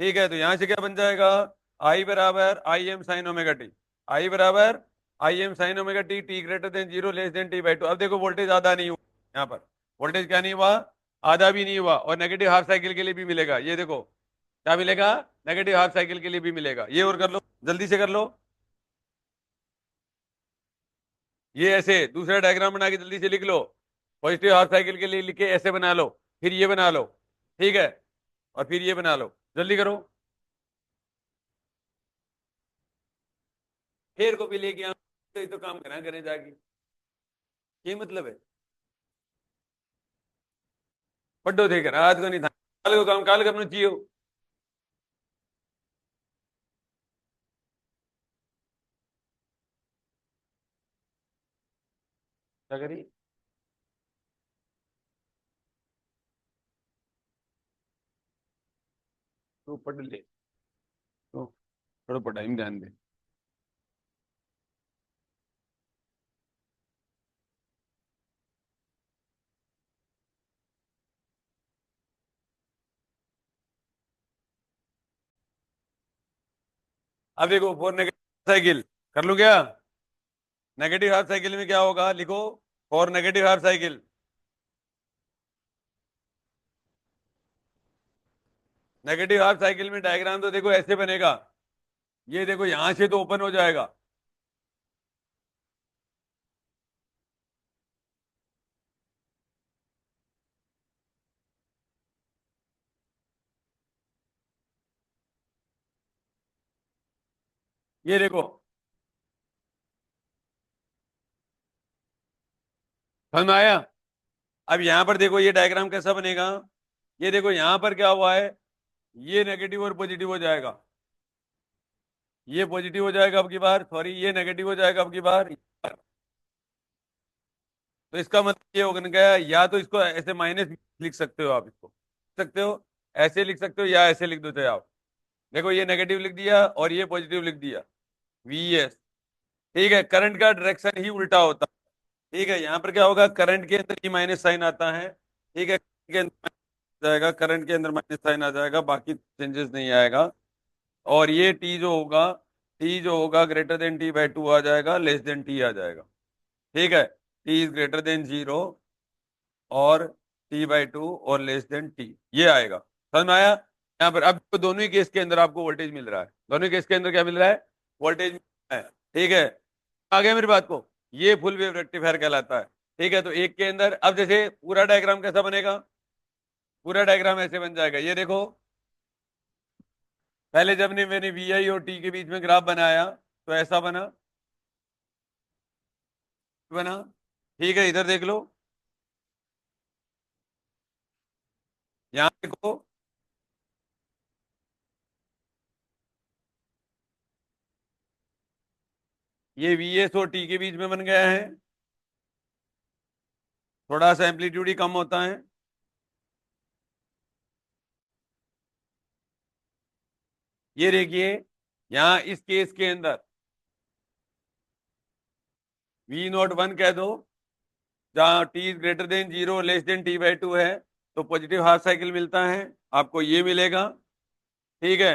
ठीक है। तो यहां से क्या बन जाएगा? आई बराबर I M sine omega T. I बराबर I M sine omega T, T greater than zero less than T by two. अब देखो वोल्टेज आधा नहीं हुआ यहाँ पर, वोल्टेज क्या नहीं हुआ? आधा भी नहीं हुआ। और नेगेटिव हाफ साइकिल के लिए भी मिलेगा, ये देखो क्या मिलेगा? नेगेटिव हाफ साइकिल के लिए भी मिलेगा। ये और कर लो, जल्दी से कर लो। ये ऐसे दूसरा डायग्राम बना के जल्दी से लिख लो। पॉजिटिव हाफ साइकिल के लिए लिखे ऐसे बना लो, फिर ये बना लो, ठीक है, और फिर ये बना लो, जल्दी करो। फिर को भी लेके आओ, तो ये तो काम करा करें जाके, ये मतलब है। पढ़ो थे कर आज को नहीं था, कल को काम काल करना चाहिए। क्या करी? तो पढ़ ले, तो थोड़ा पढ़ाई में ध्यान दे। अब देखो फोर नेगेटिव साइकिल कर लूं क्या? नेगेटिव हाफ साइकिल में क्या होगा लिखो? For negative half cycle, negative half cycle में डायग्राम तो देखो ऐसे बनेगा। ये देखो यहां से तो ओपन हो जाएगा, ये देखो समझ में आया? अब यहां पर देखो ये डायग्राम कैसा बनेगा? ये देखो यहां पर क्या हुआ है, ये नेगेटिव और पॉजिटिव हो जाएगा, ये पॉजिटिव हो जाएगा अब की बार, सॉरी ये नेगेटिव हो जाएगा अब की बार। तो इसका मतलब ये हो गया, या तो इसको ऐसे माइनस लिख सकते हो आप, इसको लिख सकते हो, ऐसे लिख सकते हो, या ऐसे लिख दो चाहे आप। देखो ये नेगेटिव लिख दिया और ये पॉजिटिव लिख दिया, वी एस। ठीक है, करंट का डायरेक्शन ही उल्टा होता है। ठीक है, यहाँ पर क्या होगा, करंट के अंदर ही माइनस साइन आता है, ठीक है, के अंदर जाएगा, करंट के अंदर माइनस साइन आ जाएगा, बाकी चेंजेस नहीं आएगा। और ये टी जो होगा greater than T by two आ जाएगा, लेस देन टी आ जाएगा, ठीक है। T is greater than zero और टी बाई टू और लेस देन टी, ये आएगा। समझ में आया? यहाँ पर अब तो दोनों ही केस के अंदर आपको वोल्टेज मिल रहा है, दोनों केस के अंदर क्या मिल रहा है? वोल्टेज मिल रहा है, ठीक है। आ गया मेरी बात को? ये फुल वेव रेक्टिफायर कहलाता है, ठीक है। तो एक के अंदर अब जैसे पूरा डायग्राम कैसा बनेगा? पूरा डायग्राम ऐसे बन जाएगा, ये देखो। पहले जब ने मैंने वी आई और टी के बीच में ग्राफ बनाया तो ऐसा बना, बना, ठीक है। इधर देख लो, यहाँ देखो, ये वी एस और टी के बीच में बन गया है, थोड़ा सा एम्पलीट्यूड ही कम होता है। ये देखिए, यहाँ इस केस के अंदर वी नॉट वन कह दो, जहाँ T is greater than zero less than T by to है, तो पॉजिटिव हाफ साइकिल मिलता है, आपको ये मिलेगा, ठीक है।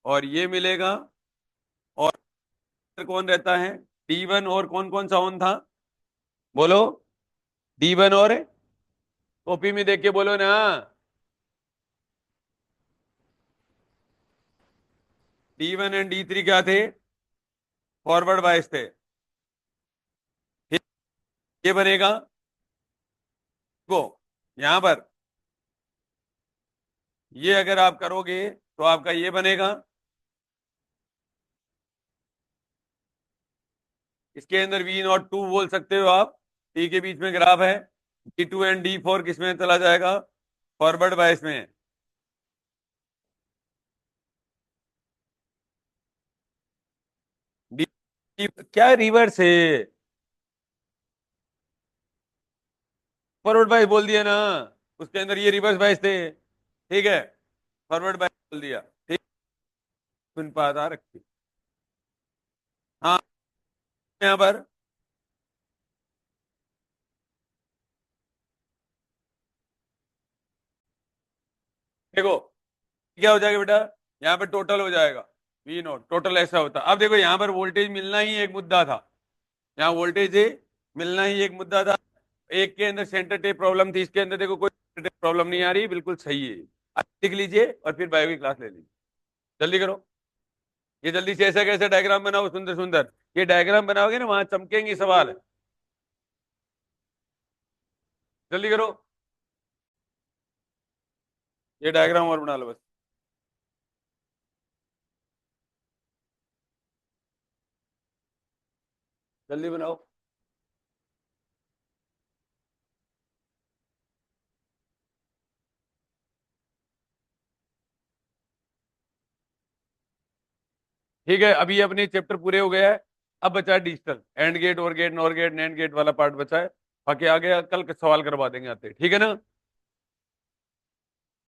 और ये मिलेगा। और कौन रहता है? D1 और कौन कौन सा ऑन था? बोलो। D1 और कॉपी में देख के बोलो ना। D1 एंड D3 क्या थे? फॉरवर्ड बायस थे। ठीक, ये बनेगा। को यहां पर ये अगर आप करोगे तो आपका ये बनेगा। इसके अंदर V02 बोल सकते हो आप। टी के बीच में ग्राफ है। D2 एंड D4 किसमें चला जाएगा? फॉरवर्ड बायस में। डी क्या रिवर्स है? फॉरवर्ड बायस बोल दिया ना। उसके अंदर ये रिवर्स बायस थे। ठीक है, फॉरवर्ड बायस बोल दिया। ठीक, सुन पाता रखिए। हाँ, यहाँ पर देखो क्या हो जाएगा बेटा। यहाँ पे टोटल हो जाएगा। V0 टोटल ऐसा होता। अब देखो यहाँ पर वोल्टेज मिलना ही एक मुद्दा था। यहाँ वोल्टेज मिलना ही एक मुद्दा था। एक के अंदर सेंटर टेप प्रॉब्लम थी, इसके अंदर देखो कोई सेंटर टेप प्रॉब्लम नहीं आ रही, बिल्कुल सही है। अब लिख लीजिए और फिर बायो की क्लास ले लीजिए। जल्दी करो। ये जल्दी से ऐसा कैसे डायग्राम बनाओ सुंदर सुंदर। ये डायग्राम बनाओगे ना, वहां चमकेंगे सवाल। जल्दी करो। ये डायग्राम और बना लो बस। जल्दी बनाओ। ठीक है, अभी अपने चैप्टर पूरे हो गया है। अब बचा है डिजिटल एंड गेट और gate NOR gate NAND gate वाला पार्ट बचा है। बाकी आगे कल के सवाल करवा देंगे आते, ठीक है ना।